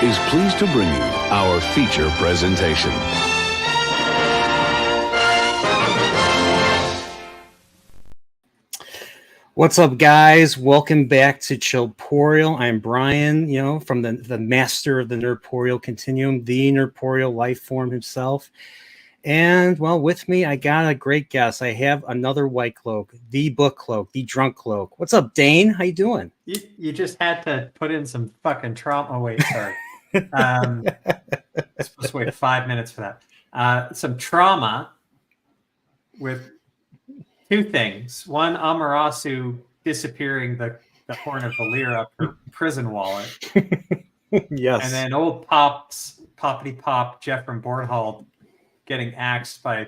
is pleased to bring you our feature presentation. What's up, guys? Welcome back to Chillporeal. I'm Brian, from the master of the Nerdporeal continuum, the Nerdporeal life form himself. And, well, with me, I got a great guest. I have another white cloak, the Bookcloak, the drunk cloak. What's up, Dain? How you doing? You just had to put in some fucking trauma. Oh, wait, sorry. I'm supposed to wait 5 minutes for that. Some trauma with two things. One, Amarasu disappearing the horn of Valir up her prison wallet. Yes. And then old Poppity Pop, Jeff from Bornhold, getting axed by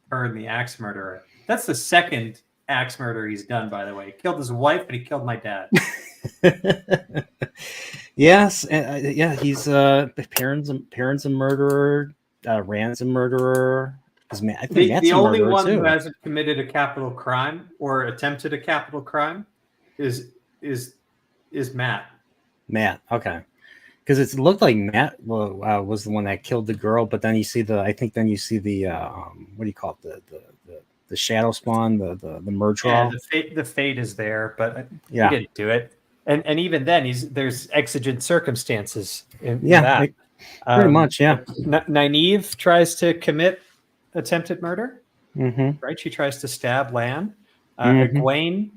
her and the axe murderer. That's the second axe murder he's done, by the way. He killed his wife and he killed my dad. Yes, yeah, he's parents a murderer, Rand's a murderer. I think Matt's the a only murderer one too. who hasn't committed a capital crime or attempted a capital crime is Matt. Matt, okay, because it looked like Matt was the one that killed the girl, but then you see the what do you call it, the shadow spawn, the merge draw. Yeah, the fate is there, but he Yeah, didn't do it. And even then, there's exigent circumstances in yeah, that. pretty much, yeah. Nynaeve tries to commit attempted murder, Mm-hmm. right? She tries to stab Lan. Mhm. Egwene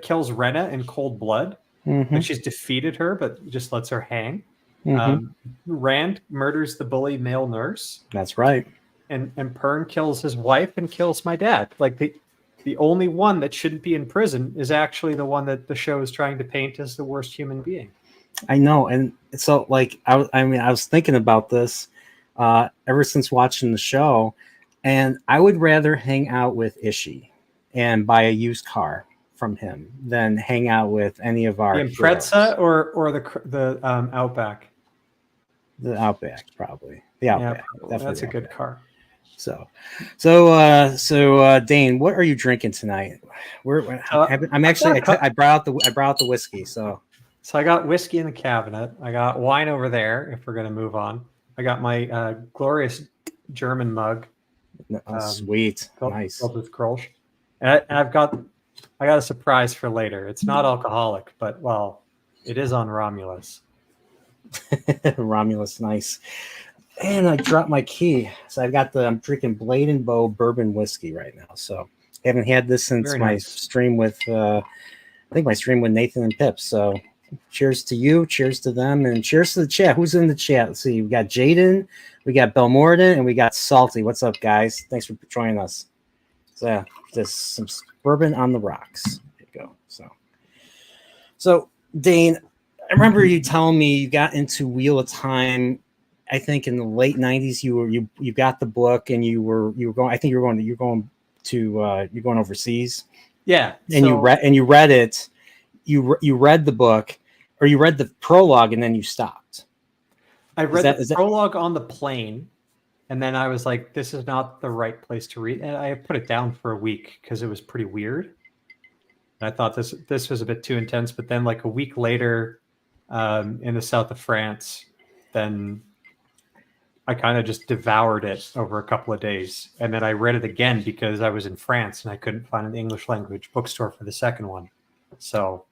kills Rena in cold blood. Mm-hmm. Like she's defeated her, but just lets her hang. Mm-hmm. Rand murders the bully male nurse. That's right. And Pern kills his wife and kills my dad. Like the only one that shouldn't be in prison is actually the one that the show is trying to paint as the worst human being. I know, and so like I was thinking about this ever since watching the show, and I would rather hang out with Ishii and buy a used car from him than hang out with any of our the Impreza or the Outback. The Outback, probably. The Outback. Yeah, that's a good car. So, Dain, what are you drinking tonight? I brought out the whiskey. So I got whiskey in the cabinet. I got wine over there. If we're going to move on, I got my glorious German mug. Sweet, nice. Filled with Kölsch. And I got a surprise for later. It's not alcoholic, but well, it is on Romulus. Romulus, nice. And I dropped my key, so I'm drinking Blade and Bow bourbon whiskey right now. So I haven't had this since my stream with Nathan and Pip. So cheers to you, cheers to them, and cheers to the chat. Who's in the chat? Let's see. We got Jaden, we got Belmorden, and we got Salty. What's up, guys? Thanks for joining us. So yeah, just some bourbon on the rocks. There you go. So Dain, I remember you telling me you got into Wheel of Time. I think in the late '90s, you got the book and you were going. I think you're going overseas. Yeah, and you read it. You read the book, or you read the prologue and then you stopped. I read the prologue on the plane, and then I was like, "This is not the right place to read." And I put it down for a week because it was pretty weird. And I thought this was a bit too intense. But then, like a week later, in the south of France, then I kind of just devoured it over a couple of days. And then I read it again because I was in France and I couldn't find an English language bookstore for the second one. So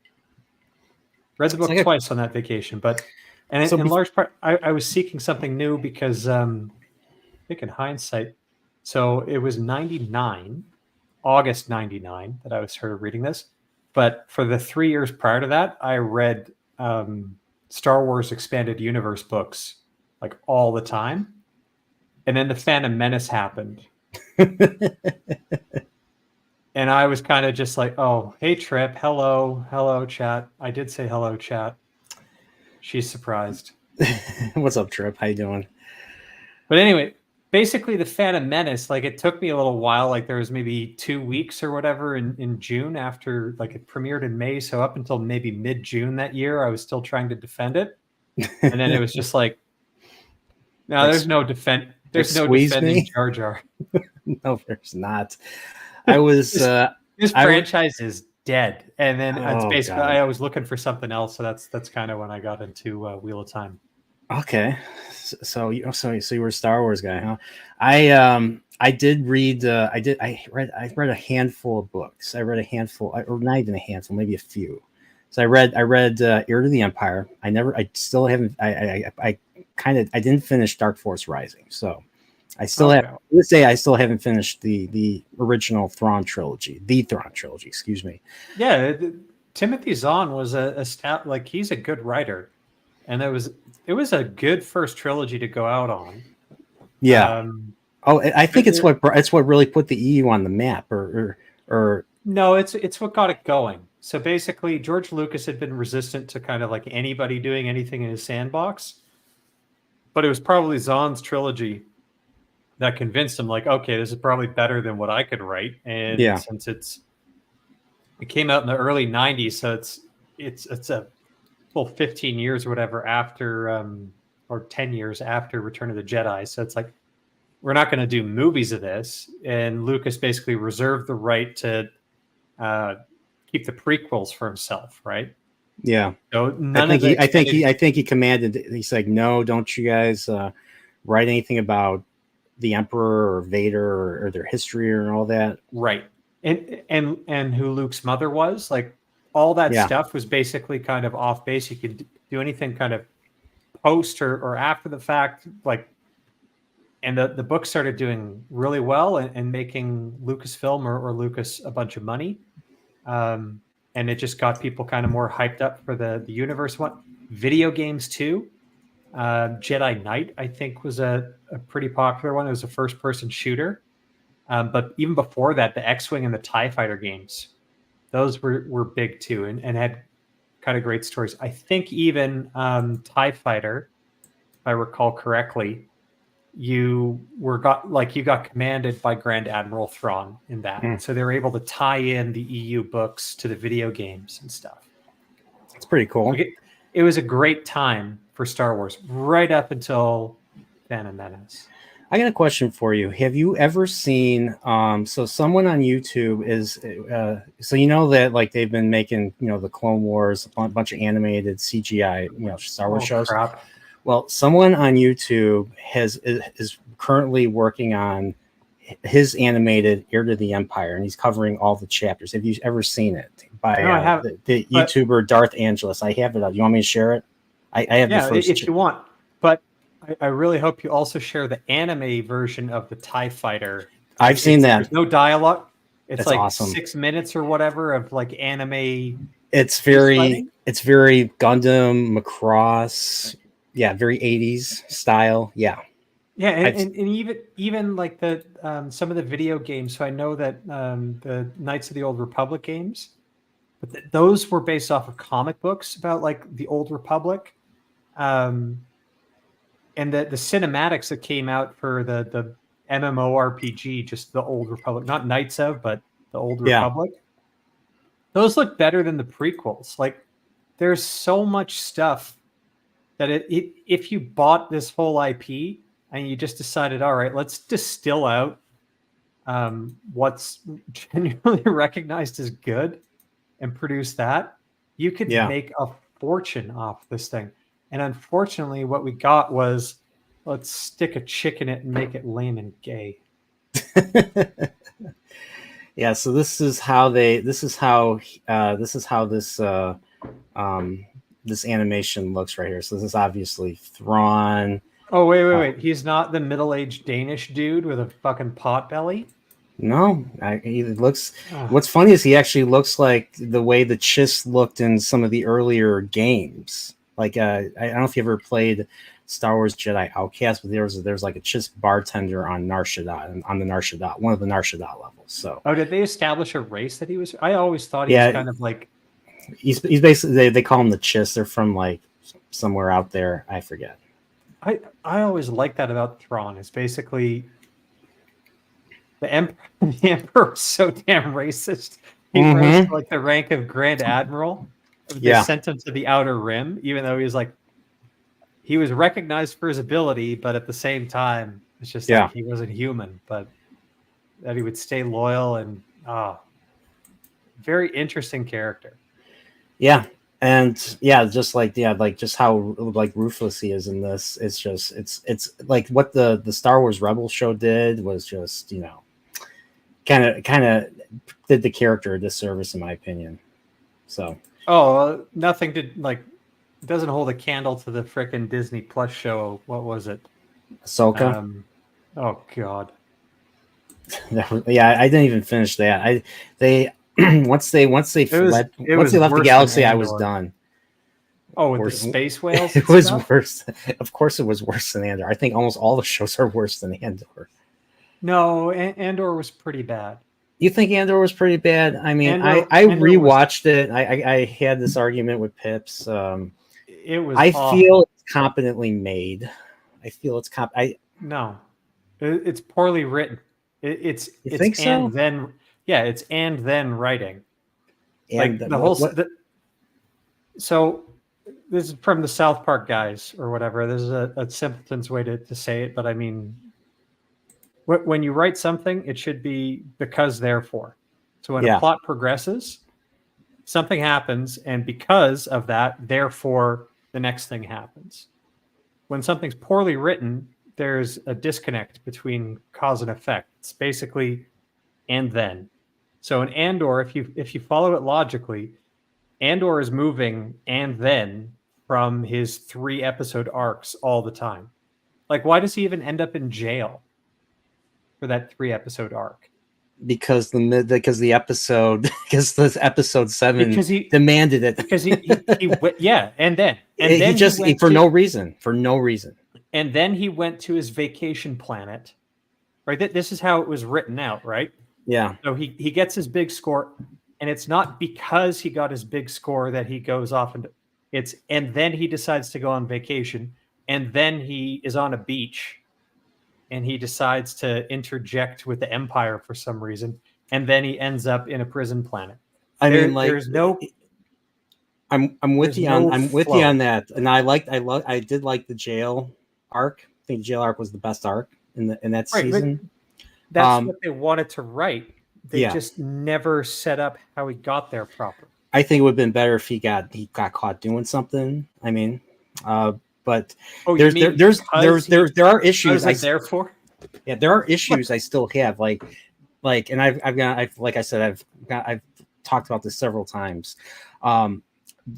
read the book twice on that vacation. But in large part, I was seeking something new because I think in hindsight, so it was August 99 that I started reading this. But for the 3 years prior to that, I read Star Wars Expanded Universe books like all the time. And then the Phantom Menace happened. And I was kind of just like, oh, hey, Trip. Hello, chat. I did say hello, chat. She's surprised. What's up, Trip? How you doing? But anyway, basically the Phantom Menace, like it took me a little while. Like there was maybe 2 weeks or whatever in June after like it premiered in May. So up until maybe mid-June that year, I was still trying to defend it. And then it was just like, no, there's no defending Jar Jar. No, there's not. I was this franchise is dead, and then it's basically God. I was looking for something else, so that's kind of when I got into Wheel of Time. Okay, so you were a Star Wars guy, huh? I did read I read a handful of books. I read a handful, or not even a handful, maybe a few. So I read Heir to the Empire. I still haven't. I kind of I didn't finish Dark Force Rising, so I still have. Okay. Let's say I still haven't finished the original Thrawn trilogy, the Thrawn trilogy. Excuse me. Yeah, Timothy Zahn was a stat like he's a good writer, and it was a good first trilogy to go out on. Yeah. Um, Oh, I think it- it's what really put the EU on the map, or no, it's what got it going. So basically, George Lucas had been resistant to kind of like anybody doing anything in his sandbox, but it was probably Zahn's trilogy that convinced him, like, okay, this is probably better than what I could write. And yeah, since it came out in the early '90s, so it's a full 15 years or whatever after or 10 years after Return of the Jedi. So it's like we're not going to do movies of this, and Lucas basically reserved the right to uh, keep the prequels for himself, right? yeah. So none of the I think he commanded. He's like, no, don't you guys write anything about the Emperor or Vader or their history or all that. right, and who Luke's mother was, like all that Yeah, stuff was basically kind of off base. You could do anything kind of post or after the fact, like, and the book started doing really well and making Lucasfilm or Lucas a bunch of money. And it just got people kind of more hyped up for the universe one. Video games too. Jedi Knight, I think, was a pretty popular one. It was a first person shooter. But even before that, the X-Wing and the TIE Fighter games, those were big too and had kind of great stories. I think even TIE Fighter, if I recall correctly, you got commanded by Grand Admiral Thrawn in that. mm, So they were able to tie in the EU books to the video games and stuff. it's pretty cool. It was a great time for Star Wars right up until Phantom Menace. I got a question for you. Have you ever seen so someone on YouTube is so you know that like they've been making, the Clone Wars, a bunch of animated CGI, Star Wars shows. Crap. Well, someone on YouTube is currently working on his animated Heir to the Empire, and he's covering all the chapters. Have you ever seen it by No, I haven't, the YouTuber Darth Angelus? I have it up. You want me to share it? I have the first. If you want, but I really hope you also share the anime version of the TIE Fighter. I've seen that. There's no dialogue. It's That's like awesome. 6 minutes or whatever of like anime. It's very Gundam, Macross. Yeah, very 80s style. Yeah. Yeah, and even like the some of the video games. So I know that the Knights of the Old Republic games, but those were based off of comic books about like the Old Republic, and the cinematics that came out for the MMORPG, just the Old Republic, not Knights of, but the Old Republic. Those look better than the prequels. Like there's so much stuff that if you bought this whole IP and you just decided, all right, let's distill out what's genuinely recognized as good and produce that, you could make a fortune off this thing. And unfortunately, what we got was, let's stick a chick in it and make it lame and gay. Yeah, so this animation looks right here. So this is obviously Thrawn. Oh, wait. He's not the middle-aged Danish dude with a fucking pot belly? No, he looks. What's funny is he actually looks like the way the Chiss looked in some of the earlier games. Like I don't know if you ever played Star Wars Jedi Outcast, but there's like a Chiss bartender on Nar Shaddaa, on the Nar Shaddaa, one of the Nar Shaddaa levels. So did they establish a race that he was? I always thought he was kind of like. He's basically they call him the Chiss. They're from like somewhere out there. I forget. I always like that about Thrawn. It's basically the Emperor was so damn racist. He rose to like the rank of Grand Admiral. They sent him to the Outer Rim, even though he was recognized for his ability, but at the same time, it's just like he wasn't human. But that he would stay loyal and very interesting character. Yeah, And yeah, just like just how like ruthless he is in this. It's like what the Star Wars Rebels show did was just kind of did the character a disservice in my opinion. So nothing did like doesn't hold a candle to the frickin' Disney Plus show. What was it? Ahsoka. Oh God. Yeah, I didn't even finish that. They once they left the galaxy, I was done. Oh, with the space whales? It was worse. Of course, it was worse than Andor. I think almost all the shows are worse than Andor. No, Andor was pretty bad. You think Andor was pretty bad? I mean, I rewatched it. I had this argument with Pips. It was. I feel it's competently made. I feel it's No, it's poorly written. It's think so? And then it's and then writing. And like the whole. So this is from the South Park guys or whatever. This is a simpleton's way to say it, but I mean, when you write something, it should be because therefore. So when a plot progresses, something happens, and because of that, therefore the next thing happens. When something's poorly written, there's a disconnect between cause and effect. It's basically and then. So in Andor, if you follow it logically, Andor is moving and then from his 3-episode arcs all the time. Like, why does he even end up in jail for that 3-episode arc? Because the episode this episode 7 demanded it. Because he and then he just for no reason. And then he went to his vacation planet. Right? This is how it was written out, right? Yeah. So he gets his big score, and it's not because he got his big score that he goes off and then he decides to go on vacation, and then he is on a beach and he decides to interject with the Empire for some reason, and then he ends up in a prison planet. There's no. I'm with you on that, and I did like the jail arc. I think the jail arc was the best arc in that season. That's what they wanted to write. They just never set up how he got there properly. I think it would have been better if he got caught doing something. I mean, but there are issues. There are issues I still have. And I've talked about this several times.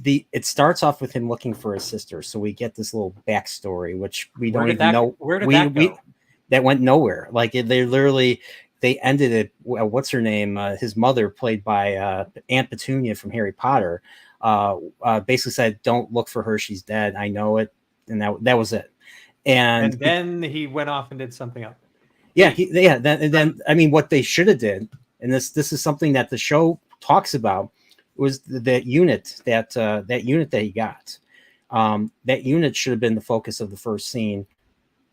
It starts off with him looking for his sister, so we get this little backstory, which we don't even know. Where did that go? That went nowhere. They ended it. What's her name? His mother, played by Aunt Petunia from Harry Potter, basically said, "Don't look for her. She's dead. I know it." And that was it. And then he went off and did something else. Then I mean, what they should have did, and this is something that the show talks about, was that unit that he got. That unit should have been the focus of the first scene.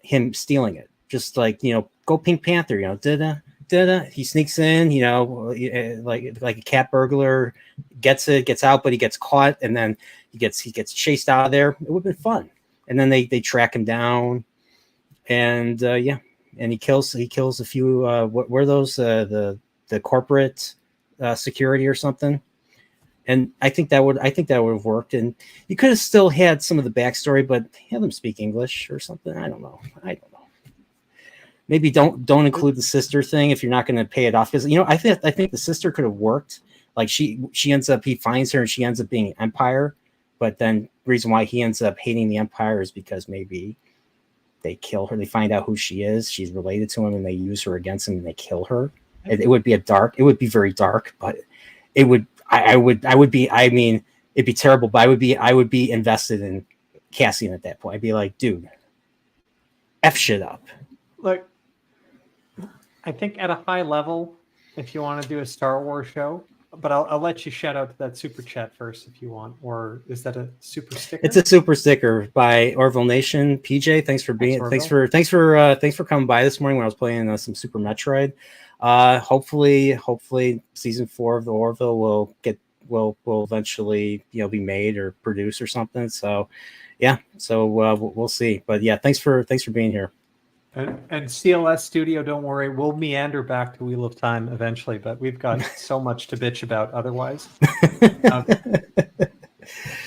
Him stealing it, just like go Pink Panther. He sneaks in, like a cat burglar, gets out, but he gets caught, and then he gets chased out of there. It would have been fun. And then they track him down, and and he kills a few. What were those? The corporate security or something. And I think that would have worked. And you could have still had some of the backstory, but have them speak English or something. I don't know. Maybe don't include the sister thing if you're not going to pay it off, because I think the sister could have worked. Like he finds her and she ends up being Empire, but then the reason why he ends up hating the Empire is because maybe they kill her. They find out who she is. She's related to him, and they use her against him, and they kill her. It would be very dark, but it would. It'd be terrible, but I would be invested in Cassian at that point. I'd be like, dude, F shit up. Look, I think at a high level, if you want to do a Star Wars show, but I'll let you shout out to that super chat first if you want, or is that a super sticker? It's a super sticker by Orville Nation. PJ, thanks for coming by this morning when I was playing some Super Metroid. Hopefully season 4 of the Orville will eventually be made or produced or something. So we'll see. But yeah, thanks for being here. And CLS Studio, don't worry, we'll meander back to Wheel of Time eventually, but we've got so much to bitch about otherwise.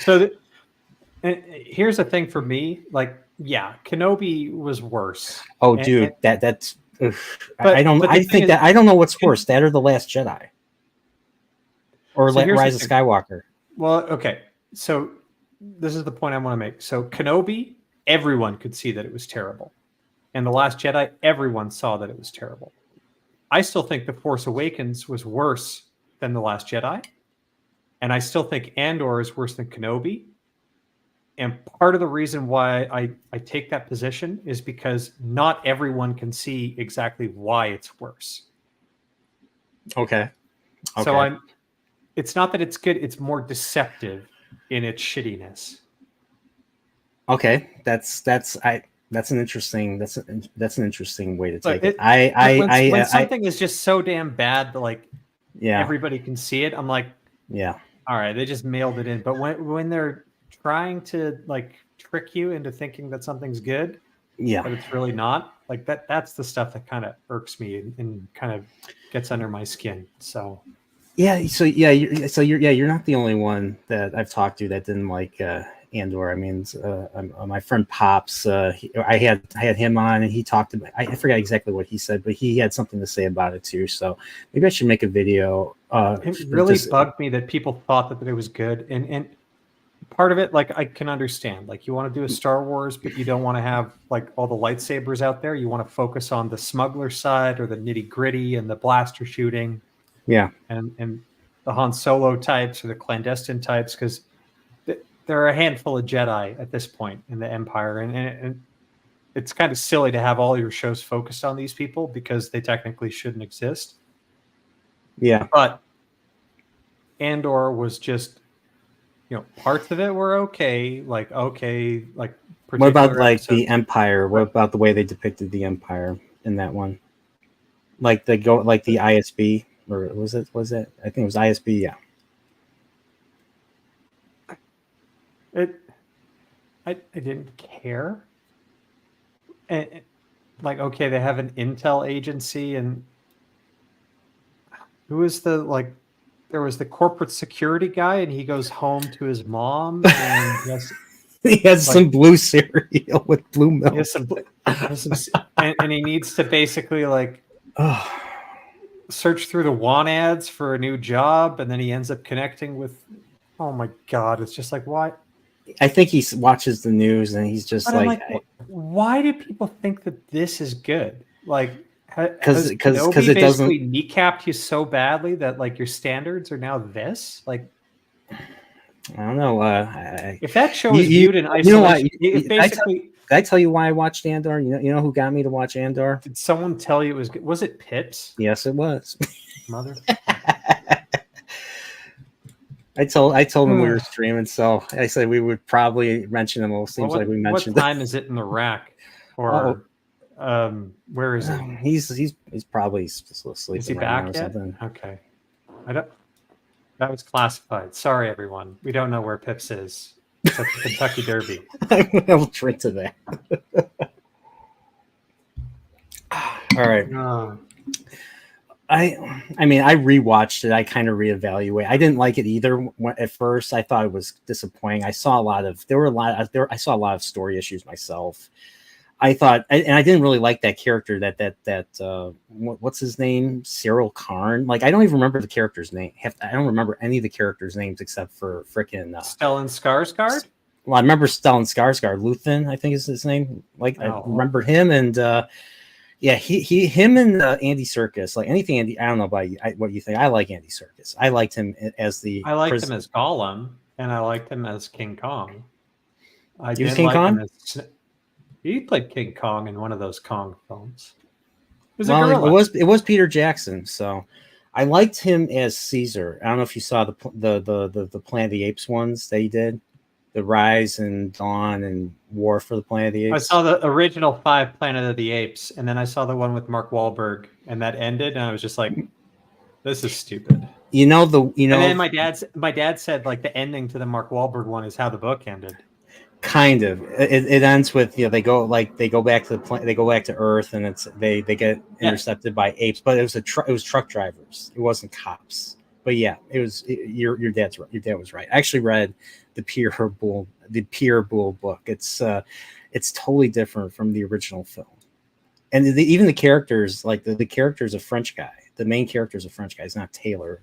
And here's the thing for me, like, yeah, Kenobi was worse. Oh, dude, that's. I don't. But I think that I don't know what's worse, that or the Last Jedi, or Rise of Skywalker. Well, okay, so this is the point I want to make. So Kenobi, everyone could see that it was terrible, and the Last Jedi, everyone saw that it was terrible. I still think the Force Awakens was worse than the Last Jedi, and I still think Andor is worse than Kenobi. And part of the reason why I take that position is because not everyone can see exactly why it's worse. Okay. So it's not that it's good, it's more deceptive in its shittiness. Okay. That's an interesting way to take it. When something is just so damn bad that like everybody can see it, I'm like, yeah. All right, they just mailed it in. But when they're trying to like trick you into thinking that something's good, but it's really not, like that's the stuff that kind of irks me and kind of gets under my skin. So you're not the only one that I've talked to that didn't like Andor. I mean, my friend Pops, I had him on, and he talked about. I forgot exactly what he said, but he had something to say about it too. So maybe I should make a video. It really bugged me that people thought that it was good, and part of it, like, I can understand. Like, you want to do a Star Wars, but you don't want to have like all the lightsabers out there. You want to focus on the smuggler side or the nitty gritty and the blaster shooting. Yeah, and the Han Solo types or the clandestine types, because there are a handful of Jedi at this point in the Empire, and it's kind of silly to have all your shows focused on these people because they technically shouldn't exist. Yeah, but Andor was just, parts of it were okay. Like what about like the Empire? What about the way they depicted the Empire in that one? Like the ISB, or was it? I think it was ISB. Yeah. I didn't care. And like, okay, they have an intel agency, and who is there was the corporate security guy, and he goes home to his mom, and he has some blue cereal with blue milk. And he needs to basically search through the want ads for a new job, and then he ends up connecting with. Oh my God! It's just like, why? I think he watches the news and he's just why do people think that this is good? Like, because it doesn't kneecapped you so badly that like your standards are now this. Like, I don't know. If that show is viewed in isolation, did I tell you why I watched Andor? You know who got me to watch Andor? Did someone tell you it was good? Was it Pips? Yes, it was. Mother. I told him we were streaming, so I said we would probably mention him. Well, seems like we mentioned. What time is it in the rack? Or where is he? He's probably still sleeping. Is he right back now or yet? Something. Okay, that was classified. Sorry, everyone. We don't know where Pips is. It's at the Kentucky Derby. I will drink to that. All right. I mean, I rewatched it. I kind of reevaluate. I didn't like it either at first. I thought it was disappointing. I saw a lot of story issues myself. I thought, and I didn't really like that character. What's his name? Cyril Karn. Like, I don't even remember the character's name. I don't remember any of the characters' names except for frickin' Stellan Skarsgård. Well, I remember Stellan Skarsgård. Luthen, I think is his name. Like, I remember him and. Yeah, him and Andy Serkis. Like anything, Andy. I don't know about you. What you think? I like Andy Serkis. I liked him as I liked him as Gollum, and I liked him as King Kong. He was King Kong. He played King Kong in one of those Kong films. It was Peter Jackson. So I liked him as Caesar. I don't know if you saw the Planet of the Apes ones that he did. The Rise and Dawn and War for the Planet of the Apes. I saw the original 5 Planet of the Apes, and then I saw the one with Mark Wahlberg, and that ended, and I was just like, "This is stupid." And then my dad said like the ending to the Mark Wahlberg one is how the book ended. Kind of. It ends with they go back to they go back to Earth, and they get intercepted by apes, but it was truck drivers. It wasn't cops. But yeah, it was your dad was right. I actually read Pure Bull book. It's totally different from the original film. And even the characters, like the character is a French guy. The main character is a French guy. It's not Taylor,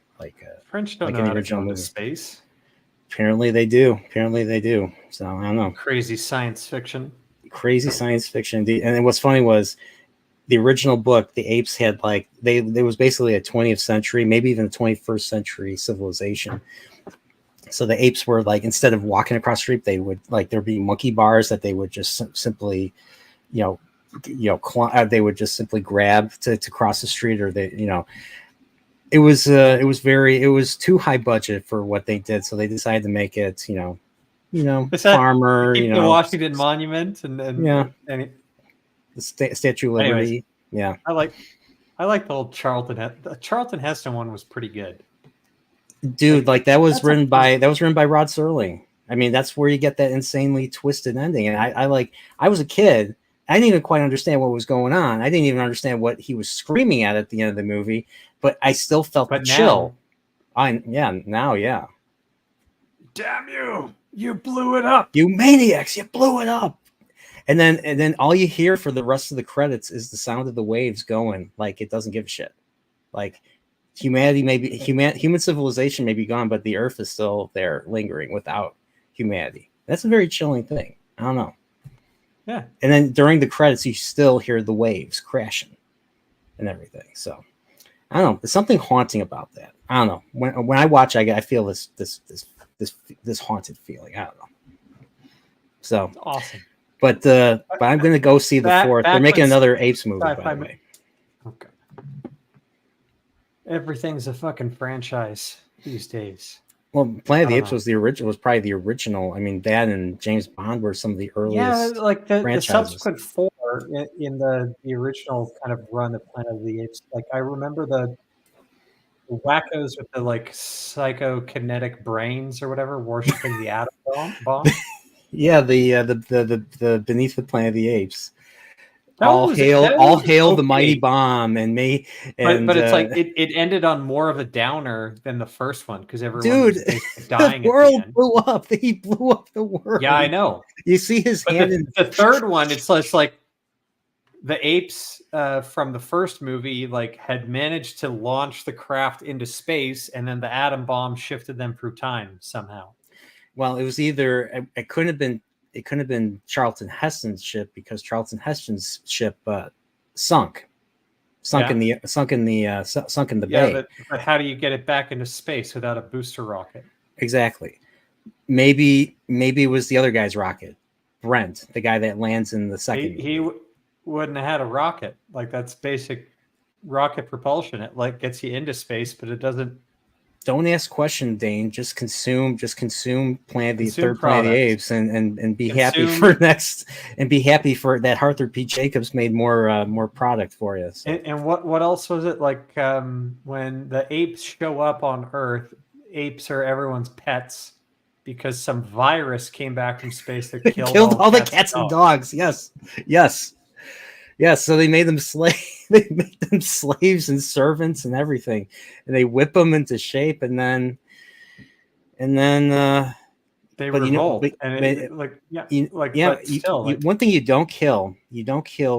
French don't like know in the how to original go into movie. space. Apparently they do. So I don't know. Crazy science fiction. Crazy science fiction. And then what's funny was the original book, the apes had like there was basically a 20th century, maybe even a 21st century civilization. So the apes were like, instead of walking across the street, they would like there'd be monkey bars that they would just simply, they would just simply grab to cross the street, or it was too high budget for what they did, so they decided to make it farmer, the Washington Monument and the Statue of Liberty. Anyways, yeah, I like the old Charlton Heston one was pretty good. Dude, like that was written by Rod Serling. I mean, that's where you get that insanely twisted ending. And I was a kid. I didn't even quite understand what was going on. I didn't even understand what he was screaming at the end of the movie, but I still felt the chill. Now. Damn you! You blew it up! You maniacs! You blew it up! And then all you hear for the rest of the credits is the sound of the waves going. Like it doesn't give a shit. Like human civilization may be gone, but the Earth is still there, lingering without humanity. That's a very chilling thing. I don't know. Yeah. And then during the credits, you still hear the waves crashing and everything. So I don't know. There's something haunting about that. I don't know. When I watch, I feel this haunted feeling. I don't know. So that's awesome. But I'm going to go see the fourth. They're making another Apes movie, by the way. Okay. Everything's a fucking franchise these days. Well, Planet of the Apes was probably the original. I mean, that and James Bond were some of the earliest. Yeah, like the subsequent four in the original kind of run of Planet of the Apes. Like I remember the wackos with the like psychokinetic brains or whatever worshiping the atom bomb. Yeah, the Beneath the Planet of the Apes. All hail the mighty bomb and me. But it's like it ended on more of a downer than the first one because everyone was dying. The world blew up. He blew up the world. Yeah, I know. You see his hand. The third one, it's like the apes from the first movie like had managed to launch the craft into space, and then the atom bomb shifted them through time somehow. Well, it was either it couldn't have been Charlton Heston's ship, because Charlton Heston's ship sunk in the bay. But how do you get it back into space without a booster rocket? Exactly. Maybe it was the other guy's rocket, Brent, the guy that lands in the second. He wouldn't have had a rocket. Like that's basic rocket propulsion. It like gets you into space, but it doesn't. Don't ask questions, Dain. Just consume Planet of the Apes and be happy for next, and be happy for that Arthur P. Jacobs made more product for you. So. And what else was it like when the apes show up on Earth? Apes are everyone's pets because some virus came back from space that killed all the cats and dogs. Yes. So they made them They made them slaves and servants and everything, and they whip them into shape, and then they revolt. One thing you don't kill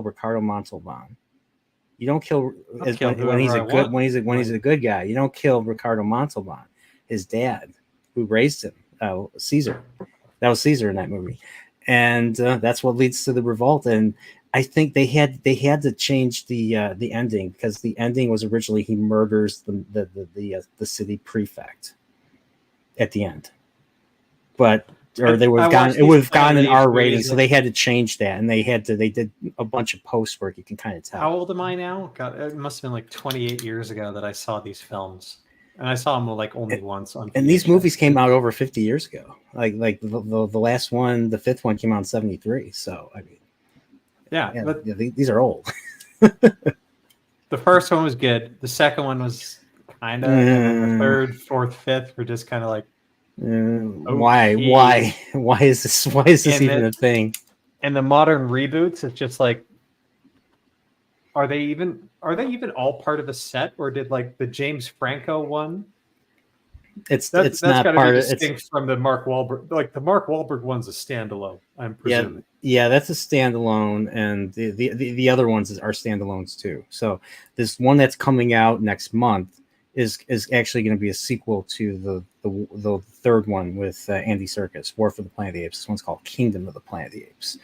Ricardo Montalban. You don't kill when he's a good guy. You don't kill Ricardo Montalban, his dad, who raised him, Caesar. That was Caesar in that movie, and that's what leads to the revolt. And I think they had to change the ending, because the ending was originally he murders the city prefect at the end, it would have gone an R rating, so they had to change that, and they did a bunch of post work. You can kind of tell. How old am I now? God, it must have been like 28 years ago that I saw these films, and I saw them like only once on. And these movies came out over 50 years ago. Like the last one, the fifth one, came out in 73. So I mean. Yeah, but these are old. The first one was good. The second one was kind of. And the third, fourth, fifth were just kind of like. Why is this even a thing? And the modern reboots, it's just like. Are they even all part of a set, or did like the James Franco one? It's That's not got to be part of it's. distinct from the Mark Wahlberg. Like the Mark Wahlberg one's a standalone, I'm presuming. Yeah, that's a standalone, and the other ones are standalones too. So this one that's coming out next month is actually going to be a sequel to the third one with Andy Serkis, War for the Planet of the Apes. This one's called Kingdom of the Planet of the Apes.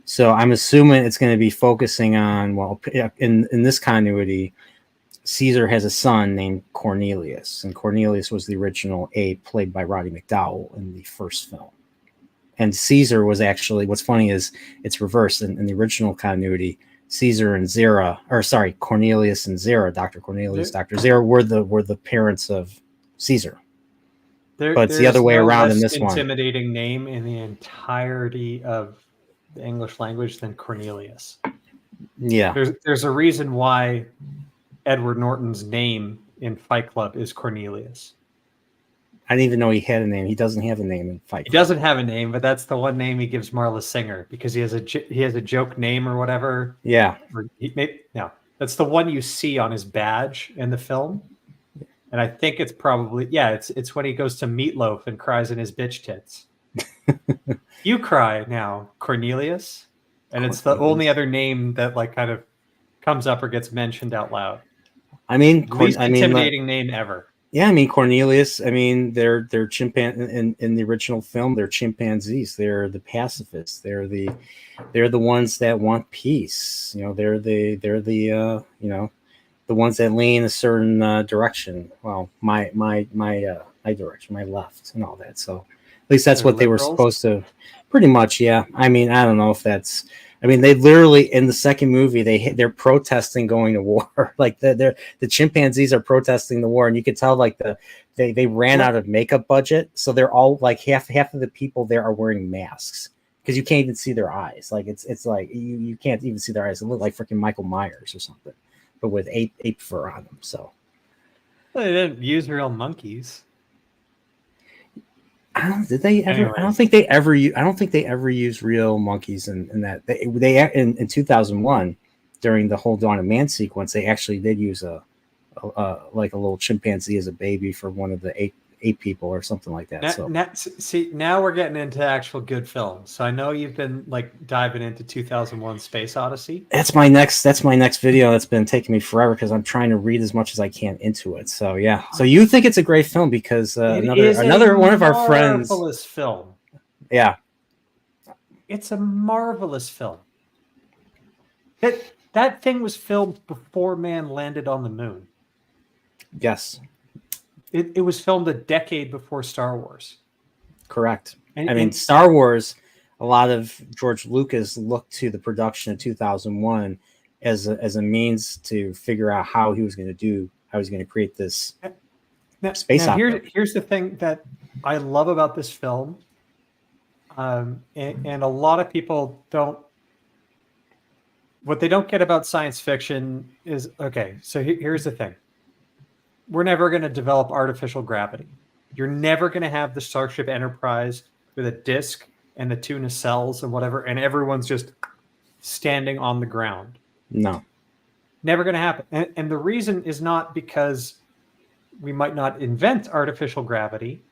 So I'm assuming it's going to be focusing on, well, in this continuity, Caesar has a son named Cornelius, and Cornelius was the original ape played by Roddy McDowall in the first film. And Caesar was actually, what's funny is it's reversed. In the original continuity, Caesar and Zera, or sorry, Cornelius and Zera, Dr. Cornelius, Dr. Zera were the parents of Caesar. But it's the other way around in this one. Intimidating name in the entirety of the English language than Cornelius. Yeah. There's a reason why Edward Norton's name in Fight Club is Cornelius. I didn't even know he had a name. He doesn't have a name in Fight Club. He doesn't have a name, but that's the one name he gives Marla Singer because he has a joke name or whatever. Yeah. That's the one you see on his badge in the film. And I think it's probably it's when he goes to Meatloaf and cries in his bitch tits. You cry now, Cornelius, and it's the only other name that like kind of comes up or gets mentioned out loud. I mean, least intimidating name ever. Yeah, I mean Cornelius. I mean they're chimpanzees in the original film. They're chimpanzees. They're the pacifists. They're the ones that want peace. You know, they're the the ones that lean a certain direction. Well, my direction, my left, and all that. So at least that's what they were supposed to. Pretty much, yeah. I mean, I don't know if that's. I mean, they literally in the second movie they're protesting going to war. Like the chimpanzees are protesting the war, and you could tell like they ran out of makeup budget, so they're all like half of the people there are wearing masks because you can't even see their eyes. Like it's like you can't even see their eyes. It look like freaking Michael Myers or something, but with ape fur on them. So they didn't use real monkeys. Did they ever? Anyway. I don't think they ever used real monkeys in that. They in 2001 during the whole Dawn of Man sequence, they actually did use a little chimpanzee as a baby for one of the ape people or something like that. Now we're getting into actual good films. So I know you've been like diving into 2001: Space Odyssey. That's my next video. That's been taking me forever because I'm trying to read as much as I can into it. So yeah. So you think it's a great film because another one of our friends. Marvelous film. Yeah. It's a marvelous film. That thing was filmed before man landed on the moon. Yes. It was filmed a decade before Star Wars. Correct. I mean, Star Wars, a lot of George Lucas looked to the production of 2001 as a means to figure out how he was going to create this space opera. Here's the thing that I love about this film, and a lot of people don't. What they don't get about science fiction is so here's the thing. We're never going to develop artificial gravity. You're never going to have the Starship Enterprise with a disk and the two nacelles and whatever, and everyone's just standing on the ground. No. Never going to happen. And the reason is not because we might not invent artificial gravity.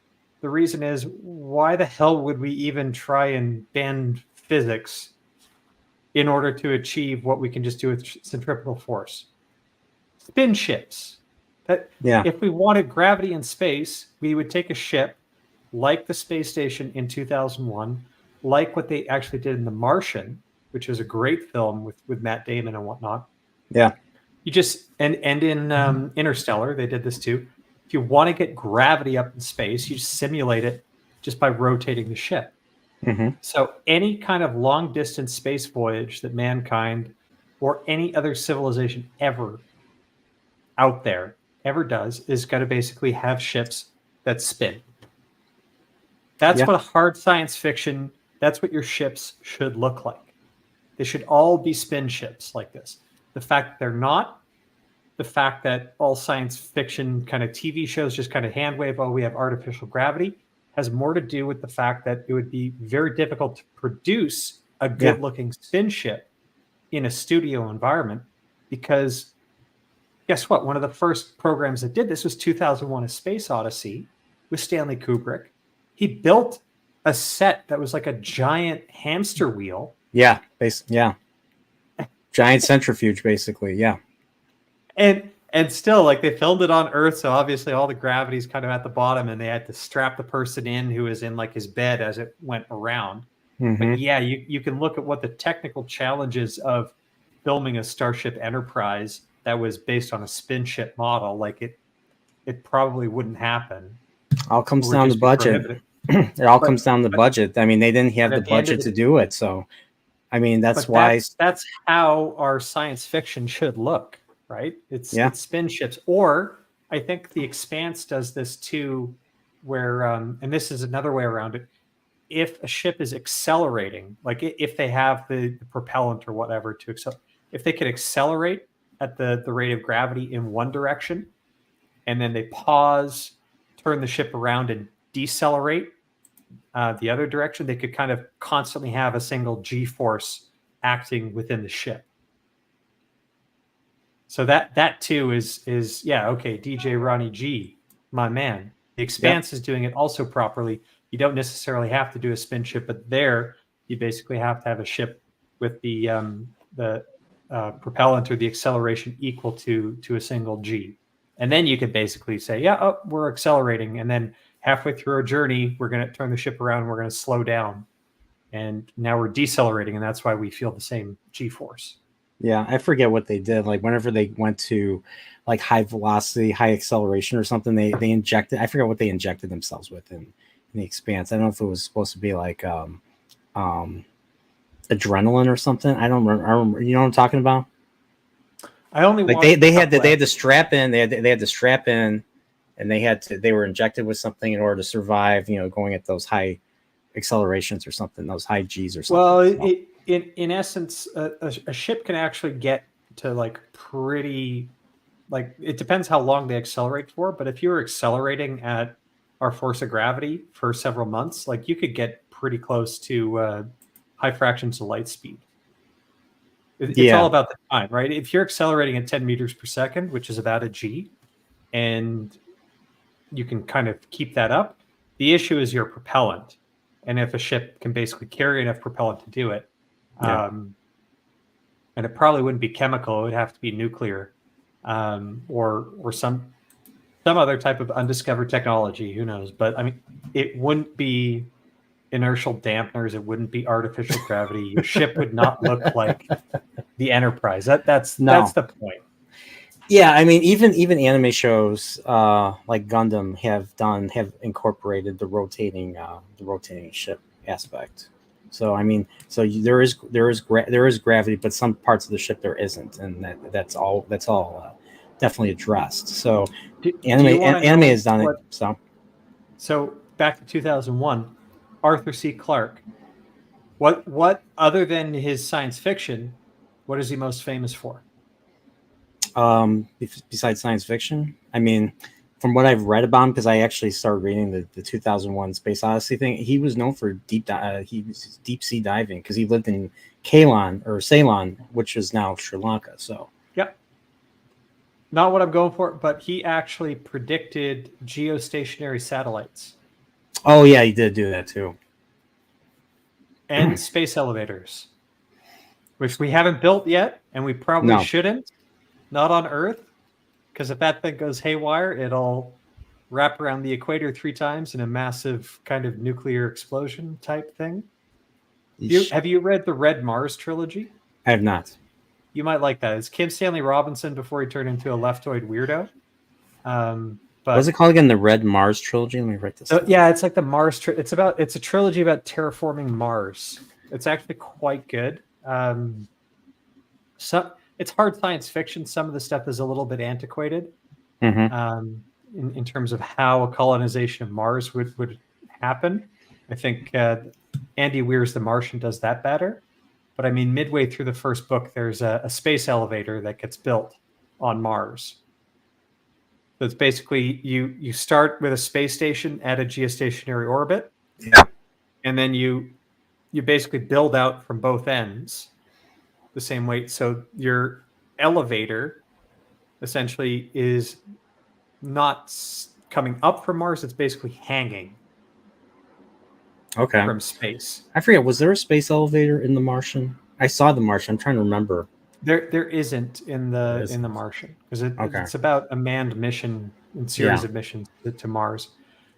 The reason is, why the hell would we even try and bend physics in order to achieve what we can just do with centripetal force? Spin ships. If we wanted gravity in space, we would take a ship like the space station in 2001, like what they actually did in The Martian, which is a great film with Matt Damon and whatnot. Yeah. You just and in Interstellar, they did this too. If you want to get gravity up in space, you just simulate it just by rotating the ship. Mm-hmm. So any kind of long distance space voyage that mankind or any other civilization ever out there ever does is going to basically have ships that spin. That's what a hard science fiction, that's what your ships should look like. They should all be spin ships like this. The fact that they're not, the fact that all science fiction kind of TV shows just kind of hand wave, we have artificial gravity, has more to do with the fact that it would be very difficult to produce a good looking spin ship in a studio environment, because guess what? One of the first programs that did this was 2001: A Space Odyssey, with Stanley Kubrick. He built a set that was like a giant hamster wheel. Yeah, giant centrifuge, basically. Yeah, and still, like, they filmed it on Earth, so obviously all the gravity's kind of at the bottom, and they had to strap the person in who was in like his bed as it went around. But yeah, you can look at what the technical challenges of filming a Starship Enterprise that was based on a spin ship model. Like, it probably wouldn't happen. all comes down to budget. It all comes down to budget. I mean, they didn't have the budget to do it, so I mean that's why that's how our science fiction should look, right? It's spin ships. Or I think The Expanse does this too, where and this is another way around it. If a ship is accelerating, like if they have the propellant or whatever to accelerate, if they could accelerate at the rate of gravity in one direction, and then they pause, turn the ship around, and decelerate the other direction, they could kind of constantly have a single G-force acting within the ship. So that too is okay. DJ Ronnie G, my man. The Expanse is doing it also properly. You don't necessarily have to do a spin ship, but there you basically have to have a ship with the propellant or the acceleration equal to a single G. And then you could basically say, we're accelerating. And then halfway through our journey, we're going to turn the ship around and we're going to slow down. And now we're decelerating, and that's why we feel the same G-force. Yeah, I forget what they did. Like whenever they went to like high velocity, high acceleration or something, they injected, I forget what they injected themselves with in The Expanse. I don't know if it was supposed to be like adrenaline or something. I don't remember. You know what I'm talking about? I only like they had to strap in. They had to strap in, and they were injected with something in order to survive. You know, going at those high accelerations or something, those high G's or something. Well, in essence, a ship can actually get to like pretty, like, it depends how long they accelerate for. But if you were accelerating at our force of gravity for several months, like, you could get pretty close to high fractions of light speed. It's all about the time, right? If you're accelerating at 10 meters per second, which is about a G, and you can kind of keep that up, the issue is your propellant. And if a ship can basically carry enough propellant to do it, and it probably wouldn't be chemical, it would have to be nuclear, or some other type of undiscovered technology, who knows? But I mean, it wouldn't be inertial dampeners, it wouldn't be artificial gravity. Your ship would not look like the Enterprise. That's the point. Yeah, I mean, even anime shows like Gundam have incorporated the rotating ship aspect. So I mean, there is gravity, but some parts of the ship there isn't, and that's all definitely addressed. So anime has done it. So back to 2001, Arthur C. Clarke. What other than his science fiction, what is he most famous for? Besides science fiction, I mean, from what I've read about him, because I actually started reading the 2001 Space Odyssey thing, he was known for deep sea diving because he lived in Ceylon, which is now Sri Lanka. So not what I'm going for, but he actually predicted geostationary satellites. Oh yeah, he did do that too, and space elevators, which we haven't built yet, and we probably shouldn't. Not on Earth, because if that thing goes haywire, it'll wrap around the equator 3 times in a massive kind of nuclear explosion type thing. Have you read the Red Mars trilogy? I have not. You might like that. It's Kim Stanley Robinson before he turned into a leftoid weirdo. But what's it called again? The Red Mars trilogy? Let me write this down. Yeah, it's like the Mars. It's a trilogy about terraforming Mars. It's actually quite good. It's hard science fiction. Some of the stuff is a little bit antiquated in terms of how a colonization of Mars would happen. I think Andy Weir's The Martian does that better. But I mean, midway through the first book, there's a space elevator that gets built on Mars. So it's basically you start with a space station at a geostationary orbit, and then you basically build out from both ends the same weight. So your elevator essentially is not coming up from Mars. It's basically hanging Okay. from space. I forget. Was there a space elevator in The Martian? I saw The Martian. I'm trying to remember. There isn't in the Martian, because it's about a manned mission and series of missions to Mars.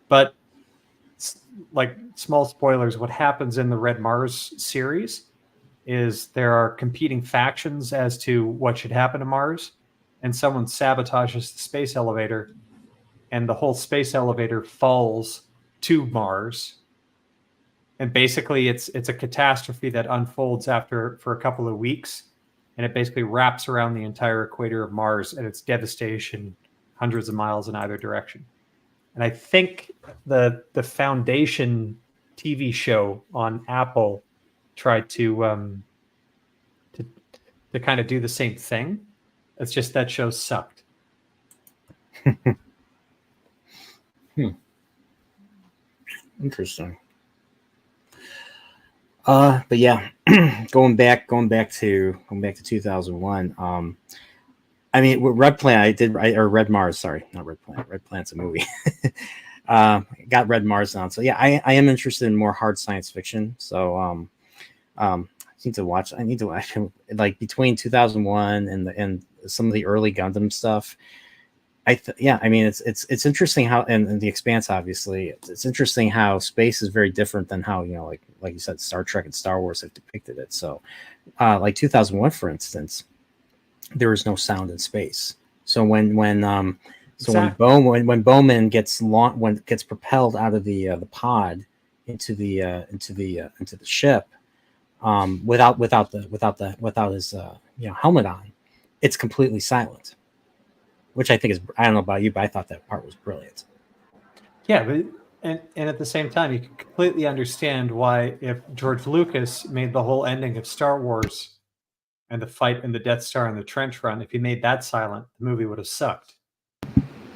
But like, small spoilers, what happens in the Red Mars series is there are competing factions as to what should happen to Mars, and someone sabotages the space elevator, and the whole space elevator falls to Mars. And basically it's a catastrophe that unfolds for a couple of weeks, and it basically wraps around the entire equator of Mars, and it's devastation hundreds of miles in either direction. And I think the Foundation TV show on Apple tried to kind of do the same thing. It's just that show sucked. Interesting. But yeah, going back to 2001. I mean, Red Planet, or Red Mars. Sorry, not Red Planet. Red Planet's a movie. Got Red Mars on. So yeah, I am interested in more hard science fiction. So I need to watch. Like between 2001 and some of the early Gundam stuff. I mean, it's interesting how, and The Expanse, obviously, it's interesting how space is very different than how, like you said, Star Trek and Star Wars have depicted it. So, like 2001, for instance, there is no sound in space. So when Bowman gets propelled out of the pod into the ship, without his helmet on, it's completely silent. Which I think is, I don't know about you, but I thought that part was brilliant. Yeah, but and at the same time, you can completely understand why, if George Lucas made the whole ending of Star Wars and the fight in the Death Star and the trench run, if he made that silent, the movie would have sucked.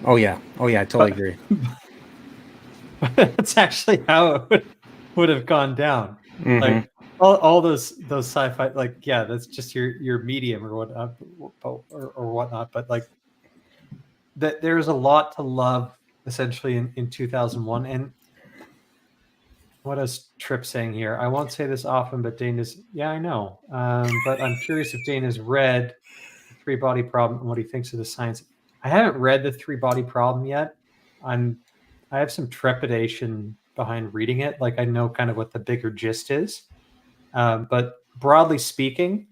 Oh yeah, I totally agree. That's actually how it would have gone down. Mm-hmm. Like all those sci-fi, like, yeah, that's just your medium or whatnot, or whatnot. But like, that there's a lot to love essentially in 2001. And what is Trip saying here? I won't say this often, but Dain is, yeah, I know. But I'm curious if Dain has read The Three Body Problem and what he thinks of the science. I haven't read The Three Body Problem yet. I have some trepidation behind reading it. Like, I know kind of what the bigger gist is. But broadly speaking,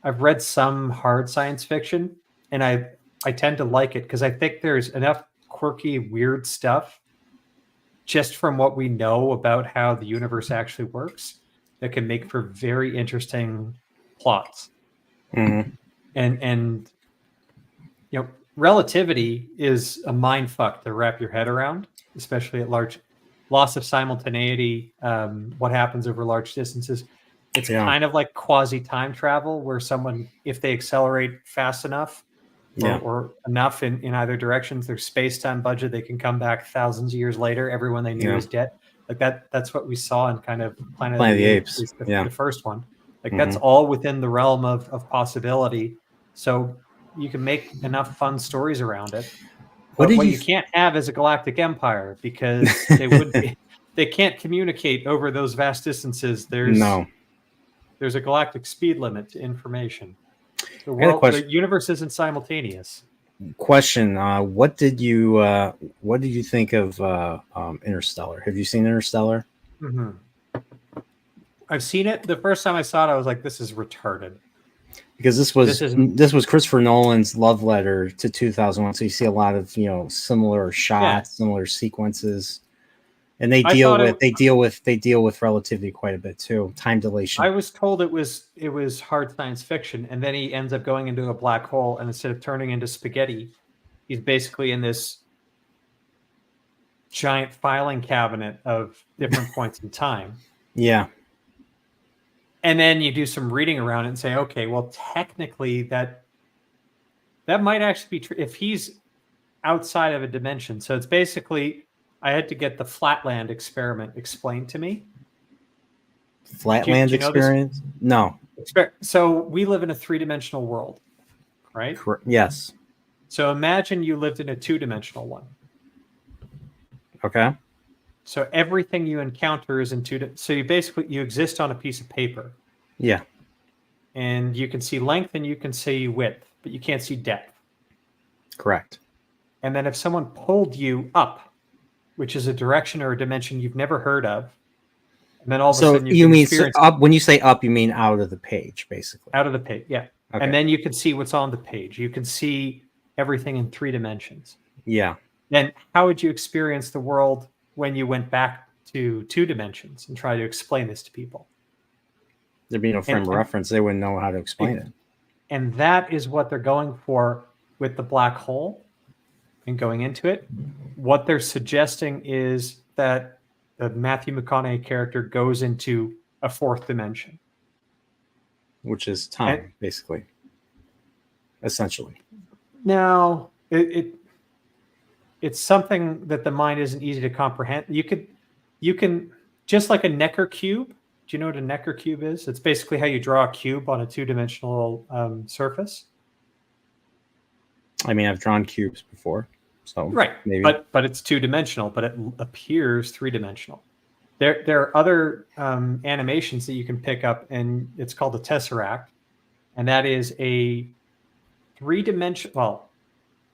I've read some hard science fiction, and I tend to like it because I think there's enough quirky, weird stuff just from what we know about how the universe actually works that can make for very interesting plots. Mm-hmm. And relativity is a mind fuck to wrap your head around, especially at large. Loss of simultaneity, what happens over large distances. It's kind of like quasi time travel, where someone, if they accelerate fast enough, or enough in either directions, their space-time budget, they can come back thousands of years later. Everyone they knew is dead. Like that's what we saw in kind of Planet of the Apes, the first one. Like, that's all within the realm of possibility. So you can make enough fun stories around it. But what you can't have is a galactic empire, because they can't communicate over those vast distances. There's a galactic speed limit to information. The universe isn't simultaneous. Question: What did you think of Interstellar? Have you seen Interstellar? Mm-hmm. I've seen it. The first time I saw it, I was like, "This is retarded." Because this was Christopher Nolan's love letter to 2001. So you see a lot of similar shots, similar sequences. And they deal with relativity quite a bit too. Time dilation. I was told it was hard science fiction, and then he ends up going into a black hole, and instead of turning into spaghetti, he's basically in this giant filing cabinet of different points in time. Yeah. And then you do some reading around it and say, okay, well, technically that might actually be true if he's outside of a dimension. So it's basically, I had to get the Flatland experiment explained to me. Flatland experience? No. So we live in a 3-dimensional world, right? Yes. So imagine you lived in a 2-dimensional one. Okay. So everything you encounter is in so you exist on a piece of paper. Yeah. And you can see length and you can see width, but you can't see depth. Correct. And then if someone pulled you up, which is a direction or a dimension you've never heard of, and then all of a sudden you can mean experience up? When you say up, you mean out of the page, basically. out of the page, yeah. Okay. And then you can see what's on the page. You can see everything in 3 dimensions. Yeah. Then how would you experience the world when you went back to 2 dimensions and try to explain this to people? There'd be no frame of reference. They wouldn't know how to explain it. And that is what they're going for with the black hole and going into it. What they're suggesting is that the Matthew McConaughey character goes into a 4th dimension. Which is time, basically. Essentially. Now, it's something that the mind isn't easy to comprehend. You can just like a Necker cube. Do you know what a Necker cube is? It's basically how you draw a cube on a 2-dimensional surface. I mean, I've drawn cubes before, so right. Maybe. But it's 2-dimensional, but it appears 3-dimensional. There are other animations that you can pick up, and it's called a tesseract, and that is a 3-dimensional. Well,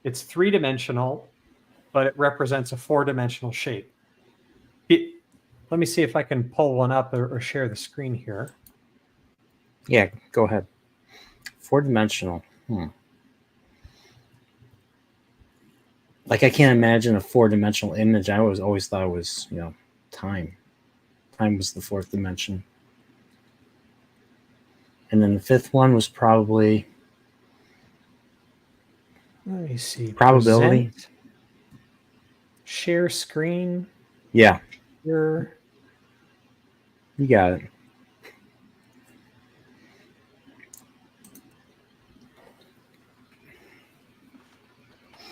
it's 3-dimensional, but it represents a 4-dimensional shape. Let me see if I can pull one up or share the screen here. Yeah, go ahead. 4-dimensional. Like I can't imagine a 4-dimensional image. I always thought it was, time. Time was the 4th dimension. And then the 5th one was probably, let me see, probability. Present. Share screen. Yeah. Share. You got it.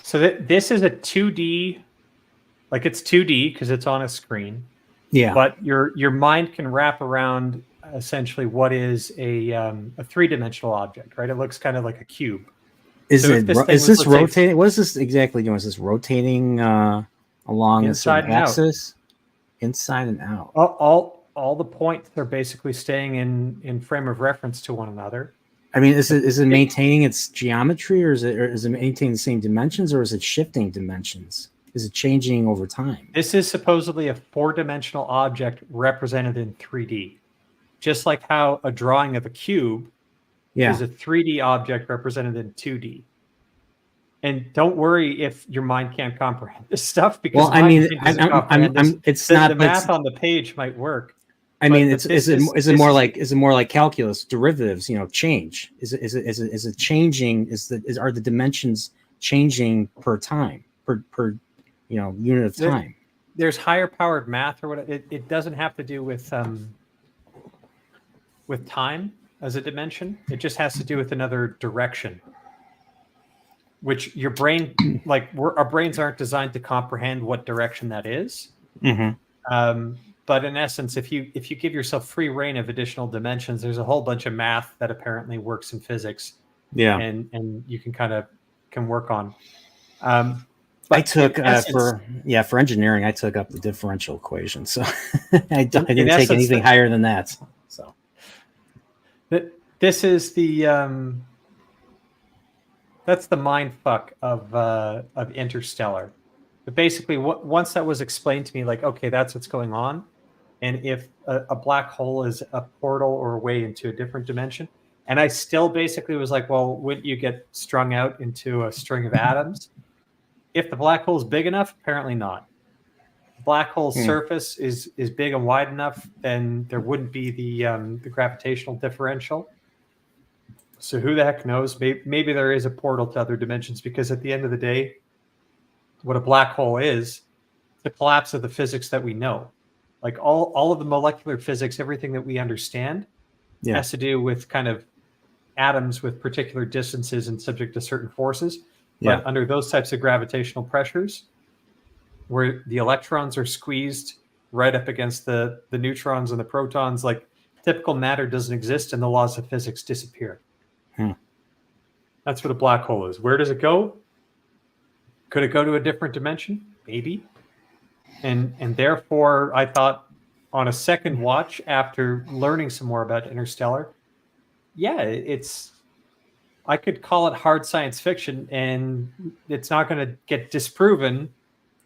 So this is a 2D, like it's 2D because it's on a screen. Yeah. But your mind can wrap around essentially what is a 3-dimensional object, right? It looks kind of like a cube. Is this rotating? What is this exactly doing? Is this rotating along a certain axis? Inside and out. All the points are basically staying in frame of reference to one another. I mean, is it maintaining its geometry, or is it maintaining the same dimensions, or is it shifting dimensions? Is it changing over time? This is supposedly a 4-dimensional object represented in 3D, just like how a drawing of a cube is a 3D object represented in 2D. And don't worry if your mind can't comprehend this stuff, because it's not the math on the page might work. I mean, is it more like calculus, derivatives? Change. Is it changing? Are the dimensions changing per time, per unit of time? There's higher powered math, or what? It doesn't have to do with time as a dimension. It just has to do with another direction, which your brain, our brains aren't designed to comprehend what direction that is. Mm-hmm. But in essence, if you give yourself free reign of additional dimensions, there's a whole bunch of math that apparently works in physics. Yeah, and you can work on. I took for engineering, I took up the differential equation, so I didn't take anything higher than that. So this is that's the mind fuck of Interstellar. But basically, once that was explained to me, like, okay, that's what's going on. And if a black hole is a portal or a way into a different dimension, and I still basically was like, well, wouldn't you get strung out into a string of atoms? If the black hole is big enough, apparently not. The black hole's surface is big and wide enough, then there wouldn't be the gravitational differential. So who the heck knows? Maybe there is a portal to other dimensions, because at the end of the day, what a black hole is the collapse of the physics that we know. Like all of the molecular physics, everything that we understand has to do with kind of atoms with particular distances and subject to certain forces. But under those types of gravitational pressures, where the electrons are squeezed right up against the neutrons and the protons, like typical matter doesn't exist and the laws of physics disappear. That's what a black hole is. Where does it go? Could it go to a different dimension? Maybe. and therefore I thought on a second watch after learning some more about Interstellar, yeah, I could call it hard science fiction, and it's not going to get disproven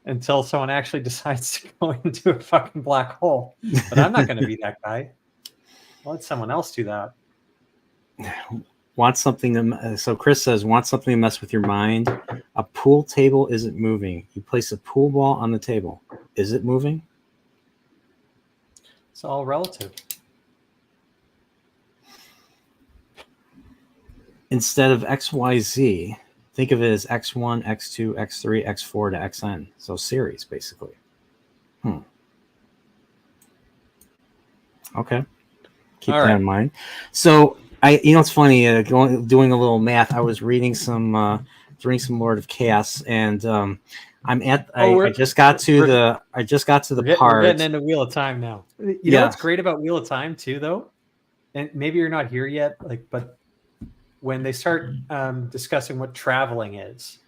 until someone actually decides to go into a fucking black hole. But I'm not going to be that guy. Let someone else do that. Want something to, so Chris says, want something to mess with your mind. A pool table isn't moving. You place a pool ball on the table. Is it moving? It's all relative. Instead of XYZ, think of it as X1, X2, X3, X4 to XN. So series, basically. Okay. Keep that in mind. So it's funny, doing a little math. I was reading some Lord of Chaos, and I just got to the part. We're getting into Wheel of Time now. You know what's great about Wheel of Time too, though, and maybe you're not here yet, but when they start discussing what traveling is,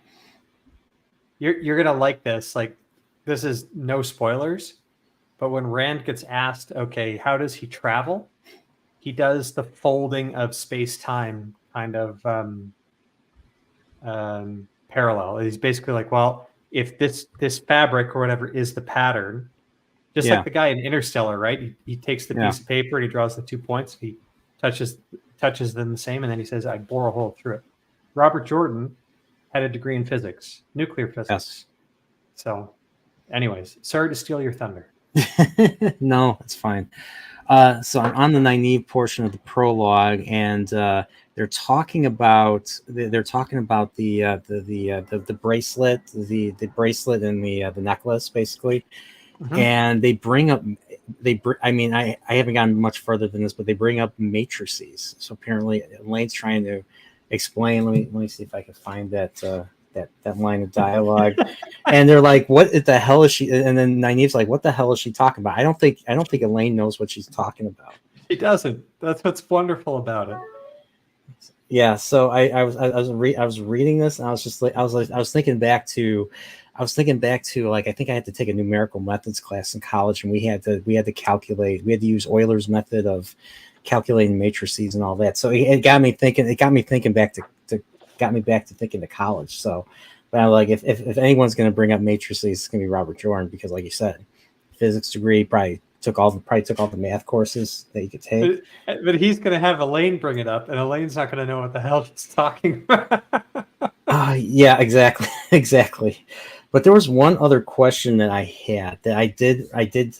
you're gonna like this. Like, this is no spoilers, but when Rand gets asked, okay, how does he travel? He does the folding of space-time kind of parallel. He's basically like, well, if this fabric or whatever is the pattern, just like the guy in Interstellar, right? He takes the piece of paper and he draws the 2 points. He touches them the same, and then he says, I bore a hole through it. Robert Jordan had a degree in physics, nuclear physics. Yes. So, anyways, sorry to steal your thunder. No, it's fine. So I'm on the Nynaeve portion of the prologue, and they're talking about the bracelet, the bracelet and the necklace, basically. Mm-hmm. And they bring up I haven't gotten much further than this, but they bring up matrices. So apparently Elaine's trying to explain. Let me see if I can find that line of dialogue. And they're like, what the hell is she? And then Nynaeve's like, what the hell is she talking about? I don't think Elaine knows what she's talking about. She doesn't. That's what's wonderful about it. Yeah. So I was reading this, and I was just like, I was thinking back to like, I think I had to take a numerical methods class in college, and we had to use Euler's method of calculating matrices and all that. So it got me thinking back to thinking to college. So, but I'm like, if anyone's going to bring up matrices, it's going to be Robert Jordan, because, like you said, physics degree, probably took all the math courses that you could take. But he's going to have Elaine bring it up, and Elaine's not going to know what the hell he's talking about. Yeah, exactly. But there was one other question that I had that I did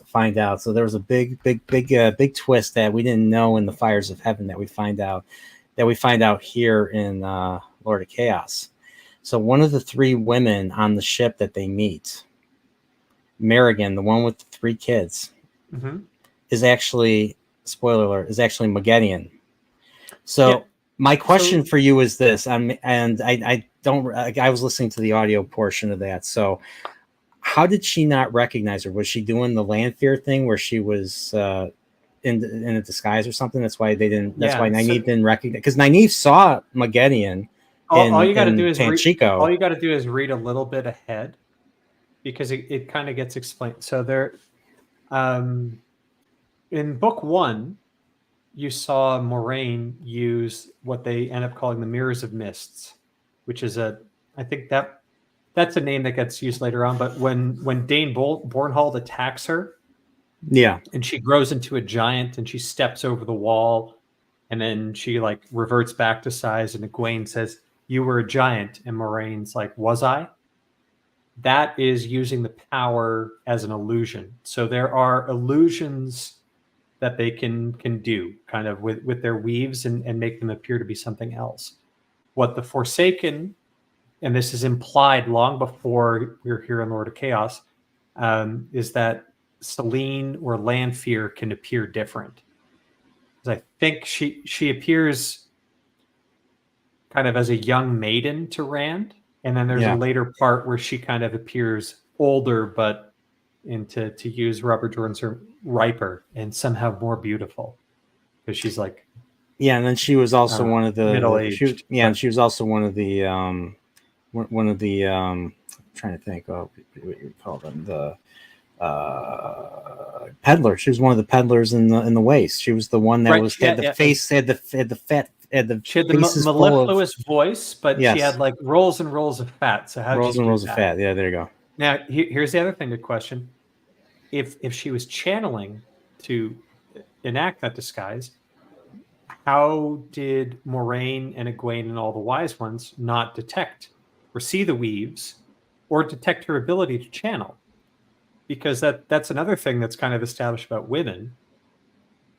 find out. So there was a big twist that we didn't know in the Fires of Heaven that we find out here in Lord of Chaos. So one of the 3 women on the ship that they meet, Merrigan, the one with the 3 kids, is actually, spoiler alert, is actually Magedian. So my question for you is this, I was listening to the audio portion of that. So how did she not recognize her? Was she doing the Lanfear thing where she was in a disguise or something? That's why they didn't. That's why Nynaeve didn't recognize, because Nynaeve saw Magedian. All you got to do is read a little bit ahead, because it kind of gets explained. So there, in book 1, you saw Moraine use what they end up calling the Mirrors of Mists, which is I think that's a name that gets used later on. But when Dain Bornhold attacks her, and she grows into a giant, and she steps over the wall, and then she like reverts back to size, and Egwene says, "You were a giant," and Moraine's like, "Was I?" That is using the power as an illusion. So there are illusions that they can do kind of with their weaves and make them appear to be something else. What the Forsaken, and this is implied long before we're here in Lord of Chaos, is that Selene or Lanfear can appear different. I think she appears kind of as a young maiden to Rand, and then there's a later part where she kind of appears older, but to use Robert Jordan's term, riper and somehow more beautiful, because she's like, and then she was also one of the middle-aged. and she was also one of the I'm trying to think. Oh, what you call them? The peddler. She was one of the peddlers in the waist. She was the one that had the face, had the fat, had the she had the faces mellifluous voice, but yes. she had like rolls and rolls of fat. So how rolls and rolls of fat? Yeah, there you go. Now here's the other thing to question: if she was channeling to enact that disguise, how did Moraine and Egwene and all the wise ones not detect or see the weaves or detect her ability to channel? Because that's another thing that's kind of established about women,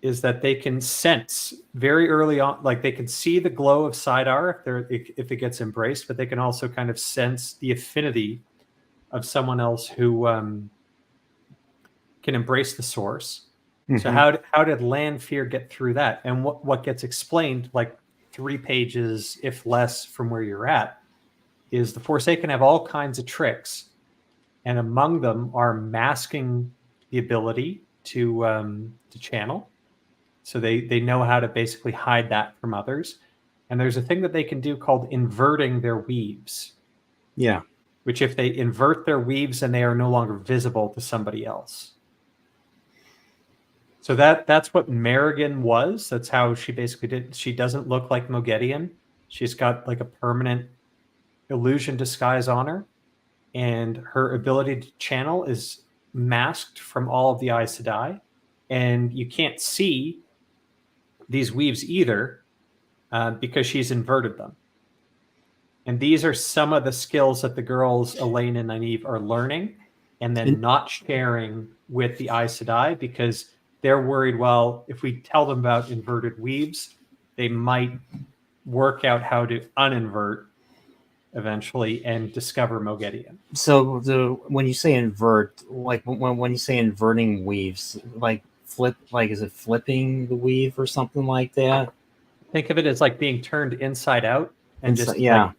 is that they can sense very early on, like they can see the glow of Sidar if it gets embraced, but they can also kind of sense the affinity of someone else who can embrace the source. Mm-hmm. So how did Lanfear get through that? And what gets explained like 3 pages, if less, from where you're at, is the Forsaken have all kinds of tricks. And among them are masking the ability to channel. So they know how to basically hide that from others. And there's a thing that they can do called inverting their weaves. Yeah. Which if they invert their weaves, then they are no longer visible to somebody else. So that's what Merrigan was. That's how she basically did. She doesn't look like Mogedion. She's got like a permanent illusion disguise on her. And her ability to channel is masked from all of the Aes Sedai, and you can't see these weaves either because she's inverted them. And these are some of the skills that the girls Elaine and Nynaeve are learning, and then not sharing with the Aes Sedai because they're worried. Well, if we tell them about inverted weaves, they might work out how to uninvert eventually and discover Mogedion. So when you say invert, like when you say inverting weaves, like flip, like is it flipping the weave or something like that? Think of it as like being turned inside out and just like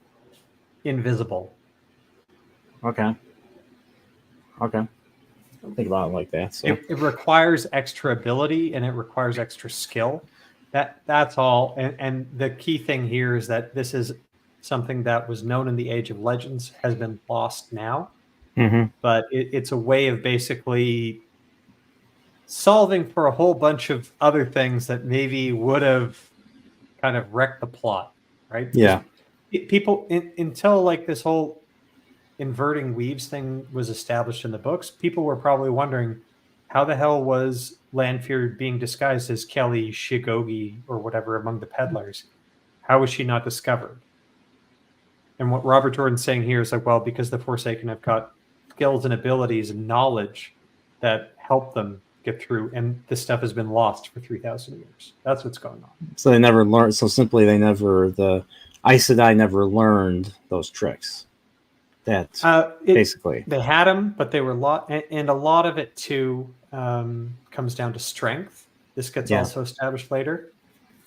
invisible. Okay. Think about it like that. So it requires extra ability and it requires extra skill. That's all. And the key thing here is that this is something that was known in the Age of Legends, has been lost now. Mm-hmm. But it's a way of basically solving for a whole bunch of other things that maybe would have kind of wrecked the plot, right? Yeah. People, until like this whole inverting weaves thing was established in the books, people were probably wondering, how the hell was Lanfear being disguised as Kelly Shigogi or whatever among the peddlers? How was she not discovered? And what Robert Jordan's saying here is like, well, because the Forsaken have got skills and abilities and knowledge that help them get through, and this stuff has been lost for 3,000 years. That's what's going on. So they never learned. So simply, the Aes Sedai never learned those tricks. That's basically they had them, but they were and a lot of it too comes down to strength. This gets also established later.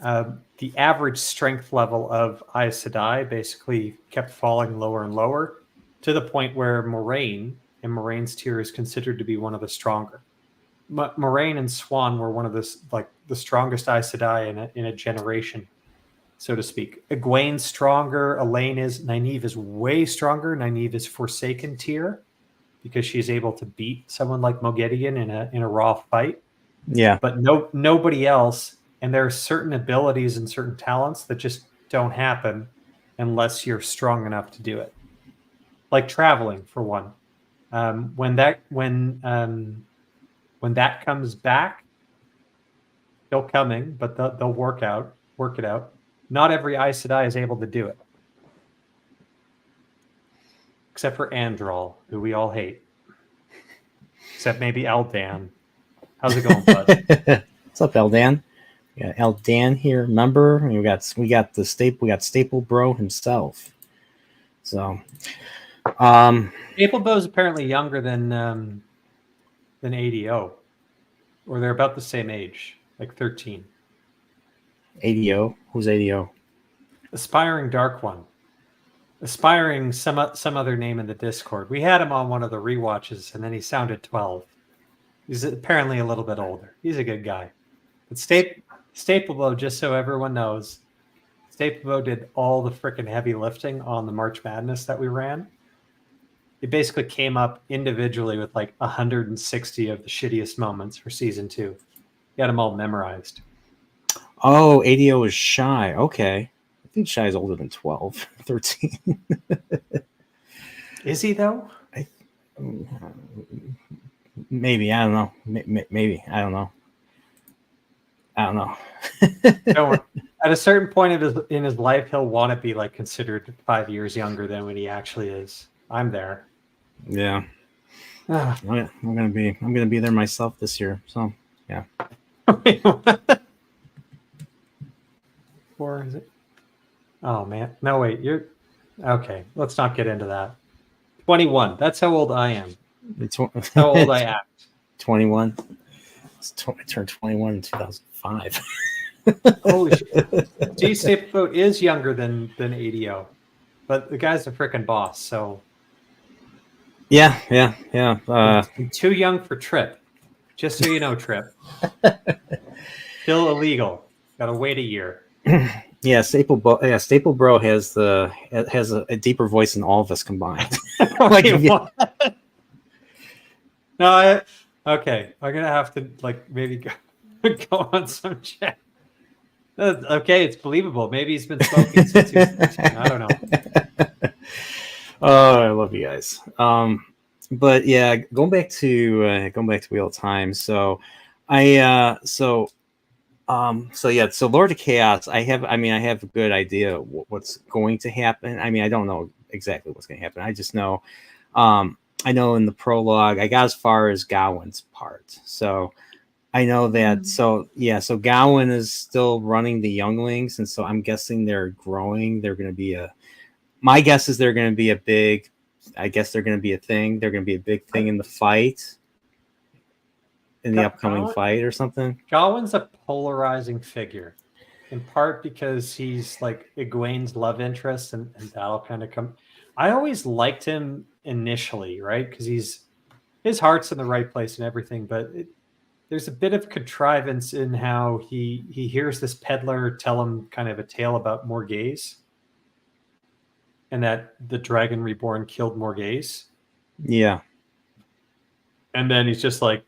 The average strength level of Aes Sedai basically kept falling lower and lower to the point where Moraine and Moraine's tier is considered to be one of the stronger. Moraine and Swan were one of the strongest Aes Sedai in a generation, so to speak. Egwene's stronger. Nynaeve is way stronger. Nynaeve is Forsaken tier because she's able to beat someone like Mogedion in a raw fight. Yeah, but nobody else. And there are certain abilities and certain talents that just don't happen unless you're strong enough to do it. Like traveling, for one. When that comes back, still coming, but they'll work it out. Not every Aes Sedai is able to do it, except for Andral, who we all hate. Except maybe Eldan. How's it going, bud? What's up, Eldan? Yeah, Eldan here. Remember, we got Staple Bro himself. So, Staple Bro is apparently younger than ADO, or they're about the same age, like 13. ADO? Who's ADO? Aspiring Dark One. Aspiring some other name in the Discord. We had him on one of the rewatches, and then he sounded 12. He's apparently a little bit older. He's a good guy. But Staplebo, just so everyone knows, Staplebo did all the freaking heavy lifting on the March Madness that we ran. he basically came up individually with like 160 of the shittiest moments for season 2. He had them all memorized. Oh, ADO is Shy. Okay. I think Shy is older than 12, 13. Is he though? Maybe. I don't know. Maybe. I don't know. Don't, at a certain point in his life, he'll want to be like considered 5 years younger than when he actually is. I'm there. Yeah. I'm gonna be there myself this year. So yeah. Or is it? Oh man. No, wait, you're okay. Let's not get into that. 21. That's how old I am. How old I act. 21. I turned 21 in 2005. Holy shit. G Stapleboat is younger than ADO, but the guy's a freaking boss. So yeah. I'm too young for Trip. Just so you know, Trip. Still illegal. Got to wait a year. Yeah, Staple Bro has a deeper voice than all of us combined. No, okay. I'm gonna have to like maybe go on some chat. Okay, it's believable. Maybe he's been smoking since he was 13. I don't know. Oh, I love you guys. But yeah, going back to Wheel of Time. So so Lord of Chaos, I have a good idea what's going to happen. I mean, I don't know exactly what's going to happen. I just know, I know in the prologue, I got as far as Gawain's part. So I know that. So Gawain is still running the younglings. And so I'm guessing they're growing. They're going to be my guess is they're going to be a big, I guess they're going to be a thing. They're going to be a big thing in the fight. In the upcoming fight or something. Gawain's a polarizing figure, in part because he's like Egwene's love interest, and that'll kind of come. I always liked him initially, right? Because his heart's in the right place and everything, but there's a bit of contrivance in how he hears this peddler tell him kind of a tale about Morghese, and that the Dragon Reborn killed Morghese. Yeah. And then he's just like,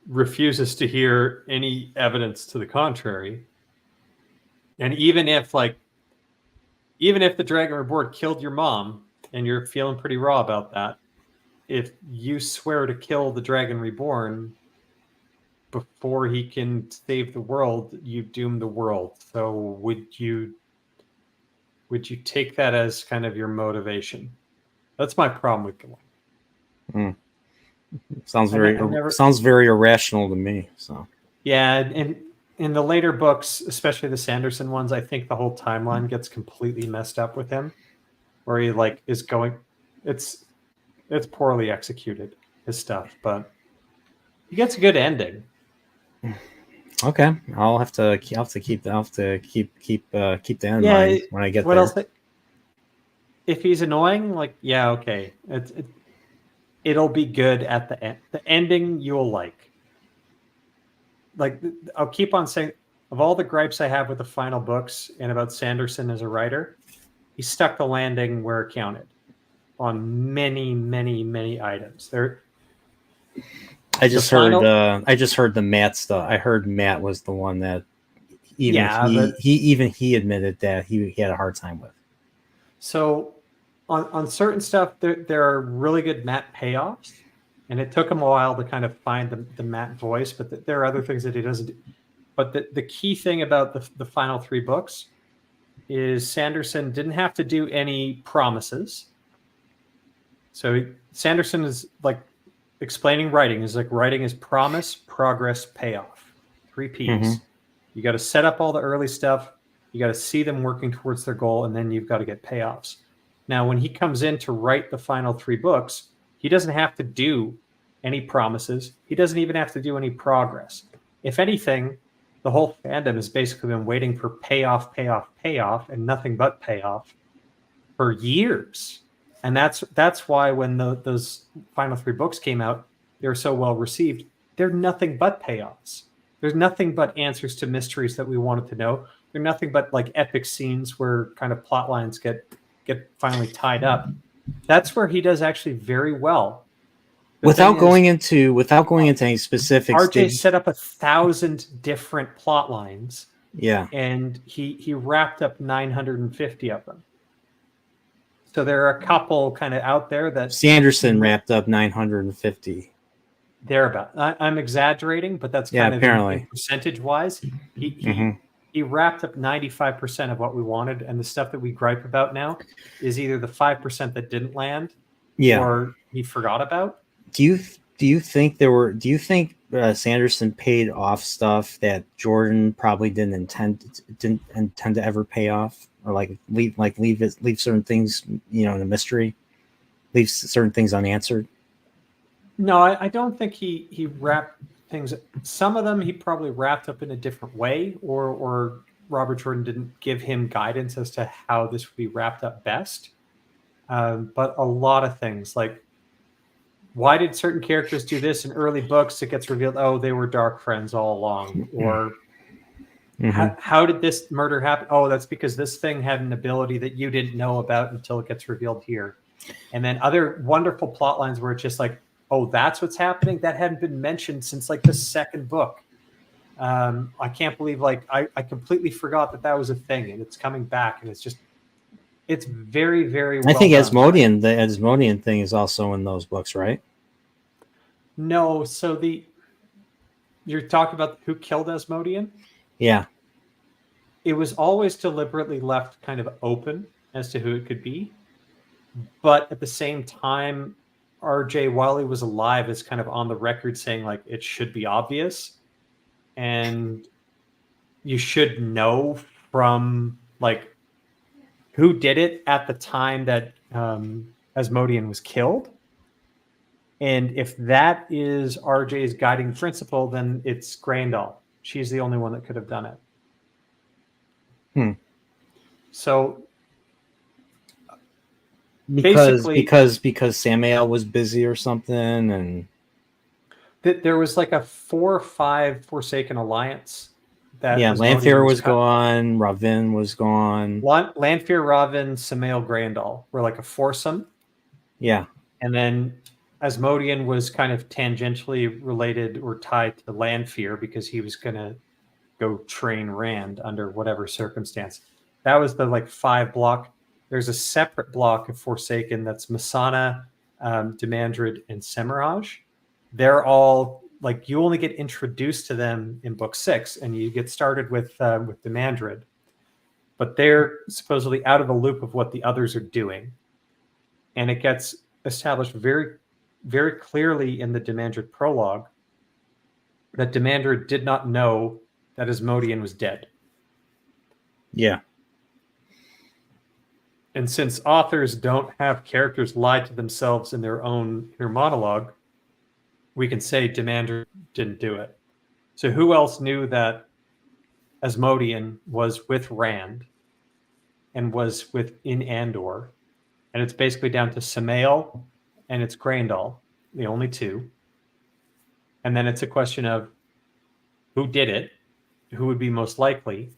refuses to hear any evidence to the contrary. And even if the Dragon Reborn killed your mom and you're feeling pretty raw about that, if you swear to kill the Dragon Reborn before he can save the world, you doom the world. So would you take that as kind of your motivation? That's my problem with Gawain. Sounds very irrational to me. So yeah, and in the later books, especially the Sanderson ones, I think the whole timeline gets completely messed up with him, where he like is going. It's poorly executed, his stuff, but he gets a good ending. Okay, I'll have to keep that in mind when I get what there. Else? If he's annoying, like yeah, okay, it'll be good at the end. The ending you'll like. Like I'll keep on saying, of all the gripes I have with the final books and about Sanderson as a writer, he stuck the landing where it counted on many, many, many items. I just heard the Matt stuff. I heard Matt was the one that he admitted that he had a hard time with. So on certain stuff, there are really good Matt payoffs, and it took him a while to kind of find the Matt voice, but there are other things that he doesn't do. But the key thing about the final 3 books is Sanderson didn't have to do any promises. So Sanderson is like explaining writing is like writing is promise, progress, payoff. 3 Ps. Mm-hmm. You got to set up all the early stuff. You got to see them working towards their goal, and then you've got to get payoffs. Now, when he comes in to write the final 3 books, he doesn't have to do any promises. He doesn't even have to do any progress. If anything, the whole fandom has basically been waiting for payoff, payoff, payoff, and nothing but payoff for years. And that's why when those final 3 books came out, they were so well received. They're nothing but payoffs. There's nothing but answers to mysteries that we wanted to know. They're nothing but like epic scenes where kind of plot lines get finally tied up. That's where he does actually very well. Without going into any specifics, RJ set up 1,000 different plot lines. Yeah. And he wrapped up 950 of them. So there are a couple kind of out there that Sanderson wrapped up 950. Thereabout. I'm exaggerating, but that's kind of in percentage-wise. He wrapped up 95% of what we wanted, and the stuff that we gripe about now is either the 5% that didn't land, or he forgot about. Do you think Sanderson paid off stuff that Jordan probably didn't intend to ever pay off, or leave certain things in a mystery, leave certain things unanswered? No, I don't think he wrapped things. Some of them he probably wrapped up in a different way, or Robert Jordan didn't give him guidance as to how this would be wrapped up best. But a lot of things, like, why did certain characters do this in early books? It gets revealed, oh, they were dark friends all along. Or how did this murder happen? Oh, that's because this thing had an ability that you didn't know about until it gets revealed here. And then other wonderful plot lines where it's just like, oh, that's what's happening? That hadn't been mentioned since like the second book. I can't believe, like, I completely forgot that was a thing, and it's coming back, and it's very, very well I think done. the Asmodean thing is also in those books, right? No, so you're talking about who killed Asmodean? Yeah. It was always deliberately left kind of open as to who it could be. But at the same time, RJ, while he was alive, is kind of on the record saying, like, it should be obvious. And you should know from, like, who did it at the time that Asmodean was killed. And if that is RJ's guiding principle, then it's Grandal. She's the only one that could have done it. So because Samael was busy or something, and there was like a 4 or 5 Forsaken alliance. Lanfear was gone, Ravin was gone. Lanfear, Ravin, Samael, Grandal were like a foursome. Yeah. And then Asmodean was kind of tangentially related or tied to Lanfear because he was going to go train Rand under whatever circumstance. That was the like 5 block. There's a separate block of Forsaken that's Masana, Demandred, and Semiraj. They're all like, you only get introduced to them in book 6, and you get started with Demandred, but they're supposedly out of the loop of what the others are doing, and it gets established very, very clearly in the Demandred prologue that Demandred did not know that Asmodean was dead. Yeah. And since authors don't have characters lie to themselves in their own inner monologue, we can say Demandred didn't do it. So who else knew that Asmodean was with Rand and was in Andor? And it's basically down to Samael and it's Grandal, the only two. And then it's a question of who did it, who would be most likely,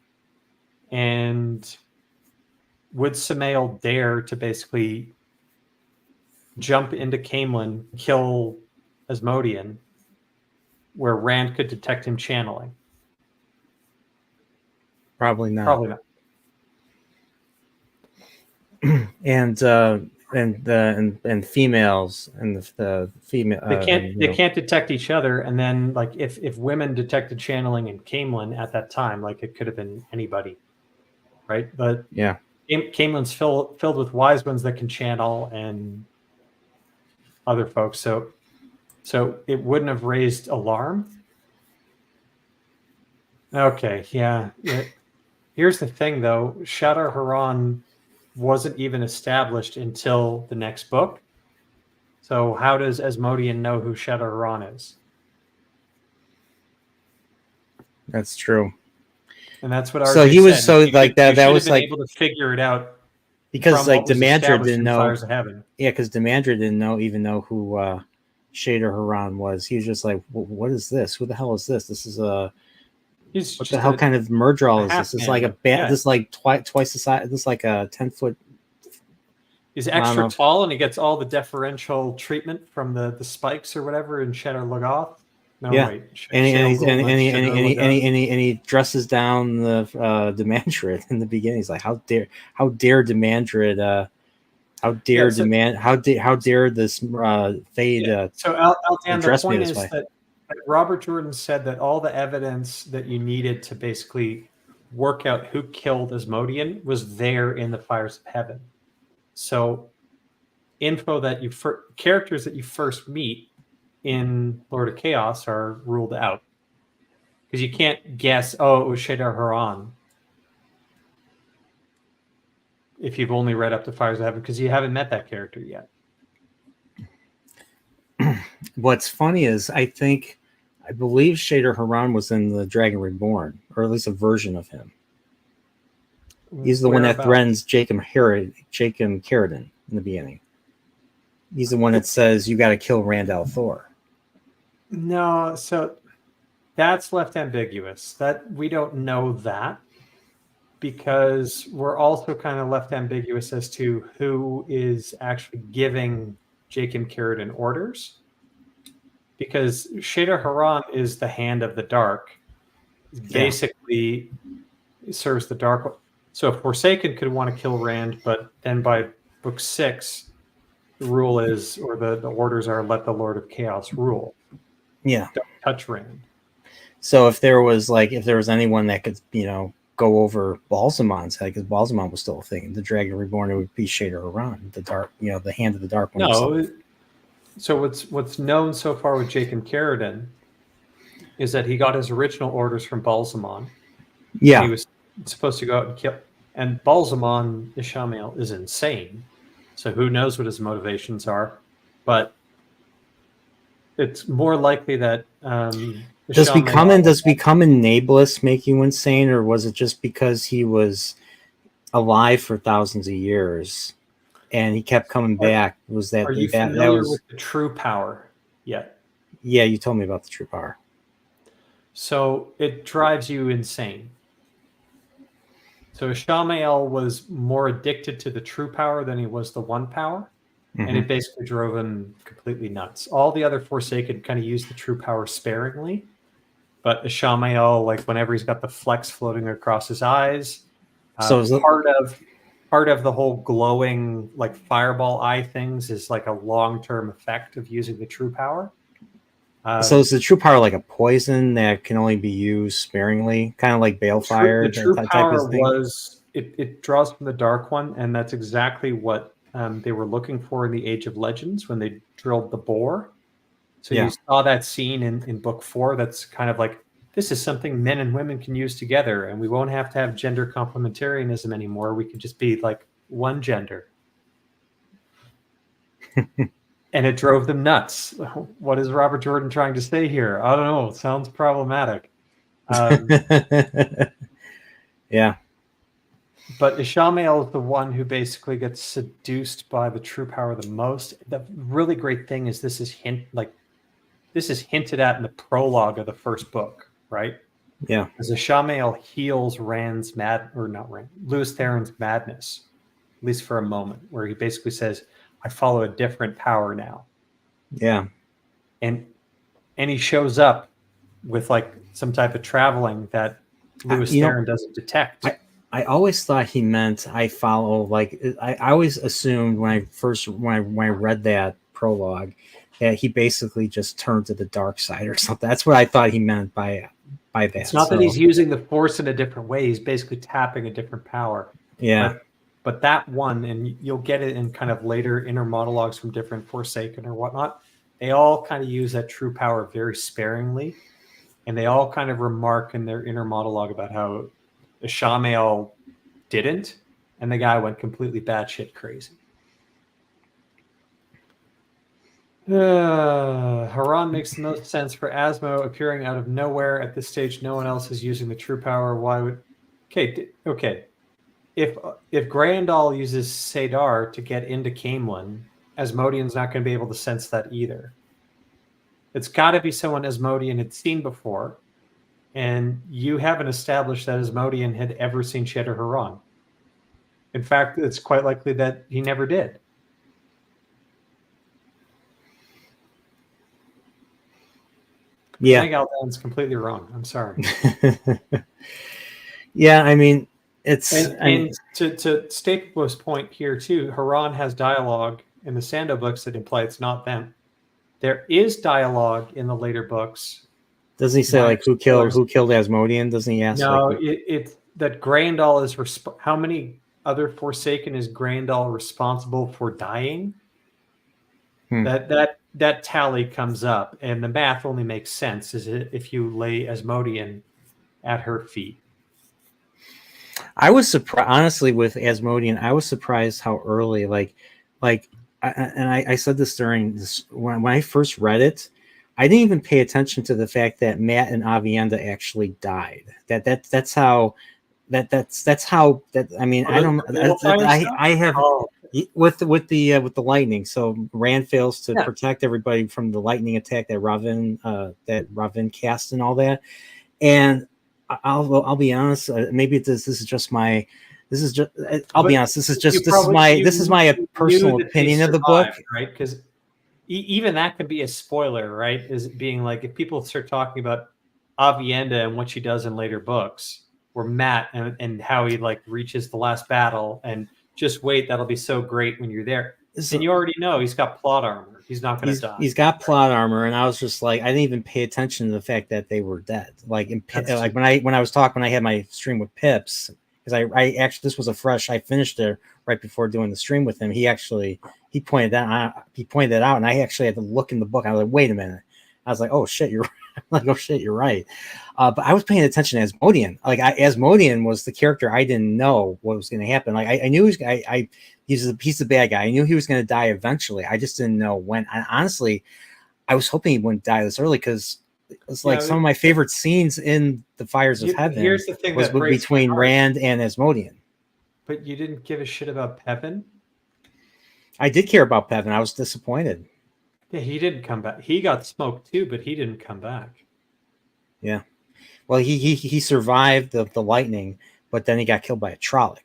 and would Samael dare to basically jump into Caemlyn, kill Asmodean, where Rand could detect him channeling? Probably not. Probably not. And females and the female they can't detect each other, and then like if women detected channeling in Caemlyn at that time, like it could have been anybody, right? But yeah, Caemlyn's filled with wise ones that can channel and other folks, so it wouldn't have raised alarm. Okay, yeah. Here's the thing, though. Shadar Haran wasn't even established until the next book. So how does Asmodean know who Shadar Haran is? That's true. And that's what RJ so he was said. so like that. That was like able to figure it out because like Demandred didn't know. Fires of Heaven. Yeah, because Demandred didn't even know who Shadar Haran was. He was just like, "What is this? Who the hell is this? This is a." What the hell kind of Murdral is this? It's like a bat. Yeah. This like twice the size. This like a 10-foot He's extra tall, and he gets all the deferential treatment from the spikes or whatever in Cheddar Logoth. No, yeah. wait. And he dresses down the Demandred in the beginning. He's like, how dare Demandred how dare this Fade so Altan, the address me point this is way. that Robert Jordan said that all the evidence that you needed to basically work out who killed Asmodean was there in the Fires of Heaven. So characters that you first meet in Lord of Chaos are ruled out. Because you can't guess, oh, it was Shadar Haran if you've only read up to Fires of Heaven, because you haven't met that character yet. What's funny is I believe Shadar Haran was in the Dragon Reborn, or at least a version of him. He's the one that threatens Jacob Carradine in the beginning. He's the one that says you got to kill Randall Thor. No, so that's left ambiguous. That we don't know that, because we're also kind of left ambiguous as to who is actually giving Jacob Carradine orders. Because Shadar Haran is the hand of the dark. Basically serves the dark. So if Forsaken could want to kill Rand, but then by book 6, the rule is, or the orders are, let the Lord of Chaos rule. Yeah. Don't touch Rand. So if there was anyone that could, go over Balzamon's head, because Balzamon was still a thing, the Dragon Reborn, it would be Shadar Haran, the dark, the hand of the dark one. No. So what's known so far with Jacob Carradine is that he got his original orders from Balzamon. Yeah. He was supposed to go out and kill. And Balzamon Ishamael is insane. So who knows what his motivations are. But it's more likely that does becoming Nameless make you insane, or was it just because he was alive for thousands of years and he kept coming back? Are you familiar with the true power yet? Yeah, you told me about the true power. So it drives you insane. So Ishamael was more addicted to the true power than he was the one power. Mm-hmm. And it basically drove him completely nuts. All the other Forsaken kind of used the true power sparingly. But Ishamael, like whenever he's got the flecks floating across his eyes, so part of the whole glowing like fireball eye things is like a long-term effect of using the true power. So is the true power like a poison that can only be used sparingly, kind of like balefire? The true power was it draws from the Dark One, and that's exactly what they were looking for in the Age of Legends when they drilled the boar. So you saw that scene in book 4. That's kind of like, this is something men and women can use together, and we won't have to have gender complementarianism anymore. We can just be like one gender. And it drove them nuts. What is Robert Jordan trying to say here? I don't know. It sounds problematic. Yeah. But Ishamael is the one who basically gets seduced by the true power the most. The really great thing is this is hinted at in the prologue of the first book, right? Yeah. As Ishamael heals Louis Theron's madness, at least for a moment, where he basically says, I follow a different power now. Yeah. And he shows up with like some type of traveling that Louis Theron doesn't detect. I always thought he meant I follow, like I always assumed when I read that prologue that he basically just turned to the dark side or something. That's what I thought he meant by that. It's not that he's using the Force in a different way. He's basically tapping a different power. Yeah. But that one, and you'll get it in kind of later inner monologues from different Forsaken or whatnot, they all kind of use that true power very sparingly. And they all kind of remark in their inner monologue about how Ishamael didn't, and the guy went completely batshit crazy. Haran makes the most sense for Asmo appearing out of nowhere. At this stage, no one else is using the true power. Why would... Okay. If Grandal uses Sadar to get into Caemlyn, Asmodean's not going to be able to sense that either. It's got to be someone Asmodean had seen before, and you haven't established that Asmodean had ever seen Shadar Haran. In fact, it's quite likely that he never did. Yeah. I think Alden's completely wrong. I'm sorry. Yeah, I mean, it's and to Staple's point here too, Haran has dialogue in the Sando books that imply it's not them. There is dialogue in the later books. doesn't he say like who killed Asmodean? Doesn't he ask? No, like, it's that Grandal is how many other Forsaken is Grandal responsible for dying? That tally comes up, and the math only makes sense if you lay Asmodean at her feet. I was surprised, honestly, with Asmodean. I was surprised how early, I said this during this when I first read it. I didn't even pay attention to the fact that Matt and Avienda actually died. That's how. I mean, I don't. I have with the lightning. So Rand fails to protect everybody from the lightning attack that Ravin cast and all that. And I'll be honest. Maybe this is just my. This is just. I'll be honest. This is my personal opinion of the book, right? Because even that could be a spoiler, right? Is being like if people start talking about Avienda and what she does in later books, or Matt and how he like reaches the last battle, and just wait, that'll be so great when you're there. And you already know he's got plot armor. He's not going to die. He's got plot armor, and I was just like, I didn't even pay attention to the fact that they were dead. Like, when I had my stream with Pips, because I actually this was I finished it right before doing the stream with him. He pointed that out, and I actually had to look in the book. I was like, wait a minute. I was like, oh shit, you're like, oh shit, you're right. But I was paying attention to Asmodean. Like Asmodean was the character I didn't know what was going to happen. Like I knew he's the bad guy. I knew he was going to die eventually. I just didn't know when. And honestly, I was hoping he wouldn't die this early because it's like some of my favorite scenes in the Fires of Heaven. Here's the thing was between Rand and Asmodean. But you didn't give a shit about Pevin? I did care about Pevin. I was disappointed. Yeah, he didn't come back. He got smoked too, but he didn't come back. Yeah. Well, he survived the lightning, but then he got killed by a Trolloc.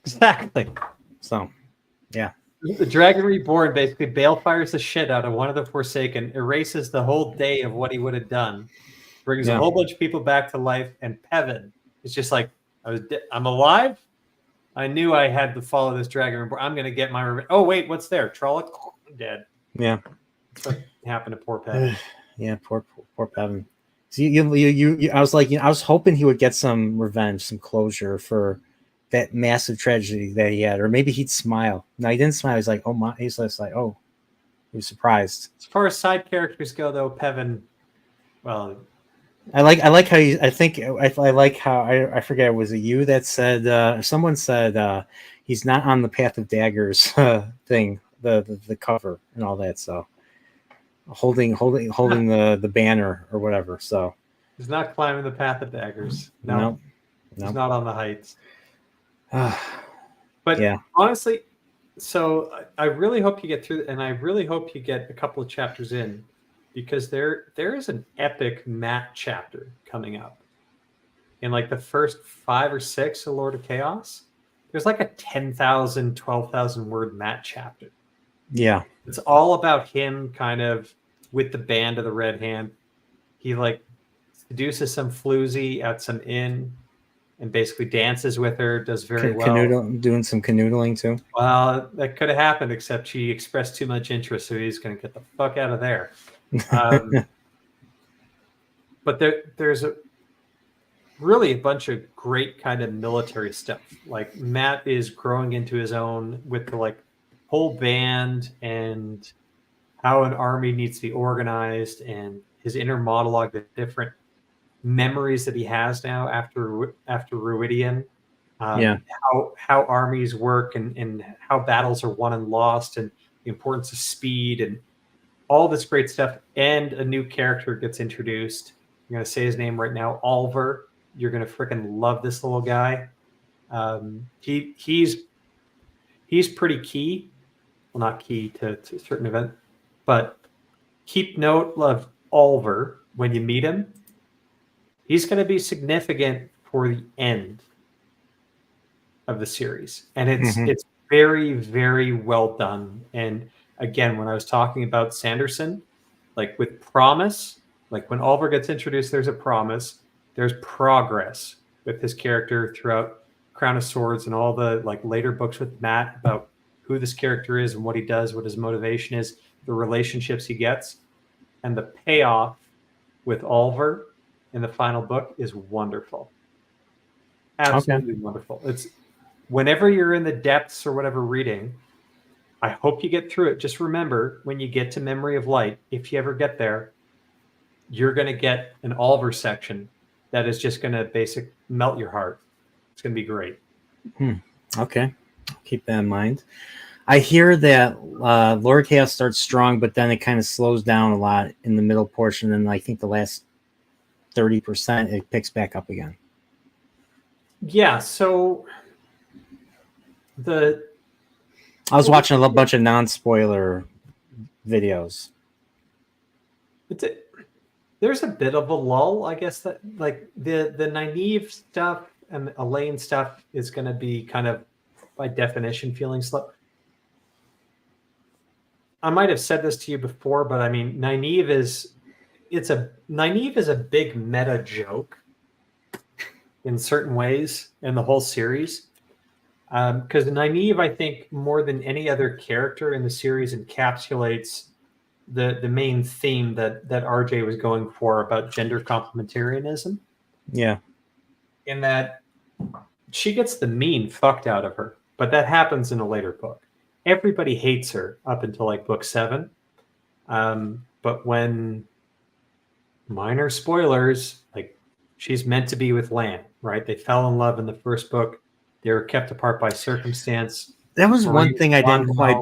Exactly. So, yeah. The Dragon Reborn basically balefires the shit out of one of the Forsaken, erases the whole day of what he would have done, brings a whole bunch of people back to life, and Pevin is just like, I'm alive? I knew I had to follow this Dragon Reborn. I'm going to get my revenge. Oh, wait, what's there? Trolloc? I'm dead. Yeah. That's what happened to poor Pevin. Yeah, poor Pevin. So I was like, I was hoping he would get some revenge, some closure for that massive tragedy that he had, or maybe he'd smile. No, he didn't smile. He's like, oh my. He's just like, oh, he was surprised. As far as side characters go, though, Pevin, well, I like how I like how I forget, it was you that said someone said he's not on the Path of Daggers thing, the cover and all that. So holding the banner or whatever. So he's not climbing the Path of Daggers. No. He's not on the heights. But yeah, honestly, so I really hope you get through, and I really hope you get a couple of chapters in, because there is an epic Matt chapter coming up in like the first 5 or 6 of Lord of Chaos. There's like a 10,000, 12,000 word Matt chapter. Yeah. It's all about him kind of with the band of the Red Hand. He like seduces some floozy at some inn and basically dances with her, does very well. Doing some canoodling too. Well, that could have happened, except she expressed too much interest, so he's going to get the fuck out of there. But there's really a bunch of great kind of military stuff. Like Matt is growing into his own with the like whole band and how an army needs to be organized, and his inner monologue, the different memories that he has now after Ruidian, how armies work and how battles are won and lost, and the importance of speed and all this great stuff. And a new character gets introduced. I'm going to say his name right now, Oliver. You're going to freaking love this little guy. He's pretty key. Well, not key to a certain event, but keep note of Oliver when you meet him. He's going to be significant for the end of the series. And it's very, very well done. And again, when I was talking about Sanderson, like with promise, like when Oliver gets introduced, there's a promise, there's progress with his character throughout Crown of Swords and all the like later books with Matt about who this character is and what he does, what his motivation is, the relationships he gets, and the payoff with Oliver in the final book is wonderful. Absolutely wonderful. It's whenever you're in the depths or whatever reading, I hope you get through it. Just remember, when you get to Memory of Light, if you ever get there, you're going to get an Oliver section that is just going to melt your heart. It's going to be great. Okay. I'll keep that in mind. I hear that Lord Chaos starts strong, but then it kind of slows down a lot in the middle portion. And I think the last 30%, it picks back up again. Yeah. So I was watching a bunch of non-spoiler videos. There's a bit of a lull, I guess, that like the Nynaeve stuff and Elaine stuff is going to be kind of by definition feeling slow. I might have said this to you before, but I mean, Nynaeve is a big meta joke in certain ways in the whole series. Because Nynaeve, I think, more than any other character in the series, encapsulates the main theme that RJ was going for about gender complementarianism. Yeah. In that she gets the mean fucked out of her, but that happens in a later book. Everybody hates her up until like book 7. But when, minor spoilers, like she's meant to be with Lan, right? They fell in love in the first book. They were kept apart by circumstance. That was one thing I didn't quite.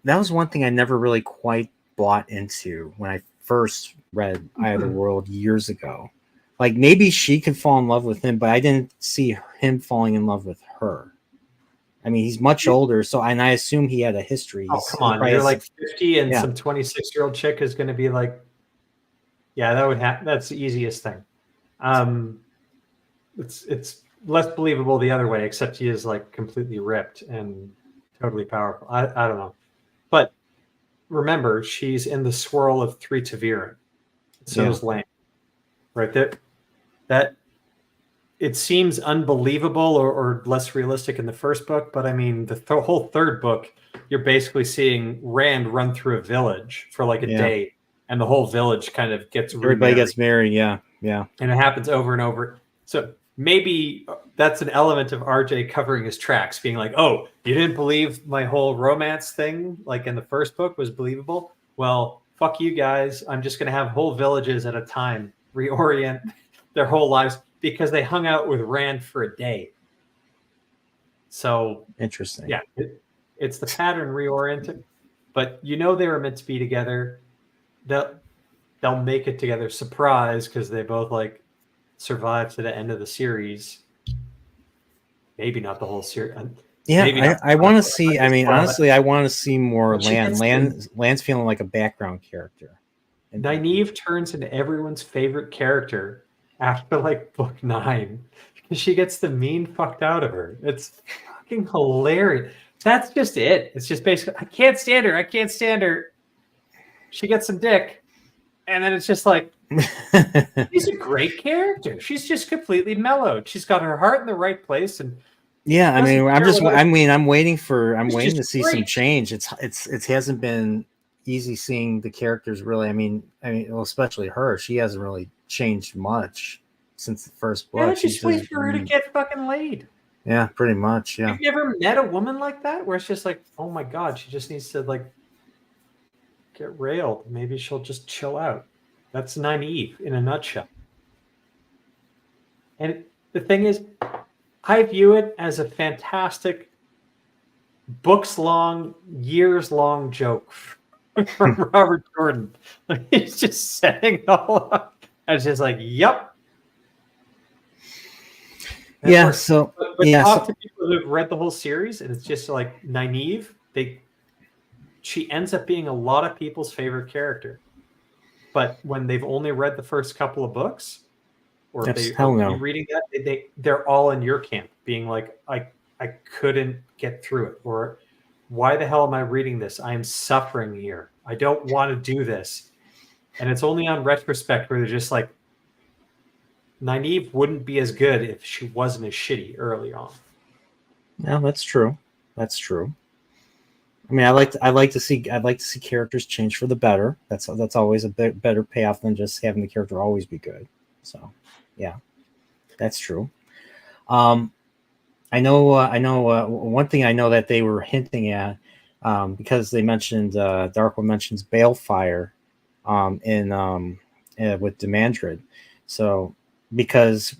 That was one thing I never really quite bought into when I first read Eye of the World years ago. Like maybe she could fall in love with him, but I didn't see him falling in love with her. I mean, he's much older, and I assume he had a history. Oh, come on. You're like 50 and some 26-year-old chick is going to be like, yeah, that would happen. That's the easiest thing. It's less believable the other way, except he is like completely ripped and totally powerful. I don't know. But remember, she's in the swirl of 3 Ta'Veren. So is Lan. Right? That it seems unbelievable or less realistic in the first book, but I mean, the whole third book, you're basically seeing Rand run through a village for like a day, and the whole village kind of gets everybody gets married. Yeah. And it happens over and over. So maybe that's an element of RJ covering his tracks, being like, oh, you didn't believe my whole romance thing, like in the first book, was believable? Well, fuck you guys. I'm just going to have whole villages at a time reorient their whole lives because they hung out with Rand for a day. So interesting. Yeah, it's the pattern reoriented, but you know they were meant to be together. They'll make it together. Surprise, because they both like survive to the end of the series. Maybe not the whole series. Yeah, I want to see. I mean, honestly, I want to see more Lan. Lan's feeling like a background character. Nynaeve turns into everyone's favorite character after like book 9 because she gets the mean fucked out of her. It's fucking hilarious. That's just it. It's just basically, I can't stand her. She gets some dick, and then it's just like, she's a great character. She's just completely mellowed. She's got her heart in the right place, and yeah, I'm waiting to see some change. It hasn't been easy seeing the characters really. I mean, well, especially her. She hasn't really changed much since the first book. Yeah, just wait for her to get fucking laid. Yeah, pretty much. Yeah. Have you ever met a woman like that where it's just like, oh my god, she just needs to like get railed. Maybe she'll just chill out. That's Nynaeve in a nutshell. And the thing is, I view it as a fantastic books-long, years-long joke from Robert Jordan. He's just setting it all up. And it's just like, yep. And yeah, so... But talk to people who've read the whole series, and it's just like Nynaeve, she ends up being a lot of people's favorite character. But when they've only read the first couple of books, or reading that, they're all in your camp, being like, I couldn't get through it, or why the hell am I reading this? I am suffering here. I don't want to do this. And it's only on retrospect where they're just like, Nynaeve wouldn't be as good if she wasn't as shitty early on. No, that's true. That's true. I mean, I'd like to see characters change for the better. That's always a bit better payoff than just having the character always be good. So, yeah, that's true. I know one thing I know that they were hinting at, because they mentioned Darkwood mentions Balefire with Demandred. So because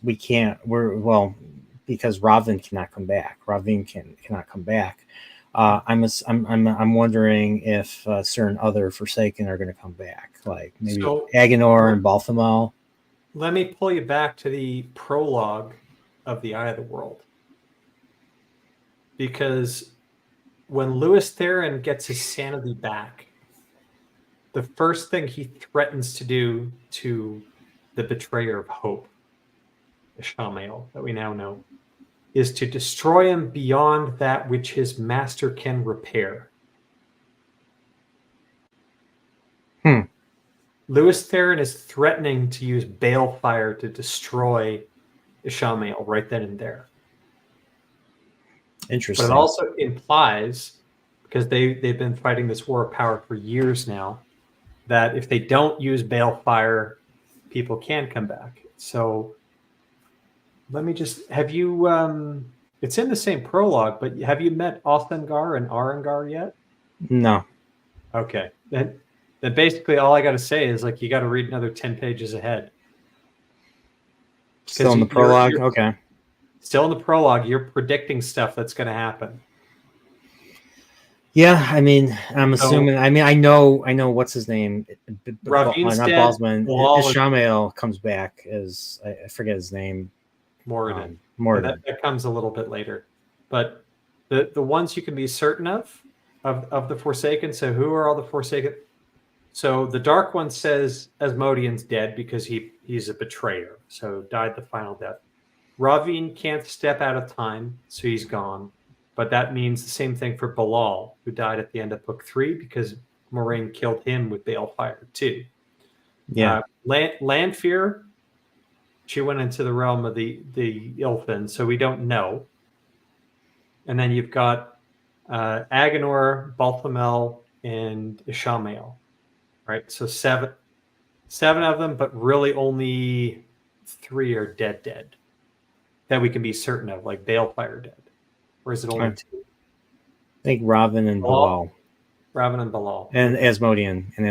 because Ravin cannot come back. Cannot come back. I'm wondering if certain other Forsaken are going to come back, like maybe Agenor and Balthamel. Let me pull you back to the prologue of the Eye of the World. Because when Lewis Theron gets his sanity back, the first thing he threatens to do to the betrayer of hope, Ishamael, that we now know, is to destroy him beyond that which his master can repair. Lewis Theron is threatening to use Balefire to destroy Ishamael right then and there. Interesting. But it also implies, because they've been fighting this war of power for years now, that if they don't use Balefire, people can come back. So let me just have you. It's in the same prologue, but have you met Othengar and Arengar yet? No. Okay, then basically all I got to say is like you got to read another 10 pages ahead. Still in the prologue. Okay. Still in the prologue, you're predicting stuff that's going to happen. Yeah, I mean, I'm assuming. I mean, I know what's his name. Ravin's not dead. Balsman. Ishamael comes back as I forget his name. Moradin. Moradin. That comes a little bit later, but the ones you can be certain of the Forsaken. So who are all the Forsaken? So the Dark One says Asmodean's dead because he's a betrayer. So died the final death. Ravin can't step out of time, so he's gone. But that means the same thing for Balal, who died at the end of book 3 because Moraine killed him with Balefire too. Yeah. Lanfear, she went into the realm of the Ilfin, so we don't know. And then you've got Agenor, Balthamel, and Ishamael, right? So seven of them, but really only 3 are dead that we can be certain of, like Balefire dead. Or is it only 2? I think Ravin and Balal. Ravin and Balal. And Asmodean. And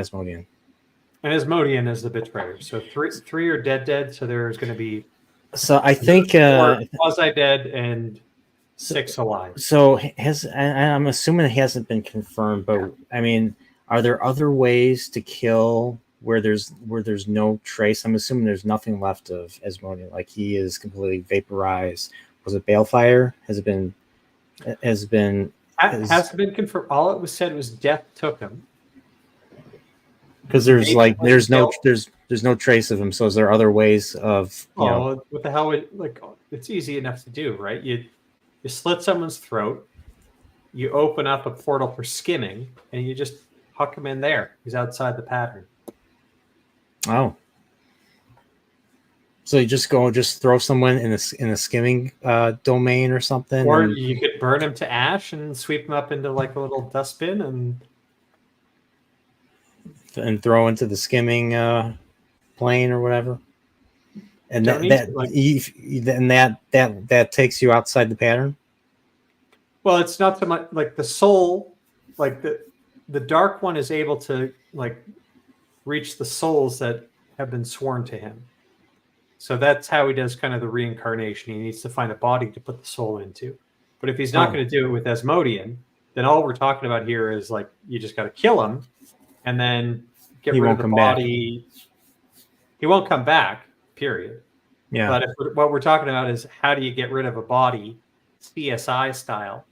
Asmodean is the betrayer. So three are dead. So there's going to be. So I think quasi-dead and 6 alive. So I'm assuming it hasn't been confirmed, but I mean, are there other ways to kill where there's no trace? I'm assuming there's nothing left of Asmodean, like he is completely vaporized. Was it Balefire? Hasn't been confirmed. All it was said was death took him. Because there's no trace of him. So is there other ways of? What the hell? It's easy enough to do, right? You slit someone's throat, you open up a portal for skimming, and you just huck him in there. He's outside the pattern. Oh. So you just throw someone in a skimming domain or something, or you could burn him to ash and sweep him up into like a little dustbin and throw into the skimming plane or whatever. And that takes you outside the pattern. Well, it's not so much like the soul, like the Dark One is able to like reach the souls that have been sworn to him. So that's how he does kind of the reincarnation. He needs to find a body to put the soul into. But if he's not going to do it with Asmodean, then all we're talking about here is like you just got to kill him and then get rid of the body. He won't come back, period. Yeah. But what we're talking about is how do you get rid of a body CSI style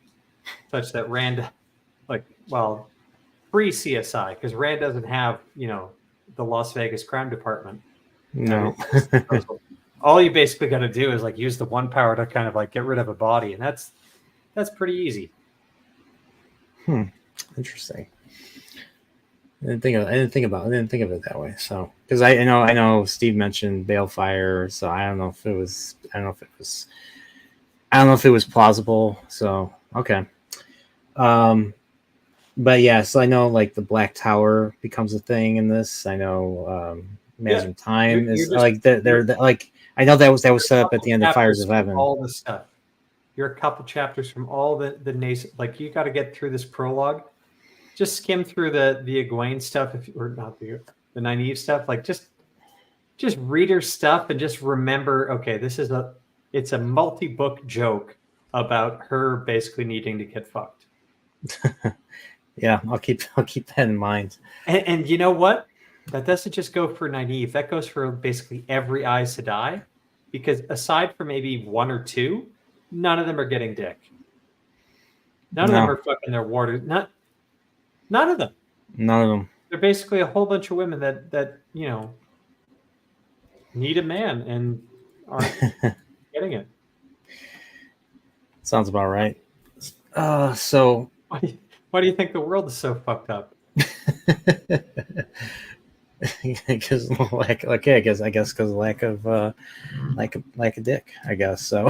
such that Rand, pre-CSI, because Rand doesn't have, the Las Vegas crime department. No. All you basically got to do is like use the one power to kind of like get rid of a body, and that's pretty easy. Interesting. I didn't think of it that way. So because I know Steve mentioned Balefire, so I don't know if it was plausible. So okay. But yeah, so I know like the Black Tower becomes a thing in this. I know Imagine Time you're is just like they're like I know that was set up at the end of Fires of Heaven. All the stuff. You're a couple chapters from all the like you got to get through this prologue. Just skim through the Egwene stuff, or not the Nynaeve stuff. Like just read her stuff and just remember. Okay, it's a multi-book joke about her basically needing to get fucked. Yeah, I'll keep that in mind. And you know what? That doesn't just go for Nynaeve. That goes for basically every Aes Sedai, because aside from maybe one or two, none of them are getting dick. None of them are fucking their water. None of them. None of them. They're basically a whole bunch of women that need a man and aren't getting it. Sounds about right. So why do you think the world is so fucked up? Because I guess because of lack of dick, I guess. So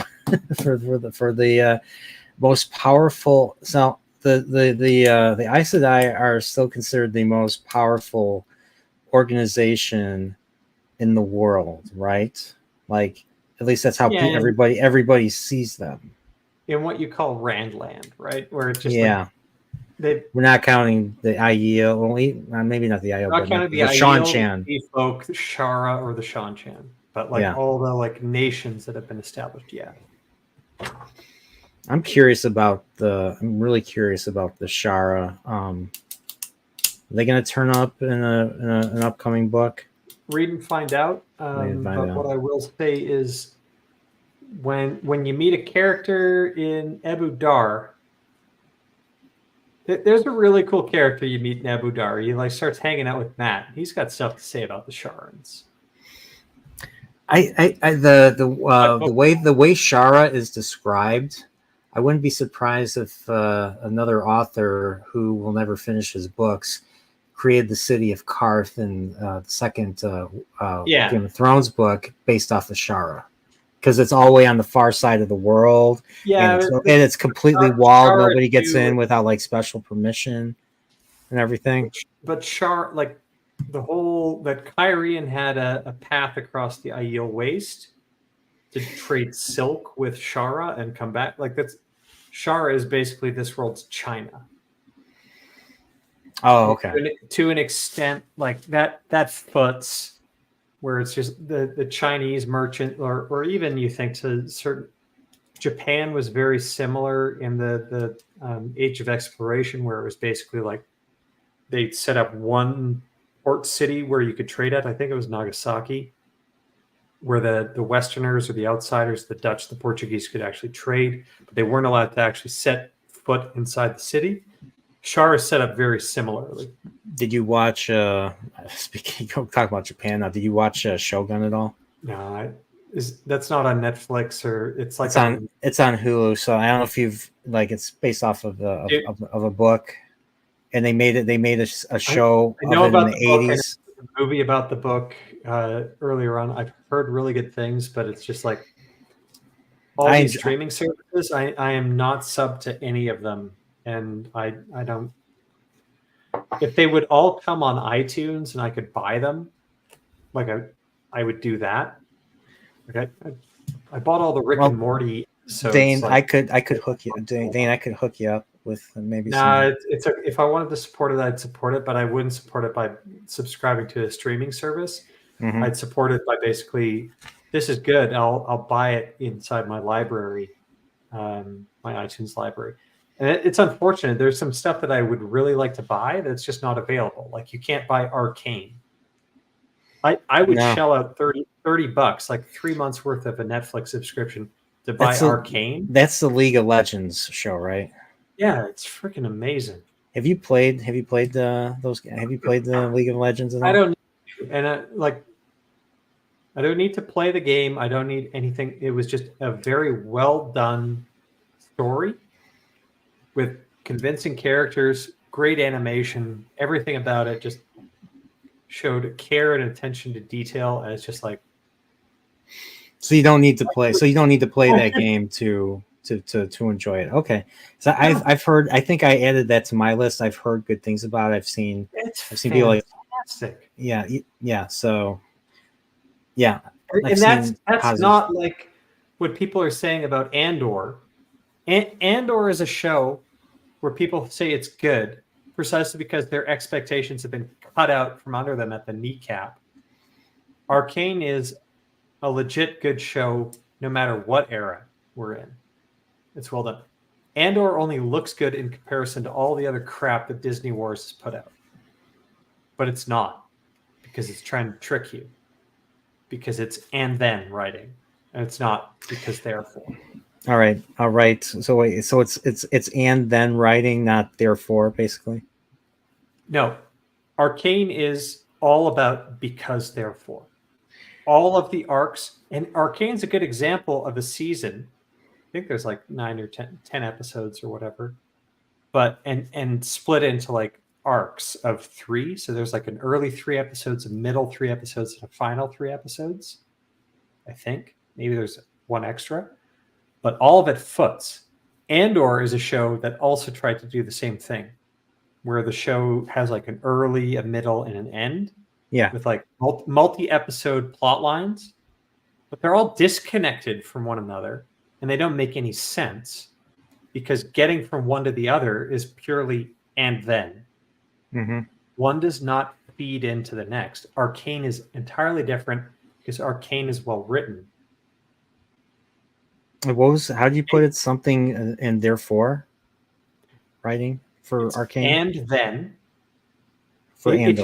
for the most powerful, so the Aes Sedai are still considered the most powerful organization in the world, right? Like at least that's how everybody sees them. In what you call Randland, right? Where it's just we're not counting the Aiel, maybe not the Aiel, not counting the Shan-Chan, the folk, the Shara, or the Shan-Chan, but all the nations that have been established. Yeah, I'm really curious about the Shara. Are they going to turn up in an upcoming book? Read and find out. What I will say is, when you meet a character in Ebu Dar, there's a really cool character you meet in Ebu Dar. He starts hanging out with Matt. He's got stuff to say about the Sharans. The way Shara is described, I wouldn't be surprised if another author who will never finish his books created the city of Karth in the second Game of Thrones book based off of Shara, because it's all the way on the far side of the world. Yeah, and it's completely walled. Nobody gets in without special permission and everything. But Shara, that Kyrian had a path across the Aiel Waste to trade silk with Shara and come back. Shara is basically this world's China. Oh, okay. To an extent, that foots where it's just the Chinese merchant, or even you think to certain. Japan was very similar in the Age of Exploration, where it was basically they set up one port city where you could trade at. I think it was Nagasaki, where the Westerners or the outsiders, the Dutch, the Portuguese, could actually trade, but they weren't allowed to actually set foot inside the city. Shara is set up very similarly. Did you watch? Talk about Japan now. Did you watch Shogun at all? No, that's not on Netflix, or it's on Hulu. So I don't know if you've it's based off of a book, and they made a show. I know about in the 80s. A movie about the book earlier on. I've heard really good things, but it's just all these streaming services. I am not sub to any of them. And I don't. If they would all come on iTunes and I could buy them, I would do that. I bought all the Rick and Morty episodes. Dain, I could hook you. Dain, I could hook you up with maybe. If I wanted to support it, I'd support it, but I wouldn't support it by subscribing to a streaming service. Mm-hmm. I'd support it by basically, this is good. I'll buy it inside my library, my iTunes library. And it's unfortunate. There's some stuff that I would really like to buy that's just not available. You can't buy Arcane. I would shell out $30, 3 months worth of a Netflix subscription to buy Arcane. That's the League of Legends show, right? Yeah, it's freaking amazing. Have you played those? Have you played the League of Legends at all? I don't need to. And I don't need to play the game. I don't need anything. It was just a very well done story with convincing characters, great animation. Everything about it just showed care and attention to detail, and it's just like. So you don't need to play. So you don't need to play that game to enjoy it. Okay. So I've heard. I think I added that to my list. I've heard good things about it. I've seen people like. Yeah. So. Yeah. And that's not like what people are saying about Andor. Andor is a show where people say it's good precisely because their expectations have been cut out from under them at the kneecap. Arcane is a legit good show no matter what era we're in. It's well done. Andor only looks good in comparison to all the other crap that Disney Wars has put out. But it's not, because it's trying to trick you. Because it's and then writing. And it's not because therefore. All right. So wait, so it's and then writing, not therefore, basically. No. Arcane is all about because therefore. All of the arcs, and Arcane's a good example of a season. I think there's like 9 or 10 episodes or whatever, but and split into like arcs of 3. So there's like an early 3 episodes, a middle 3 episodes, and a final 3 episodes. I think maybe there's one extra, but all of it foots. Andor is a show that also tried to do the same thing, where the show has like an early, a middle, and an end. Yeah. With like multi-episode plot lines, but they're all disconnected from one another and they don't make any sense because getting from one to the other is purely and then. Mm-hmm. One does not feed into the next. Arcane is entirely different because Arcane is well written. How do you put it? Something and therefore writing for It's Arcane? And then. For if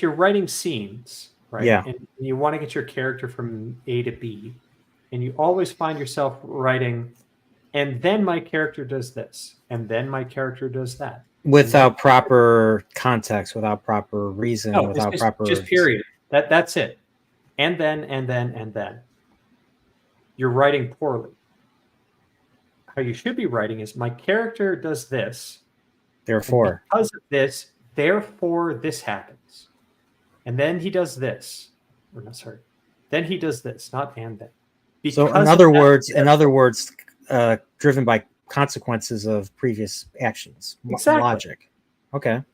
you're writing scenes, right? Yeah. And you want to get your character from A to B, and you always find yourself writing, and then my character does this, and then my character does that. Without proper context, without proper reason, without proper just period. That's it. And then. You're writing poorly. How you should be writing is my character does this. Therefore. Because of this. Therefore, this happens. And then he does this. Or no, sorry. Then he does this, not and then. Because so in other words, driven by consequences of previous actions. Exactly. Logic. Okay.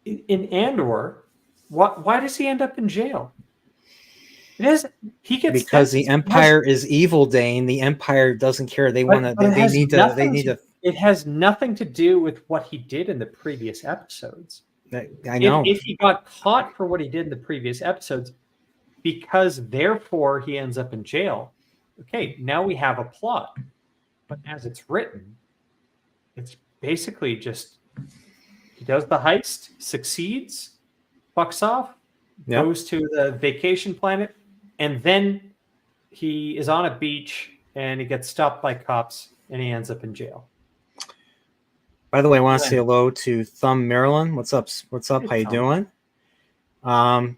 In Andor, why does he end up in jail? He gets because the Empire is evil, Dain. The Empire doesn't care. They want to. They need to. It has nothing to do with what he did in the previous episodes. I know. If he got caught for what he did in the previous episodes, because therefore he ends up in jail. Okay, now we have a plot. But as it's written, it's basically just he does the heist, succeeds, fucks off, goes to the vacation planet, and then he is on a beach and he gets stopped by cops and he ends up in jail. By the way, I want to say hello to Thumb Maryland. What's up? Hey, how you doing?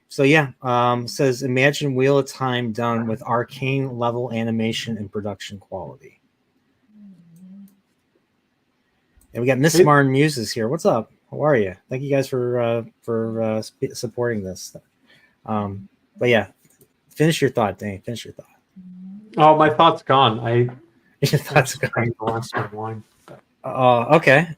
Says imagine Wheel of Time done with Arcane level animation and production quality. And we got Miss Martin Muses here. What's up? How are you? Thank you guys for supporting this. But yeah, finish your thought, Dain. Finish your thought. Oh, my thought's gone. Your thought's gone. The last of wine. Okay.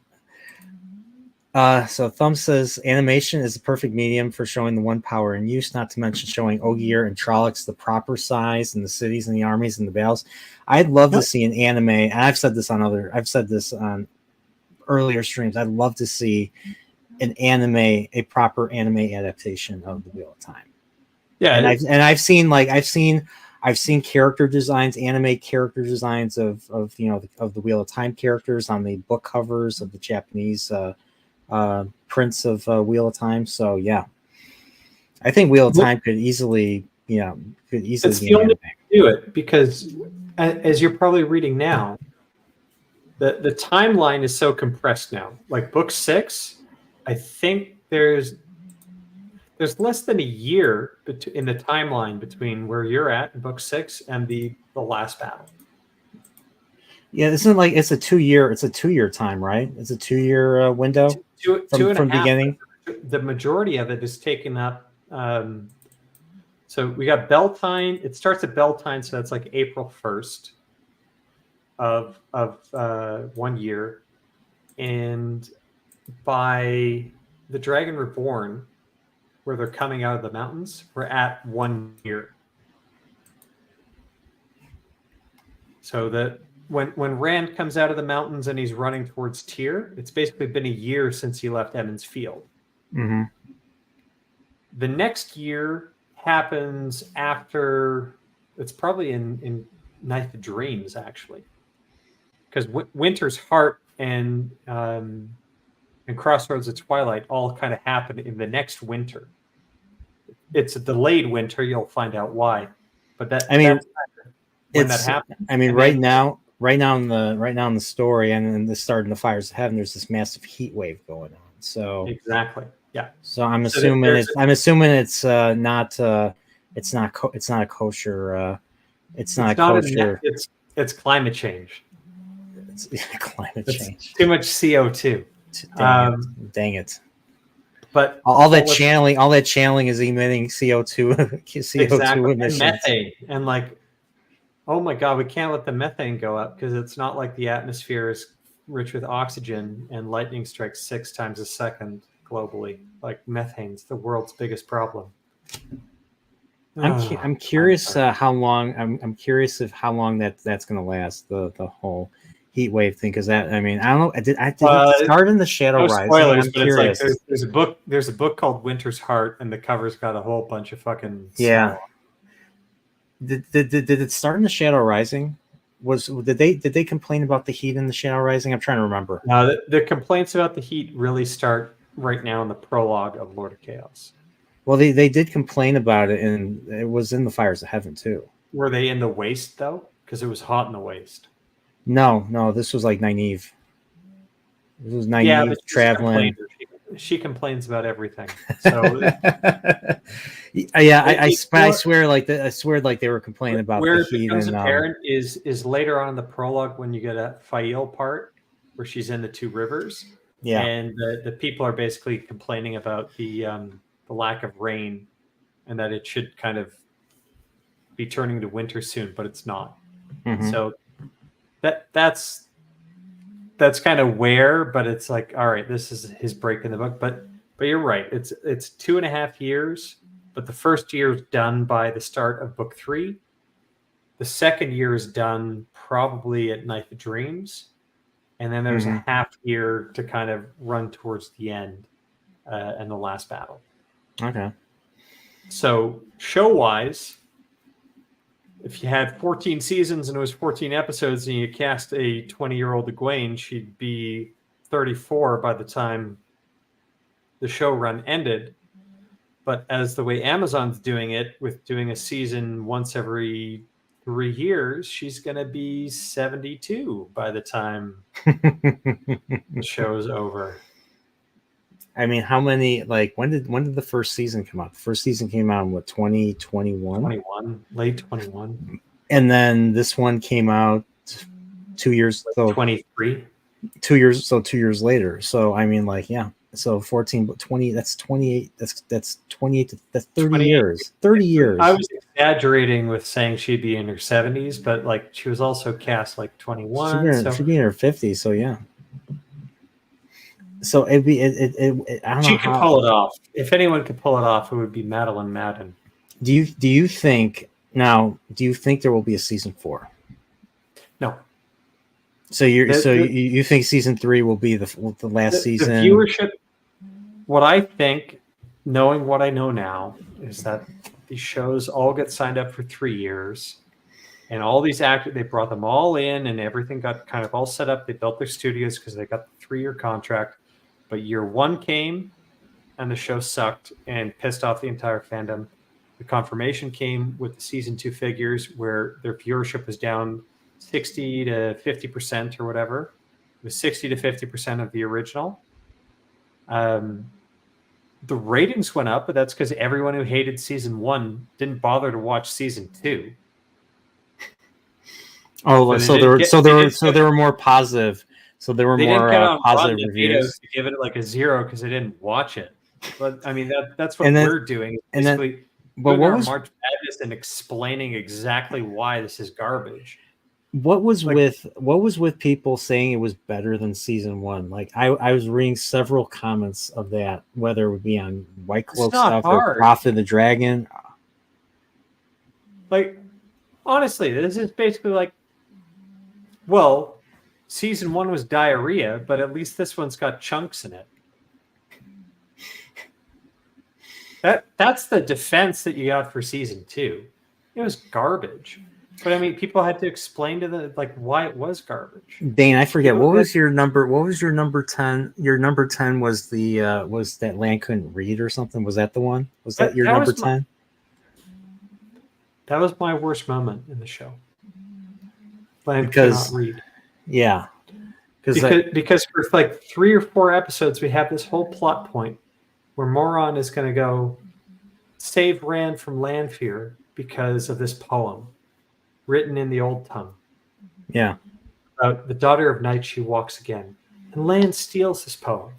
So Thumb says animation is the perfect medium for showing the one power in use, not to mention showing Ogier and Trollocs the proper size and the cities and the armies and the battles. I'd love to see an anime, and I've said this on earlier streams. I'd love to see a proper anime adaptation of the Wheel of Time. Yeah, and I've seen character designs, anime character designs of the Wheel of Time characters on the book covers of the Japanese prints of Wheel of Time. So yeah, I think Wheel of Time could easily It's the only way to do it, because as you're probably reading now, the timeline is so compressed now. Like book 6, I think there's less than a year in the timeline between where you're at in book 6 and the last battle. Yeah, isn't it like it's a 2 year? It's a 2 year time, right? It's a 2 year window Two and from a half. beginning. The majority of it is taken up. So we got Beltane. It starts at Beltane, so that's like April 1st of 1 year, and by the Dragon Reborn, where they're coming out of the mountains, we're at 1 year. So that when Rand comes out of the mountains and he's running towards Tyr, it's basically been a year since he left Emmons Field. Mm-hmm. The next year happens after. It's probably in Night of Dreams, actually, because Winter's Heart and Crossroads of Twilight all kind of happen in the next winter. It's a delayed winter. You'll find out why. But that's when that happens. I mean, And right then- now in the story and in the start in the Fires of Heaven, there's this massive heat wave going on. So Exactly. Yeah. So I'm So assuming there's it's not a kosher. It's not a kosher. It's climate change. It's climate It's change. too much CO2. Dang it! But All that channeling is emitting CO2 exactly. emissions. And methane, and like, oh my god, we can't let the methane go up because it's not like the atmosphere is rich with oxygen and lightning strikes 6 times a second globally. Like methane's the world's biggest problem. I'm curious how long I'm curious if how long that's going to last, the whole heat wave thing, because that, I mean, I don't know, did it start in the Shadow No Rising? spoilers, I'm but curious. it's like there's a book called Winter's Heart, and the cover's got a whole bunch of fucking Yeah. snow. Did it start in the Shadow Rising? Did they complain about the heat in the Shadow Rising? I'm trying to remember. No, the complaints about the heat really start right now in the prologue of Lord of Chaos. Well, they did complain about it, and it was in the Fires of Heaven too. Were they in the waste though? Because it was hot in the waste. No, this was like Nynaeve. This was Nynaeve Yeah, but she's a traveling. complainer. She complains about everything. So yeah, I swear like they were complaining about where the it heat. becomes And apparent is later on in the prologue when you get a Fail part where she's in the 2 rivers. yeah, And the people are basically complaining about the lack of rain and that it should kind of be turning to winter soon, but it's not. Mhm. So that's kind of where, but it's like, all right, this is his break in the book. But you're right. It's 2.5 years, but the first year is done by the start of book 3. The second year is done probably at Night of Dreams. And then there's a half year to kind of run towards the end and the last battle. Okay. So show-wise, if you had 14 seasons and it was 14 episodes and you cast a 20-year-old Egwene, she'd be 34 by the time the show run ended. But as the way Amazon's doing it, with doing a season once every 3 years, she's going to be 72 by the time the show's over. I mean, how many? Like, when did the first season come out? The first season came out in what, 2021? 21, late 21. And then this one came out 2 years. So 23. 2 years. So 2 years later. So I mean, like, yeah. So 14, but 20. That's 28. That's 28. That's 30 28. years. 30 years. I was exaggerating with saying she'd be in her 70s, but like she was also cast like 21. She'd be in her 50s. So yeah. So it'd be I don't know. She could pull it off. If anyone could pull it off, it would be Madeline Madden. Do you think there will be a season 4? No. So you think season 3 will be the last season? The viewership. What I think, knowing what I know now, is that these shows all get signed up for 3 years, and all these actors, they brought them all in, and everything got kind of all set up. They built their studios because they got the 3-year contract. But year 1 came, and the show sucked and pissed off the entire fandom. The confirmation came with the season 2 figures where their viewership was down 60 to 50% or whatever. It was 60 to 50% of the original. The ratings went up, but that's because everyone who hated season 1 didn't bother to watch season 2. Oh, But so there were more positive. So there were they more didn't get on positive Rotten reviews. Tomatoes to give it like a 0 because they didn't watch it. But I mean, that's what And then- we're doing. and then- Basically, But doing what our was March Madness and explaining exactly why this is garbage. what was with people saying it was better than season 1? Like I was reading several comments of that, whether it would be on White Cloak not stuff or hard. Prophet of the Dragon. Like, honestly, this is basically like, well, season 1 was diarrhea, but at least this one's got chunks in it. That's the defense that you got for season 2. It was garbage. But I mean, people had to explain to the why it was garbage. Dain, I forget what was your number. What was your number 10? Your number 10 was the was that Land couldn't read or something. Was that the one? Was that your number 10? That was my worst moment in the show. Land Because cannot read. Yeah, because for like 3 or 4 episodes, we have this whole plot point where Moron is going to go save Rand from land fear because of this poem written in the old tongue. Yeah. About the daughter of night, she walks again. And Lan steals this poem.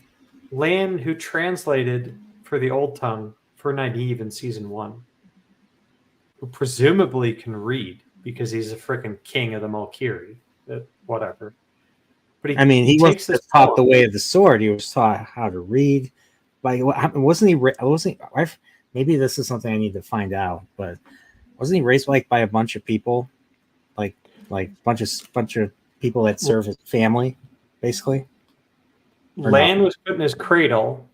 Lan, who translated for the old tongue for Nynaeve in season 1, who presumably can read because he's a freaking king of the Malkiri. Whatever. But he wasn't just taught the way of the sword. He was taught how to read. Wasn't he? Maybe this is something I need to find out. But wasn't he raised by a bunch of people, like bunch of people that serve his family, basically? Lan was put in his cradle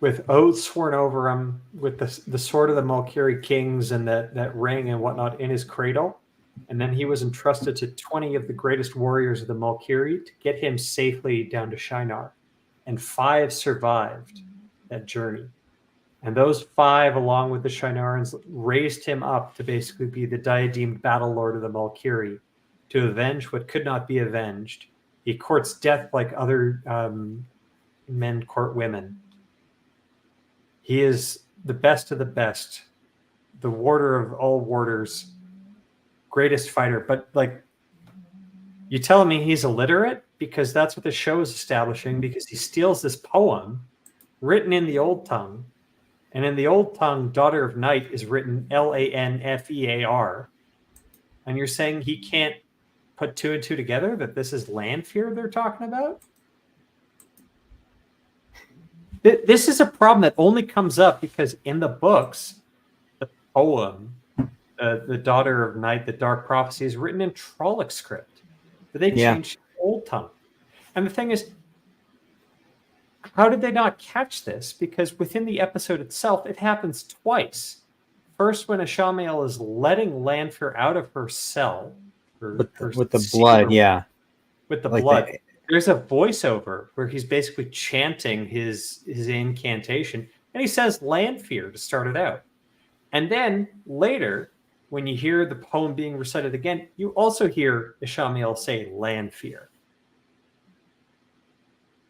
with oaths sworn over him, with the sword of the Malkiri kings and that ring and whatnot in his cradle. And then he was entrusted to 20 of the greatest warriors of the Malkiri to get him safely down to Shinar. And 5 survived that journey. And those 5, along with the Shinarans, raised him up to basically be the diademed battle lord of the Malkiri, to avenge what could not be avenged. He courts death like other men court women. He is the best of the best, the warder of all warders, greatest fighter. But you telling me he's illiterate? Because that's what the show is establishing, because he steals this poem written in the old tongue. And in the old tongue, Daughter of Night is written Lanfear. And you're saying he can't put 2 and 2 together, that this is Lanfear they're talking about? This is a problem that only comes up because in the books, the poem, the Daughter of Night, the Dark Prophecy, is written in Trolloc script. But they changed the old tongue. And the thing is, how did they not catch this? Because within the episode itself, it happens twice. First, when Ishamael is letting Lanfear out of her cell. With the blood, yeah. With the blood. There's a voiceover where he's basically chanting his incantation. And he says Lanfear to start it out. And then later, when you hear the poem being recited again, you also hear Ishamael say Lanfear.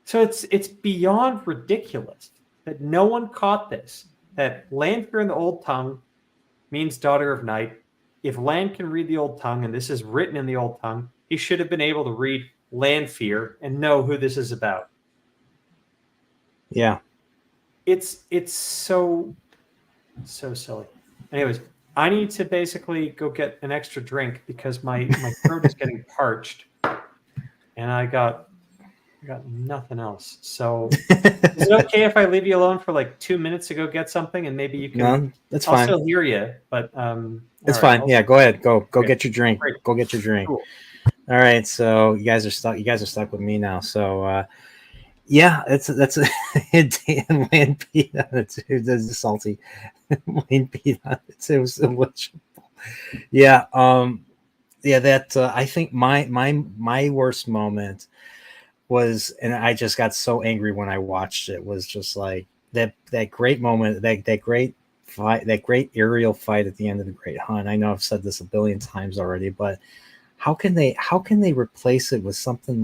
So it's beyond ridiculous that no one caught this, that Lanfear in the old tongue means Daughter of Night. If Lan can read the old tongue, and this is written in the old tongue, he should have been able to read Lanfear and know who this is about. Yeah. It's so silly. Anyways, I need to basically go get an extra drink because my throat is getting parched. And I got nothing else. So is it okay if I leave you alone for 2 minutes to go get something, and maybe you can? No, that's fine. I'll still hear you, but it's fine. Yeah, go ahead. Go get your drink. Great. Go get your drink. Cool. All right. So you guys are stuck with me now. So yeah, that's Dan Land Pete on it too. This is salty. Land Pete on it. It was delicious. Yeah. Yeah. That I think my worst moment was, and I just got so angry when I watched it, was just that great moment, that great fight, that great aerial fight at the end of the Great Hunt. I know I've said this a billion times already, but how can they replace it with something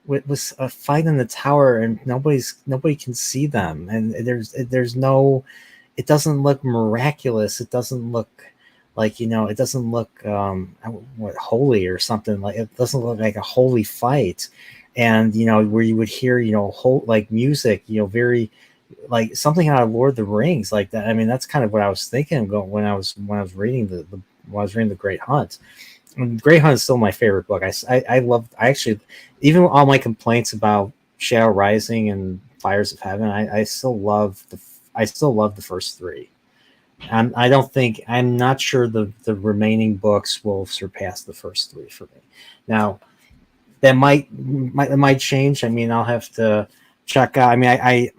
with a fight in the tower and nobody can see them, and there's no, it doesn't look miraculous, it doesn't look like, it doesn't look holy or something. Like, it doesn't look like a holy fight. And where you would hear like music, very like something out of Lord of the Rings, like that. I mean, that's kind of what I was thinking when I was reading the Great Hunt. And Great Hunt is still my favorite book. I actually, even all my complaints about Shadow Rising and Fires of Heaven, I still love the first three. I'm not sure the remaining books will surpass the first three for me. Now, that might change. I mean, I'll have to check out. I mean, I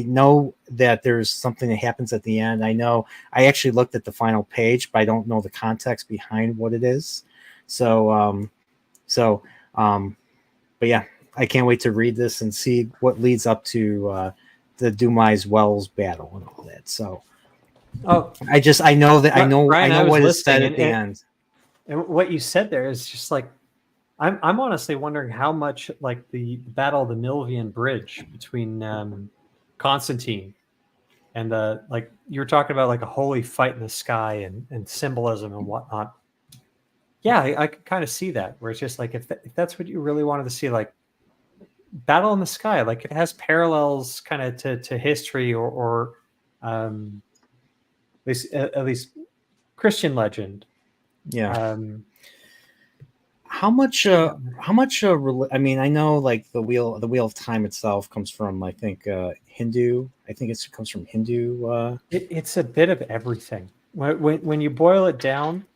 know that there's something that happens at the end. I actually looked at the final page, but I don't know the context behind what it is. So, but yeah, I can't wait to read this and see what leads up to the Dumais Wells battle and all that. So, I know what is said at the end. And what you said there is just like, I'm honestly wondering how much like the Battle of the Milvian Bridge between Constantine and like you were talking about, like a holy fight in the sky and symbolism and whatnot. Yeah, I could kind of see that, where it's just like, if that's what you really wanted to see, like battle in the sky, like it has parallels kind of to history or at least Christian legend. Yeah. How much? I mean, I know like the wheel of time itself comes from, I think, Hindu. I think it comes from Hindu. It's a bit of everything. When you boil it down,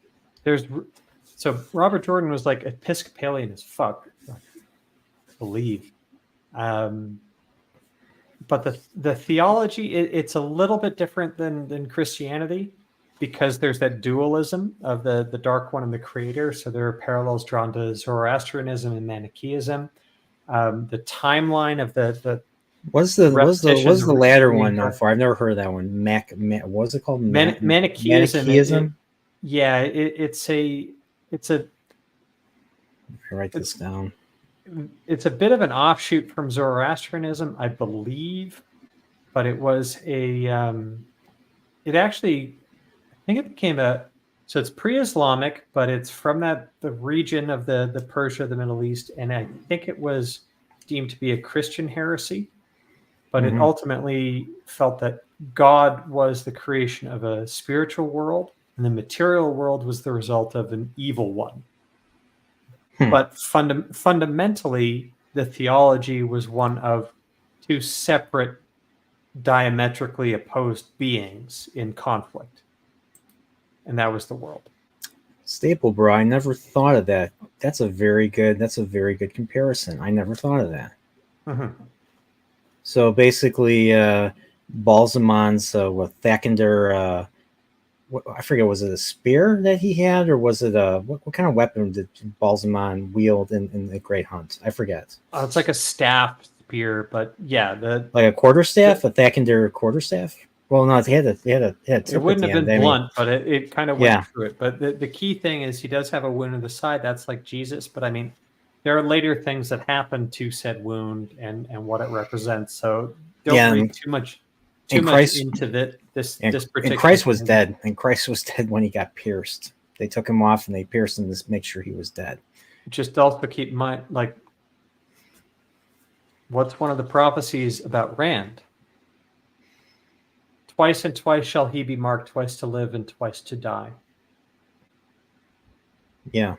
so Robert Jordan was like Episcopalian as fuck, I believe. But the theology, it's a little bit different than Christianity, because there's that dualism of the Dark One and the Creator. So there are parallels drawn to Zoroastrianism and Manichaeism. The timeline of the what's the latter one known for? I've never heard of that one. What's it called? Manichaeism. It's a. Write this down. It's a bit of an offshoot from Zoroastrianism, I believe, but it was a. It actually, I think it became so it's pre-Islamic, but it's from the region of the Persia, the Middle East, and I think it was deemed to be a Christian heresy, but it ultimately felt that God was the creation of a spiritual world, and the material world was the result of an evil one. But fundamentally, the theology was one of two separate, diametrically opposed beings in conflict. And that was the world. Staple, bro. I never thought of that. That's a very good comparison. I never thought of that. Mm-hmm. So basically, Balzamon's Thacander, I forget, was it a spear that he had, or was it what kind of weapon did Balsamon wield in the Great Hunt? I forget. It's like a staff spear, but yeah, like a quarterstaff, a Thacander quarterstaff. Well, no, it had a it wouldn't have been blunt, but it kind of went through it. But the key thing is he does have a wound in the side. That's like Jesus, but I mean, there are later things that happen to said wound and what it represents. So don't read too much into this particular. And Christ was dead. And Christ was dead when he got pierced. They took him off and they pierced him to make sure he was dead. Just also keep in mind, like, what's one of the prophecies about Rand? Twice and twice shall he be marked, twice to live and twice to die. Yeah.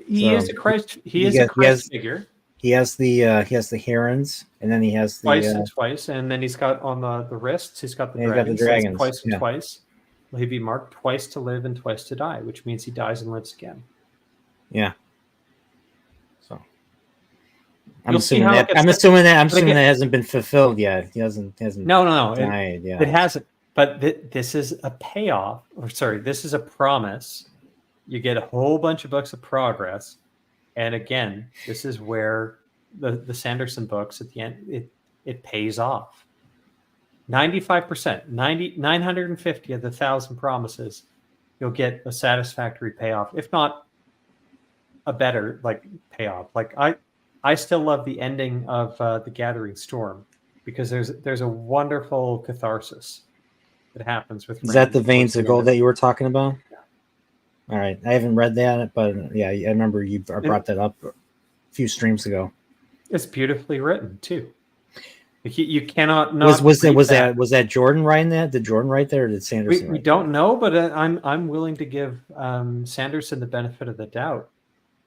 He is a Christ. He is a Christ figure. He has the herons, and then he has twice and twice, and then he's got on the wrists. He's got the dragons. Twice and twice. Will he be marked twice to live and twice to die, which means he dies and lives again. Yeah. So I'm assuming that hasn't been fulfilled yet. He hasn't. No. Died, it hasn't. But this is a payoff. This is a promise. You get a whole bunch of books of progress. And again, this is where the Sanderson books at the end, it pays off. 95%, 950 of the 1,000 promises, you'll get a satisfactory payoff, if not a better payoff. Like I still love the ending of The Gathering Storm, because there's a wonderful catharsis that happens with. Is that the Veins of Gold that you were talking about? Yeah. All right, I haven't read that, but yeah, I remember you brought that up a few streams ago. It's beautifully written too. You cannot not. Was that Jordan writing that? Did Jordan write that, or did Sanderson? We don't know, but I'm willing to give Sanderson the benefit of the doubt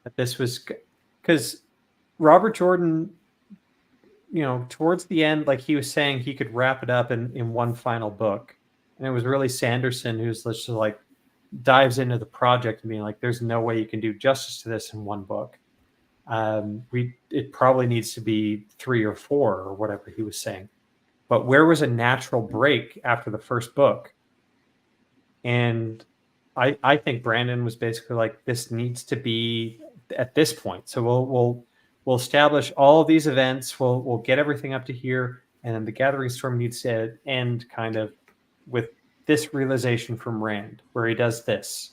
that this was because Robert Jordan, towards the end, like he was saying, he could wrap it up in one final book, and it was really Sanderson who's just like dives into the project and being like, "There's no way you can do justice to this in one book. It probably needs to be 3 or 4 or whatever he was saying." But where was a natural break after the first book? And I think Brandon was basically like, this needs to be at this point. So we'll establish all of these events. We'll get everything up to here, and then the Gathering Storm needs to end kind of with this realization from Rand, where he does this.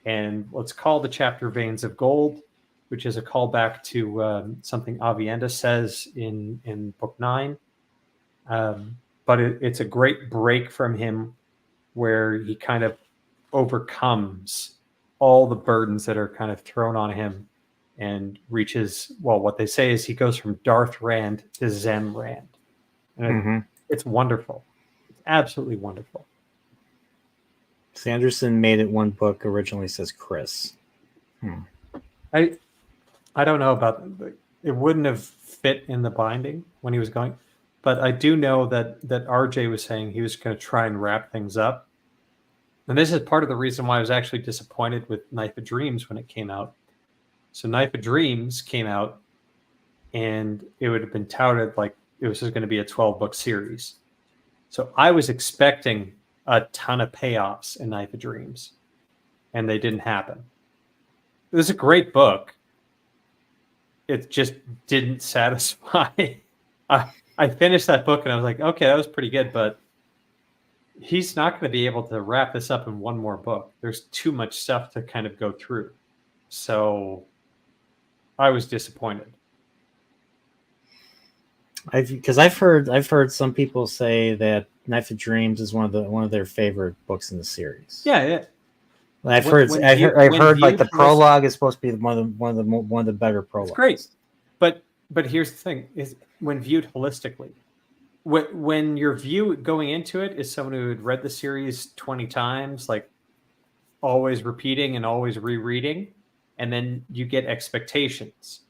And let's call the chapter Veins of Gold, which is a callback to something Avienda says in book 9. But it's a great break from him where he kind of overcomes all the burdens that are kind of thrown on him and reaches, well, what they say is he goes from Darth Rand to Zen Rand. And it's wonderful. It's absolutely wonderful. Sanderson made it one book, originally says Chris. I don't know about it. Wouldn't have fit in the binding when he was going, but I do know that RJ was saying he was going to try and wrap things up. And this is part of the reason why I was actually disappointed with Knife of Dreams when it came out. So Knife of Dreams came out, and it would have been touted like it was just going to be a 12-book series. So I was expecting a ton of payoffs in Knife of Dreams, and they didn't happen. It was a great book. It just didn't satisfy. I finished that book and I was like, okay, that was pretty good, but he's not going to be able to wrap this up in one more book. There's too much stuff to kind of go through. So I was disappointed. Because I've heard some people say that Knife of Dreams is one of their favorite books in the series. Yeah. I've heard like the prologue is supposed to be one of the better prologues. It's great, but here's the thing: is when viewed holistically, when your view going into it is someone who had read the series 20 times, like always repeating and always rereading, and then you get expectations.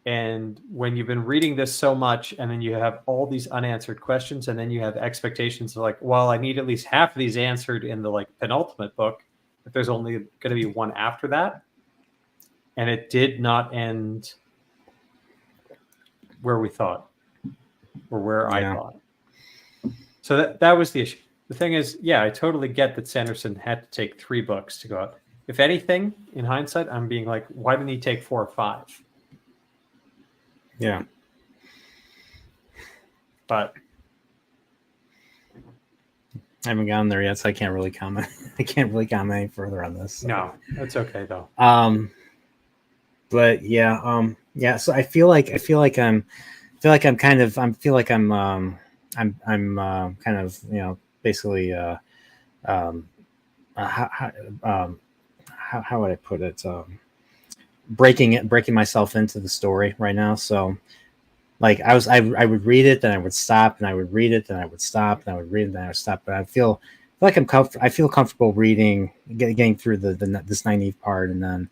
And when you've been reading this so much, and then you have all these unanswered questions, and then you have expectations of like, well, I need at least half of these answered in the like penultimate book, if there's only going to be one after that. And it did not end where we thought, or where I thought. So that was the issue. The thing is, yeah, I totally get that Sanderson had to take 3 books to go out. If anything, in hindsight, I'm being like, why didn't he take 4 or 5? Yeah. But I haven't gotten there yet, so I can't really comment. I can't really comment any further on this. So. No, that's okay though. But yeah, So I feel like I'm kind of basically how would I put it? Breaking myself into the story right now. So like I would read it, then I would stop, and I would read it, then I would stop, and I would read it, then I would stop. But I feel like I feel comfortable reading, getting through this Nynaeve part, and then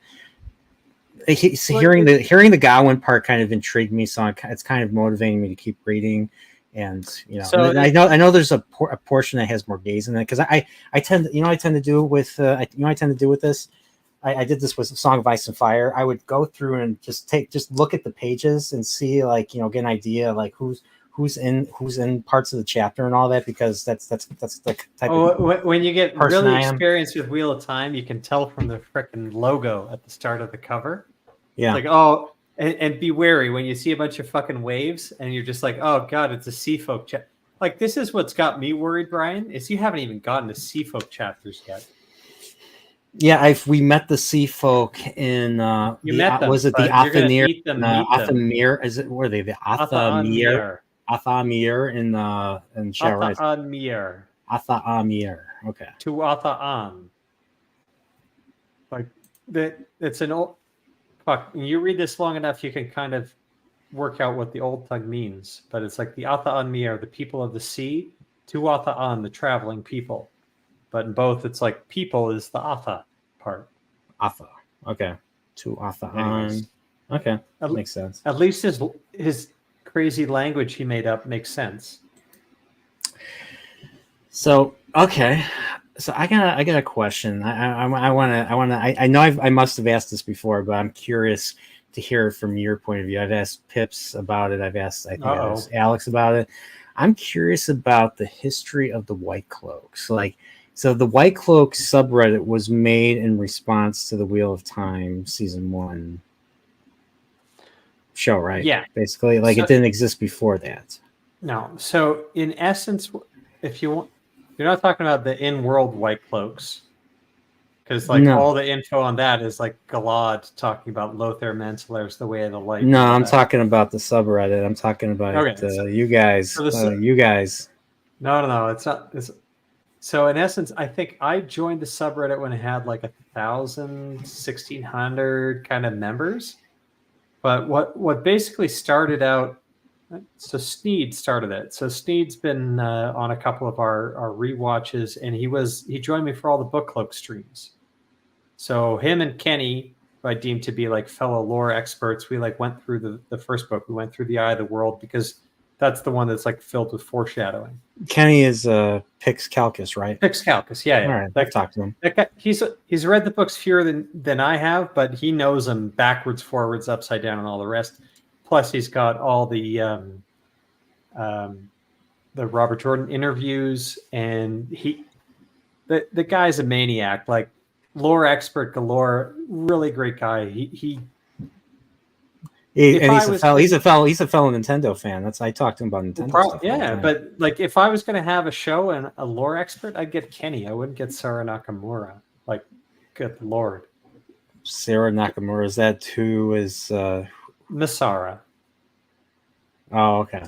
hearing the Gawain part kind of intrigued me. So it's kind of motivating me to keep reading. And so I know there's a portion that has more gaze in it, because I tend to do with this. I did this with Song of Ice and Fire. I would go through and just look at the pages and see, like, get an idea like who's in parts of the chapter and all that, because that's the type of when you get person really I am. experienced with Wheel of Time, you can tell from the frickin' logo at the start of the cover. Yeah. It's like, and be wary when you see a bunch of fucking waves and you're just like, oh god, it's a Sea Folk chapter. Like, this is what's got me worried, Brian, is you haven't even gotten to Sea Folk chapters yet. Yeah, we met the Sea Folk in was it the Athamir? Is it, were they the Athamir in Shara? Athamir. Atha'amir. Okay. Tuatha'an. Like that. It's an old. Fuck. When you read this long enough, you can kind of work out what the old tongue means. But it's like the Atha'an are the people of the sea. Tuatha'an, the traveling people. But in both, it's like people is the Atha part. Atha. Okay. Tuatha'an. Anyways. Okay. That makes sense. At least his crazy language he made up makes sense. So okay, so I got a question. I know I must have asked this before, but I'm curious to hear from your point of view. I've asked Pips about it. I've asked Alex about it. I'm curious about the history of the White Cloaks. So the White Cloak subreddit was made in response to the Wheel of Time season 1 show, right? Yeah. Basically, it didn't exist before that. No. So in essence, if you want, you're not talking about the in-world White Cloaks, because all the info on that is like Galad talking about Lothar Menslaer's The Way of the Light. No, I'm talking about the subreddit. I'm talking about you guys. You guys. No. It's not. So in essence, I think I joined the subreddit when it had like 1,000, 1,600 kind of members. But what basically started out. So Sneed started it. So Sneed's been on a couple of our rewatches, and he joined me for all the Bookcloak streams. So him and Kenny, who I deemed to be like fellow lore experts, we went through the first book. We went through the Eye of the World because that's the one that's filled with foreshadowing. Kenny is Pix Calcus, right? Pix Calcus, yeah. All right, I've talked to him. That guy, he's read the books fewer than I have, but he knows them backwards, forwards, upside down, and all the rest. Plus, he's got all the Robert Jordan interviews, and the guy's a maniac, like lore expert galore. Really great guy. He's a fellow Nintendo fan. I talked to him about Nintendo stuff. Yeah, but if I was going to have a show and a lore expert, I'd get Kenny. I wouldn't get Sarah Nakamura. Good Lord. Sarah Nakamura, is that who is Masara. Oh, okay.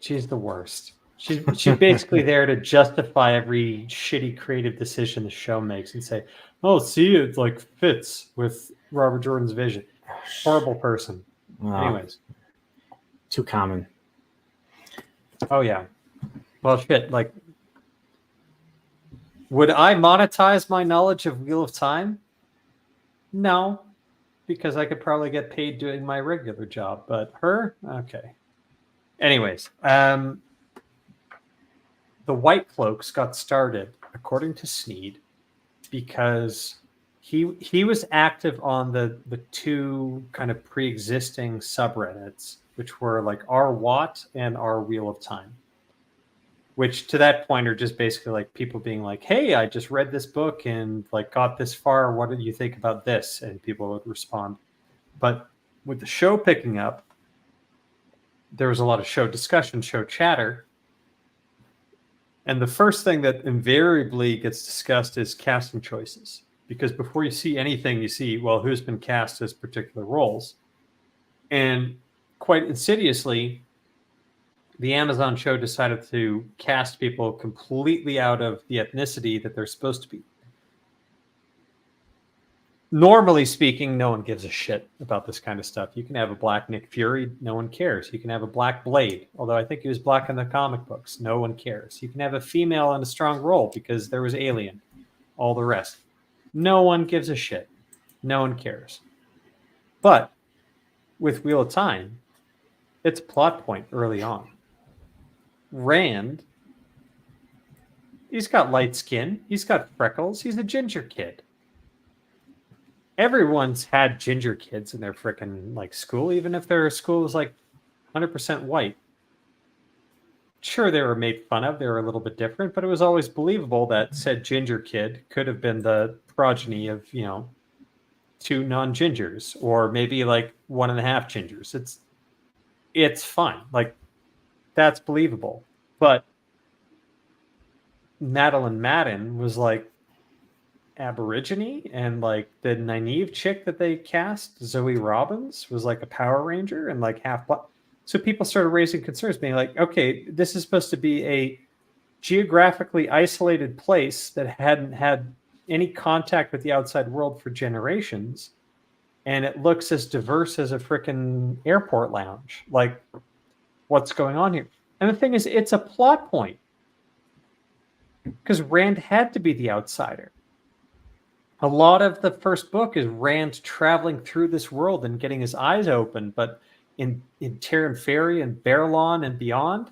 She's the worst. She's basically there to justify every shitty creative decision the show makes and say, "Oh, see, it fits with Robert Jordan's vision." Horrible person. Anyways, too common. Oh yeah. Well, shit. Would I monetize my knowledge of Wheel of Time? No, because I could probably get paid doing my regular job. But her, okay. Anyways, the White Cloaks got started, according to Sneed, because he was active on the two kind of pre-existing subreddits, which were our Watt and our Wheel of Time, which to that point are just basically people being like, "Hey, I just read this book and got this far. What did you think about this?" And people would respond. But with the show picking up, there was a lot of show discussion, show chatter. And the first thing that invariably gets discussed is casting choices. Because before you see anything, you see, well, who's been cast as particular roles. And quite insidiously, the Amazon show decided to cast people completely out of the ethnicity that they're supposed to be. Normally speaking, no one gives a shit about this kind of stuff. You can have a black Nick Fury, no one cares. You can have a black Blade, although I think he was black in the comic books, no one cares. You can have a female in a strong role because there was Alien, all the rest. No one gives a shit. No one cares. But with Wheel of Time, it's a plot point early on. Rand, he's got light skin, he's got freckles, he's a ginger kid. Everyone's had ginger kids in their frickin' school, even if their school was 100% white. Sure, they were made fun of, they were a little bit different, but it was always believable that said ginger kid could have been the progeny of, two non-gingers, or maybe 1.5 gingers. It's fine. That's believable. But Madeline Madden was Aborigine, and the Nynaeve chick that they cast, Zoe Robbins, was a Power Ranger and half black. So people started raising concerns, being okay, this is supposed to be a geographically isolated place that hadn't had any contact with the outside world for generations, and it looks as diverse as a freaking airport lounge. Like, what's going on here? And the thing is, it's a plot point because Rand had to be the outsider. A lot of the first book is Rand traveling through this world and getting his eyes open, but in Terran Ferry and Barrelon and beyond,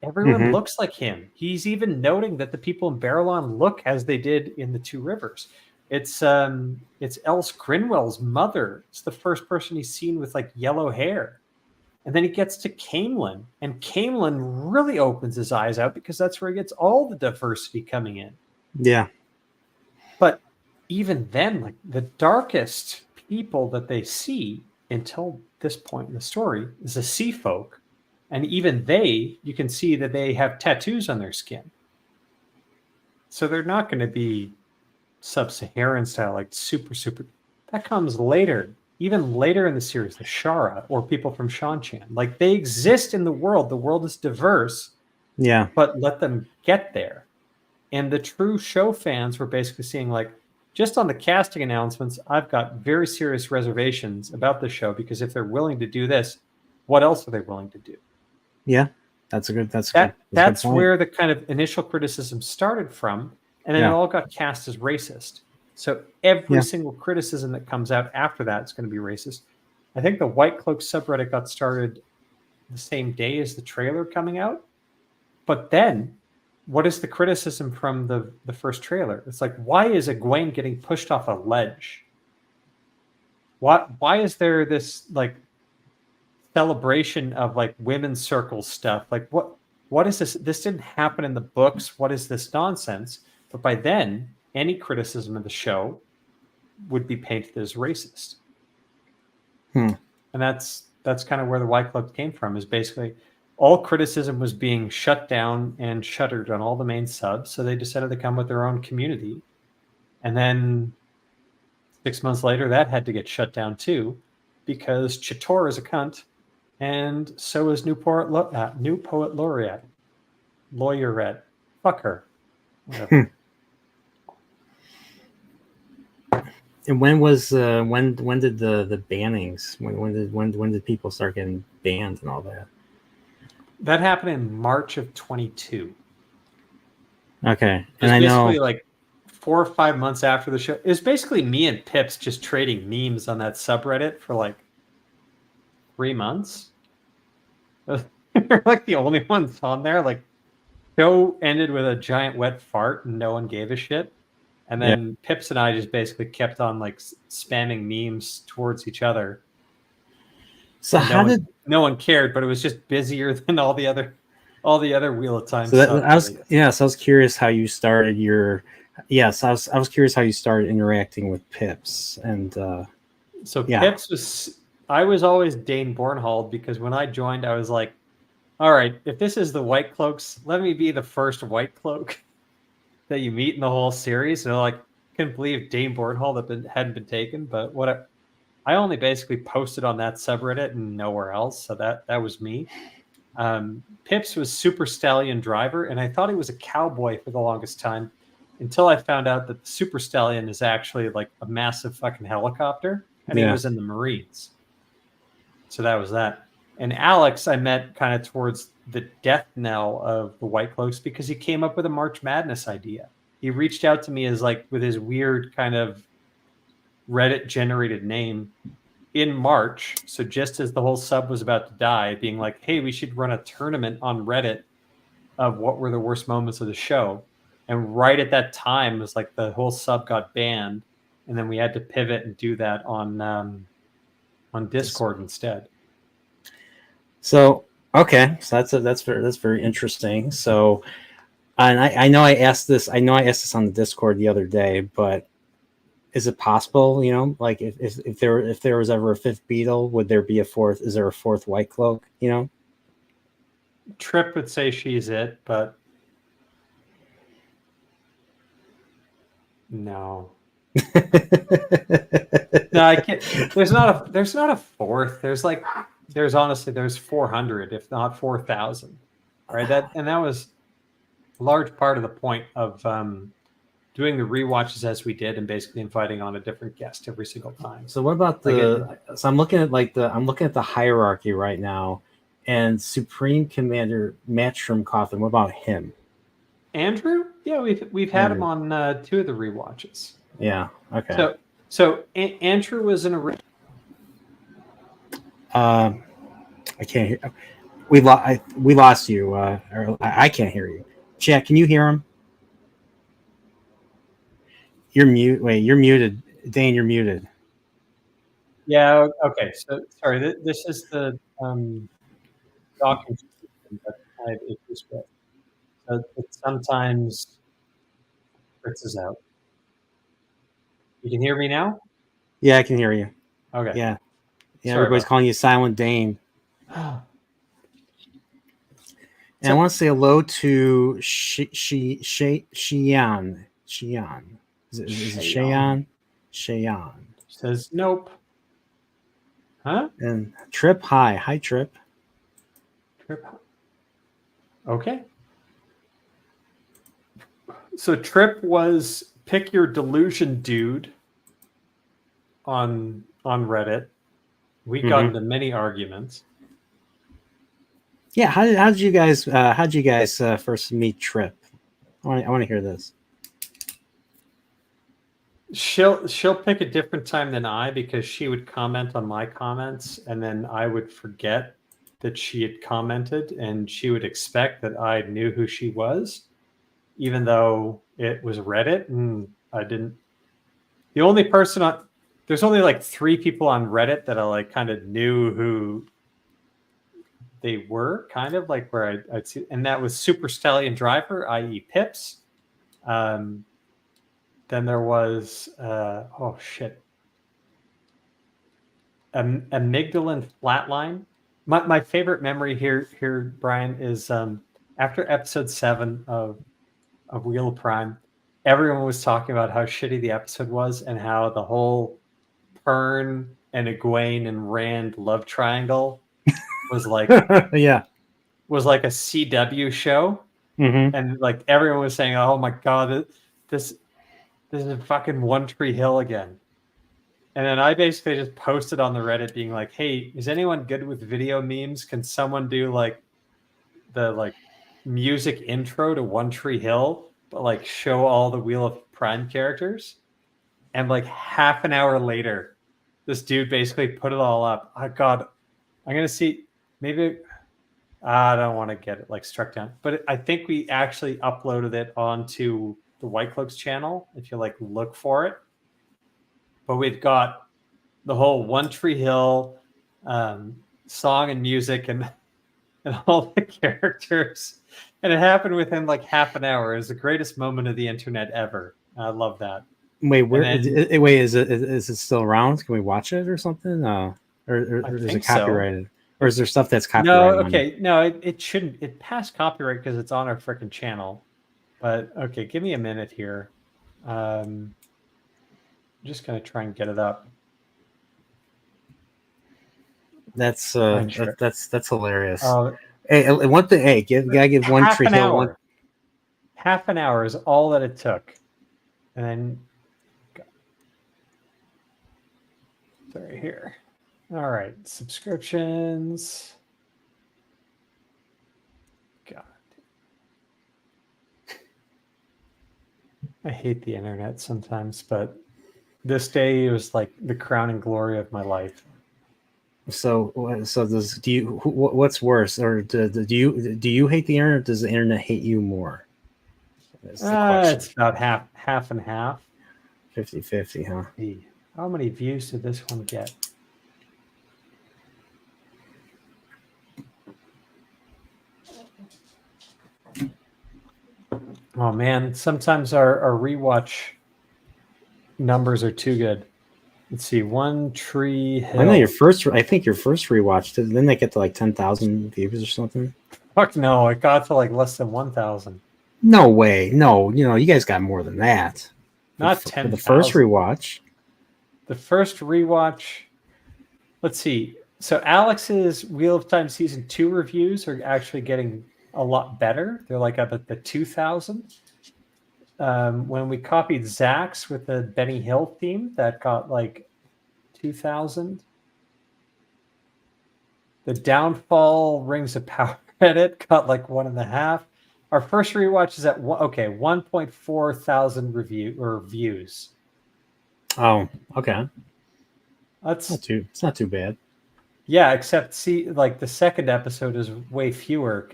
everyone looks like him. He's even noting that the people in Barrelon look as they did in the Two Rivers. It's Else Grinwell's mother. It's the first person he's seen with like yellow hair. And then he gets to Camelin, and Camelin really opens his eyes out because that's where he gets all the diversity coming in. Yeah. But even then, like the darkest people that they see until this point in the story is the sea folk. And even you can see that they have tattoos on their skin. So they're not going to be sub-Saharan style, like super. That comes later. Even later in the series, the Shara or people from Shanchan, like they exist in the world. The world is diverse, but let them get there. And the true show fans were basically seeing like, just on the casting announcements, I've got very serious reservations about the show because if they're willing to do this, what else are they willing to do? Yeah, that's good. That's where the kind of initial criticism started from, and then it all got cast as racist. So every single criticism that comes out after that is going to be racist. I think the White Cloak subreddit got started the same day as the trailer coming out. But then, what is the criticism from the first trailer? It's like, why is Egwene getting pushed off a ledge? Why is there this like celebration of like women's circle stuff? Like what is this? This didn't happen in the books. What is this nonsense? But by then, any criticism of the show would be painted as racist. And that's kind of where the White Cloak came from, is basically all criticism was being shut down and shuttered on all the main subs. So they decided to come with their own community. And then 6 months later, that had to get shut down too, because Chittor is a cunt. And so is New Poet Laureate. Lawyerette. Fuck her. Whatever. And when was when did the bannings? When did people start getting banned and all that? That happened in March of 22. Okay, and I know like 4 or 5 months after the show. It was basically me and Pips just trading memes on that subreddit for like 3 months. We're like the only ones on there. Like, show ended with a giant wet fart and no one gave a shit. And then Pips and I just basically kept on like spamming memes towards each other. So no one cared, but it was just busier than all the other Wheel of Time. So I was curious how you started your. Yes, I was curious how you started interacting with Pips, and Pips was. I was always Dain Bornhald because when I joined, I was like, all right, if this is the White Cloaks, let me be the first White Cloak that you meet in the whole series. And I couldn't believe Dain Bornhald hadn't been taken, but I only basically posted on that subreddit and nowhere else. So that was me. Pips was Super Stallion Driver, and I thought he was a cowboy for the longest time until I found out that the Super Stallion is actually like a massive fucking helicopter, and he was in the Marines. So that was that. And Alex, I met kind of towards the death knell of the White Cloaks because he came up with a March Madness idea. He reached out to me as like with his weird kind of Reddit generated name in March. So just as the whole sub was about to die, being like, hey, we should run a tournament on Reddit of what were the worst moments of the show. And right at that time was like the whole sub got banned. And then we had to pivot and do that on Discord instead. So that's very interesting. So, and I know I asked this on the Discord the other day, but is it possible? You know, like if there was ever a fifth Beetle, would there be a fourth? Is there a fourth White Cloak? You know, Trip would say she's it, but no. No, I can't. There's not a fourth. There's honestly 400, if not 4,000. Right. That was large part of the point of doing the rewatches as we did, and basically inviting on a different guest every single time. So what about so I'm looking at the hierarchy right now, and Supreme Commander Matchroom Coffin. What about him? Andrew? Yeah, we've had him on 2 of the rewatches. Yeah. Okay. So Andrew was an original. I can't hear. We lost you. Or I can't hear you. Chat, can you hear him? You're mute. Wait, you're muted. Dain, you're muted. Yeah. Okay. So sorry. This is the docking system that I have issues with. So it sometimes fritzes out. You can hear me now? Yeah, I can hear you. Okay. Yeah. Sorry, everybody's calling you Silent Dain. And I want to say hello to Xian. Is it Xian? Xian. Says nope. Huh? And Trip, hi. Hi, Trip. Trip. Okay. So Trip was pick your delusion dude on Reddit. We got into many arguments. Yeah, how did you guys first meet Trip? I want to hear this. She'll pick a different time than I, because she would comment on my comments, and then I would forget that she had commented, and she would expect that I knew who she was, even though it was Reddit and I didn't. The only person there's only like 3 people on Reddit that I like kind of knew who they were, kind of like where I'd see, and that was Super Stallion Driver, i.e. Pips. Then there was Amygdalin Flatline. My favorite memory here, Brian, is after episode 7 of Wheel of Prime, everyone was talking about how shitty the episode was, and how the whole Pern and Egwene and Rand love triangle was like was like a CW show. And like everyone was saying, oh my god, this is a fucking One Tree Hill again. And then I basically just posted on the Reddit being like, hey, is anyone good with video memes? Can someone do like the music intro to One Tree Hill, but like show all the Wheel of Prime characters? And like half an hour later, this dude basically put it all up. Oh god, I'm gonna see, maybe I don't want to get it like struck down, but I think we actually uploaded it onto the White Cloaks channel if you like look for it. But we've got the whole One Tree Hill song and music and all the characters, and it happened within like half an hour. It was the greatest moment of the internet ever. I love that. Wait, is it still around? Can we watch it or something? Or is it copyrighted? So. Or is there stuff that's copyrighted? No, okay, no, it shouldn't. It passed copyright because it's on our freaking channel. But okay, give me a minute here. I'm just gonna try and get it up. That's hilarious. Hey, gotta give One Tree Hill one. Half an hour is all that it took, and then sorry here. All right, subscriptions. God, I hate the internet sometimes, but this day was like the crowning glory of my life. So what's worse, or do you hate the internet? Or does the internet hate you more? It's about half and half. 50-50, huh? How many views did this one get? Oh man, sometimes our rewatch numbers are too good. Let's see, One Tree Hill. I know I think your first rewatch, didn't they get to like 10,000 views or something? Fuck no, it got to like less than 1,000. No way. No, you guys got more than that. Not 10,000. The first rewatch. The first rewatch. Let's see. So Alex's Wheel of Time season 2 reviews are actually getting a lot better. They're like up at the 2,000. When we copied Zach's with the Benny Hill theme, that got like 2,000. The Downfall Rings of Power edit got like 1.5. Our first rewatch is at 1.4 thousand views. Oh, okay. That's it's not too bad. Yeah, except like the second episode is way fewer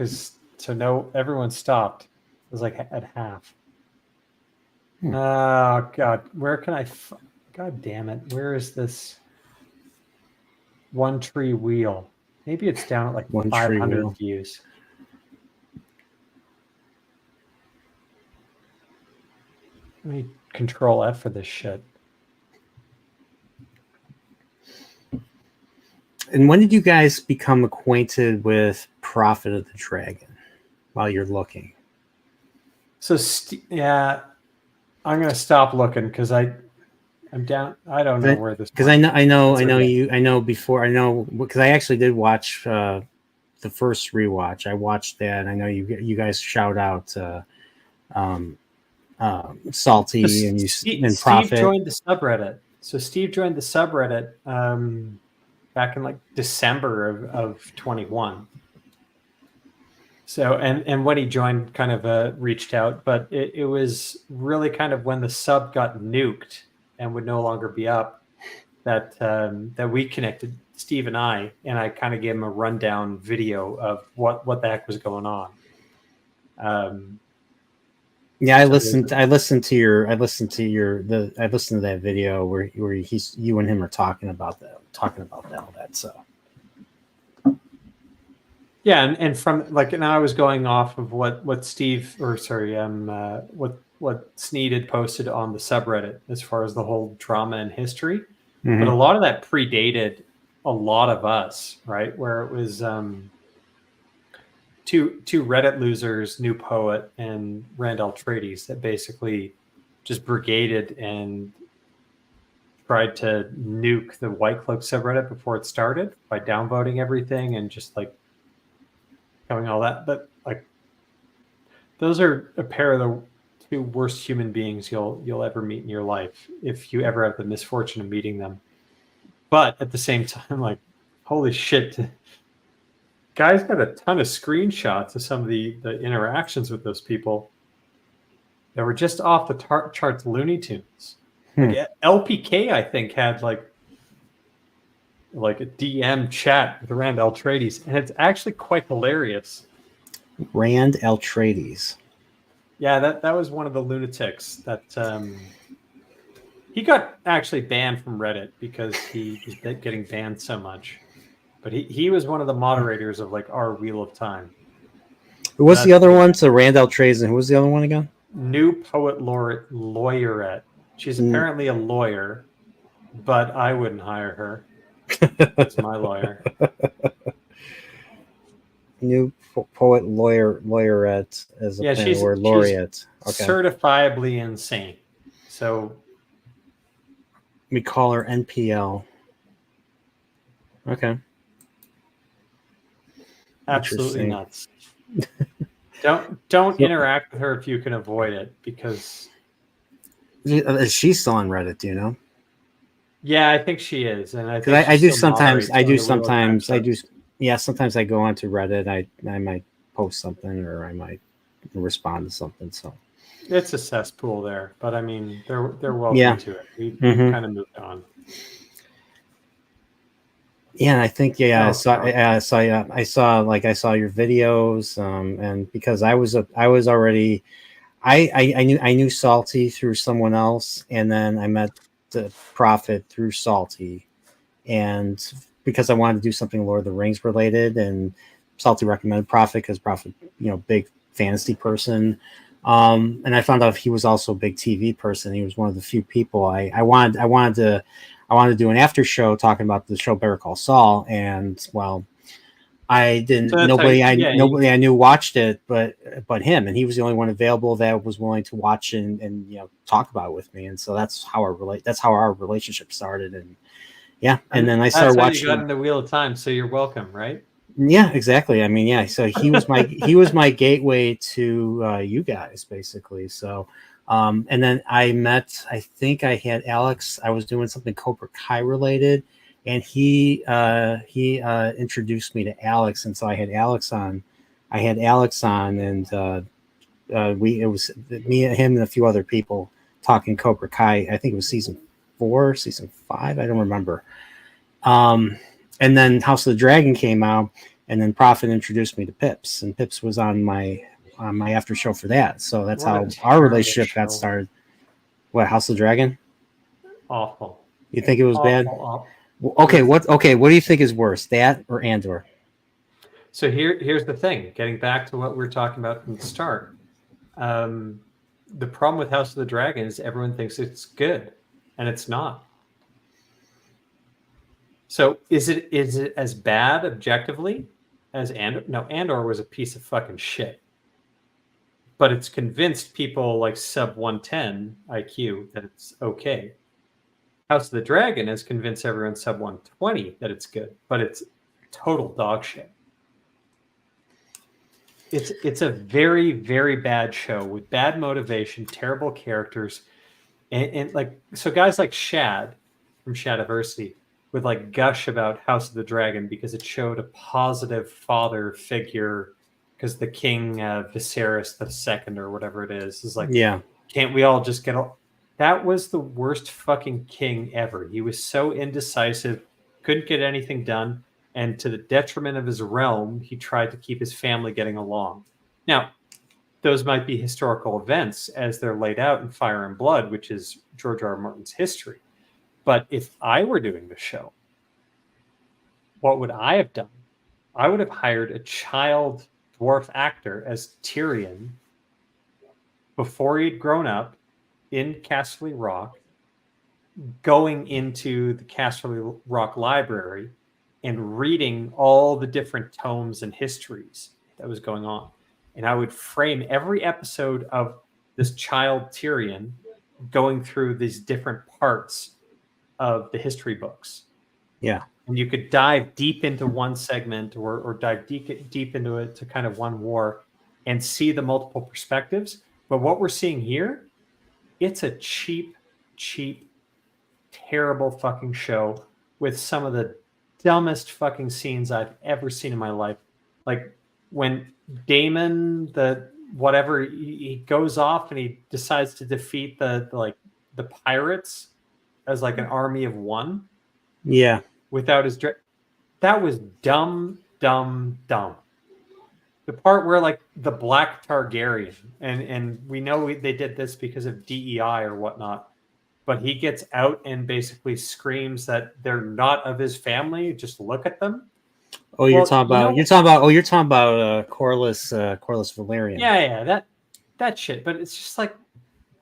everyone stopped. It was like at half. Oh God, where can I? God damn it! Where is this One Tree Wheel? Maybe it's down at like 500 views. Let me Control F for this shit. And when did you guys become acquainted with Prophet of the Dragon? While you're looking. So yeah, I'm gonna stop looking because I'm down. I don't know where this. Because I know because I actually did watch the first rewatch. I watched that, and I know you guys shout out Salty and Steve Prophet. joined the subreddit. So Steve joined the subreddit back in like December of 21. So and when he joined, kind of reached out, but it was really kind of when the sub got nuked and would no longer be up that we connected, Steve and I kind of gave him a rundown video of what the heck was going on. Yeah, I listened to that video where you and him are talking about all that. So yeah, and from like now I was going off of what Steve what Sneed had posted on the subreddit as far as the whole drama and history, but a lot of that predated a lot of us, right? Where it was two Reddit losers, New Poet and Randall Trades, that basically just brigaded and tried to nuke the White Cloak subreddit before it started by downvoting everything and just like having all that. But like, those are a pair of the two worst human beings you'll ever meet in your life, if you ever have the misfortune of meeting them. But at the same time, like, holy shit, guys got a ton of screenshots of some of the interactions with those people that were just off the charts Looney Tunes. Like LPK, I think, had like a DM chat with Rand Trades, and it's actually quite hilarious. Rand Trades. Yeah, that was one of the lunatics that he got actually banned from Reddit because he was getting banned so much. But he was one of the moderators of like our Wheel of Time. Who was the other one? So Rand Trades, and who was the other one again? New Poet Lawyerette. She's apparently a lawyer, but I wouldn't hire her. That's my lawyer. New Poet Lawyerette as a she's laureate. Okay. Certifiably insane. So we call her NPL. Okay. Absolutely nuts. Don't interact with her if you can avoid it, because is she still on Reddit? Do you know? Yeah, I think she is, and I do sometimes. Yeah, sometimes I go onto Reddit. I might post something, or I might respond to something. So it's a cesspool there, but I mean, they're welcome to it. We've kind of moved on. Yeah, I think I saw your videos, and because I was already I knew Salty through someone else, and then I met the Prophet through Salty, and because I wanted to do something Lord of the Rings related, and Salty recommended Prophet because Prophet, big fantasy person, and I found out he was also a big TV person. He was one of the few people I wanted to do an after show talking about the show Better Call Saul, and I didn't. So nobody I knew watched it, but him, and he was the only one available that was willing to watch and talk about it with me, and so that's how our relationship started, and then I started watching. You got in the Wheel of Time, so you're welcome, right? Yeah, exactly. I mean, yeah. So he was my gateway to you guys, basically. So, and then I think I had Alex. I was doing something Cobra Kai related, and he introduced me to Alex, and so I had Alex on. And it was me and him and a few other people talking Cobra Kai. I think it was season 4, season 5. I don't remember. And then House of the Dragon came out, and then Prophet introduced me to Pips, and Pips was on my after show for that. So that's What a how our terrible relationship got show. started. What, House of the Dragon? Awful. You think it was bad? Awful. Okay, what do you think is worse, that or Andor? So here's the thing. Getting back to what we were talking about from the start, the problem with House of the Dragon is everyone thinks it's good, and it's not. So is it as bad objectively as Andor? No, Andor was a piece of fucking shit. But it's convinced people like sub 110 IQ that it's okay. House of the Dragon has convinced everyone sub 120 that it's good, but it's total dog shit. It's a very, very bad show with bad motivation, terrible characters, and like, so guys like Shad from Shadiversity would like gush about House of the Dragon because it showed a positive father figure, because the king Viserys the second or whatever it is like, Yeah, can't we all just get all... That was the worst fucking king ever. He was so indecisive, couldn't get anything done, and to the detriment of his realm, he tried to keep his family getting along. Now, those might be historical events as they're laid out in Fire and Blood, which is George R. R. Martin's history. But if I were doing the show, what would I have done? I would have hired a child dwarf actor as Tyrion before he'd grown up in Casterly Rock, going into the Casterly Rock library and reading all the different tomes and histories that was going on. And I would frame every episode of this child Tyrion going through these different parts of the history books. yeah. And you could dive deep into one segment or dive deep into it to kind of one war and see the multiple perspectives. But what we're seeing here, it's a cheap, terrible fucking show with some of the dumbest fucking scenes I've ever seen in my life. Like when Daemon, the whatever, he goes off and he decides to defeat the pirates as like an army of one. Yeah. Without his that was dumb. The part where like the Black Targaryen, and we know they did this because of DEI or whatnot, but he gets out and basically screams that they're not of his family. Just look at them. Oh, you're talking about Corlys Valerian. Yeah, that shit. But it's just like,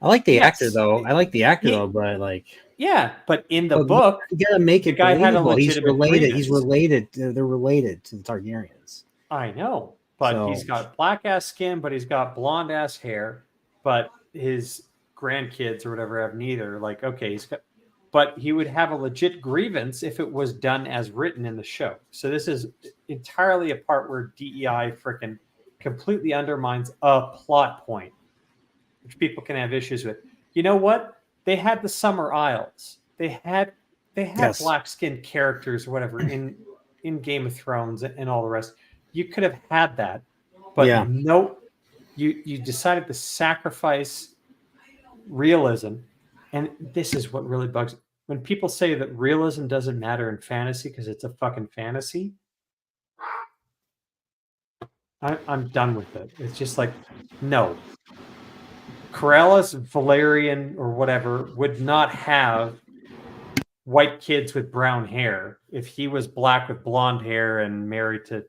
I like the actor though. But like, yeah, but in the book, you gotta make the it guy had a believable. legitimate He's related. They're related to the Targaryens. I know, but he's got black ass skin, but he's got blonde ass hair. But his grandkids or whatever have neither. Like, okay, but he would have a legit grievance if it was done as written in the show. So this is entirely a part where DEI freaking completely undermines a plot point, which people can have issues with. You know what? They had the Summer Isles. They had yes. Black-skinned characters or whatever in Game of Thrones and all the rest. You could have had that, but no, you decided to sacrifice realism. And this is what really bugs me. When people say that realism doesn't matter in fantasy because it's a fucking fantasy, I'm done with it. It's just like, no. Corellis, Valerian, or whatever would not have white kids with brown hair. If he was black with blonde hair and married to...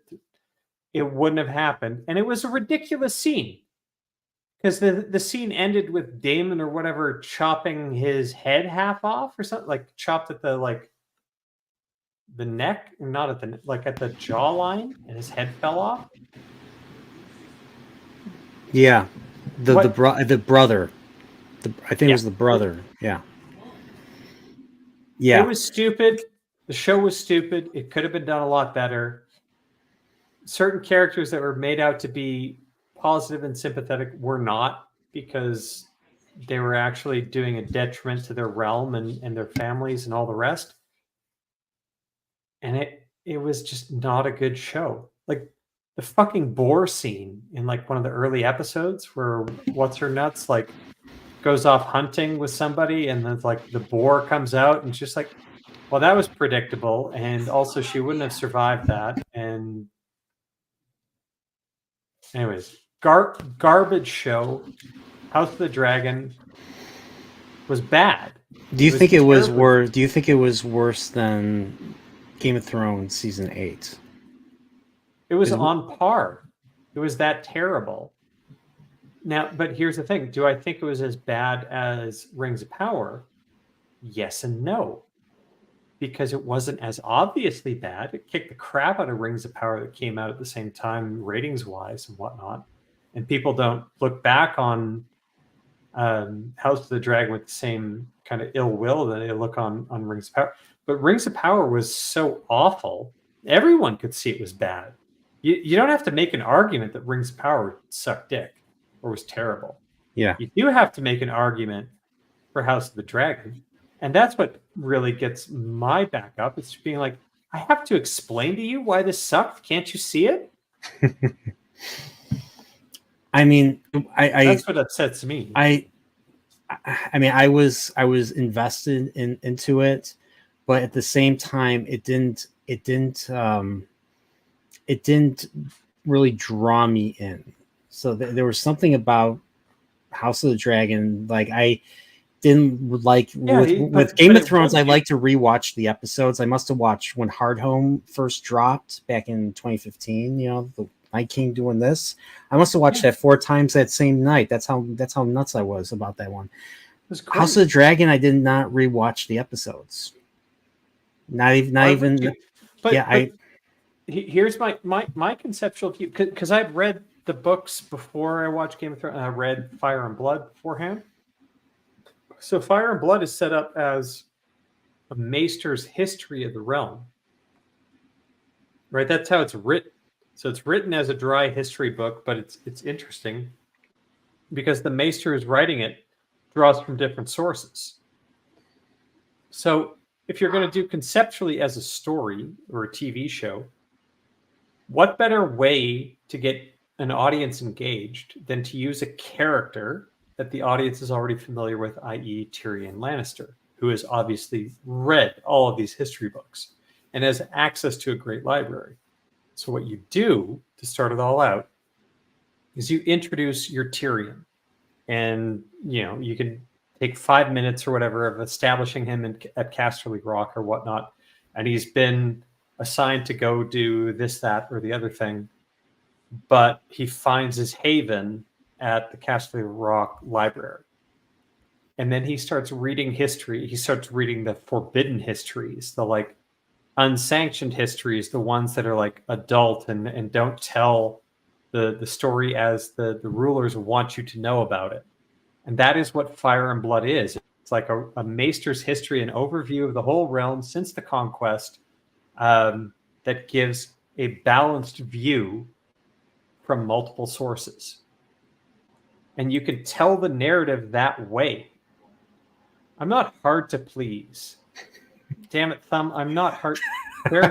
It wouldn't have happened. And it was a ridiculous scene. Because the scene ended with Daemon or whatever chopping his head half off or something. Like, chopped at the, like, the neck. Not at the... Like, at the jawline. And his head fell off. Yeah. The brother. I think it was the brother. Yeah. It was stupid. The show was stupid. It could have been done a lot better. certain characters that were made out to be positive and sympathetic were not, because they were actually doing a detriment to their realm and their families and all the rest. And it was just not a good show. Like the fucking boar scene in like one of the early episodes where what's her nuts like goes off hunting with somebody, and then like the boar comes out, and she's like, well, that was predictable, and also she wouldn't have survived that. And anyways, garbage show. House of the Dragon was bad. Do you think it was worse? Do you think it was worse than Game of Thrones season 8? It was on par. It was that terrible. Now, but here's the thing. Do I think it was as bad as Rings of Power? Yes and no. Because it wasn't as obviously bad. It kicked the crap out of Rings of Power that came out at the same time, ratings-wise and whatnot. And people don't look back on House of the Dragon with the same kind of ill will that they look on Rings of Power. But Rings of Power was so awful, everyone could see it was bad. You don't have to make an argument that Rings of Power sucked dick or was terrible. Yeah. You do have to make an argument for House of the Dragon. And that's what really gets my back up. It's being like, I have to explain to you why this sucked. Can't you see it? I mean, that's what upsets me. I mean, I was invested into it, but at the same time, it didn't really draw me in. So there was something about House of the Dragon, like I didn't like. With Game of Thrones. I like to rewatch the episodes. I must have watched when Hardhome first dropped back in 2015. You know, the Night King doing this. I must have watched that 4 times that same night. That's how nuts I was about that one. House of the Dragon, I did not rewatch the episodes. Not even. But here's my conceptual view, because I've read the books before I watched Game of Thrones. I read Fire and Blood beforehand. So Fire and Blood is set up as a maester's history of the realm, right? That's how it's written. So it's written as a dry history book, but it's interesting because the maester who's writing it draws from different sources. So if you're going to do conceptually as a story or a TV show, what better way to get an audience engaged than to use a character that the audience is already familiar with, i.e. Tyrion Lannister, who has obviously read all of these history books and has access to a great library. So what you do to start it all out is you introduce your Tyrion, and you can take 5 minutes or whatever of establishing him at Casterly Rock or whatnot, and he's been assigned to go do this, that, or the other thing, but he finds his haven at the Casterly Rock Library. And then he starts reading history. He starts reading the forbidden histories, the like unsanctioned histories, the ones that are like adult and don't tell the story as the rulers want you to know about it. And that is what Fire and Blood is. It's like a maester's history, an overview of the whole realm since the conquest, that gives a balanced view from multiple sources. And you can tell the narrative that way. I'm not hard to please. Damn it, Thumb. I'm not hard. All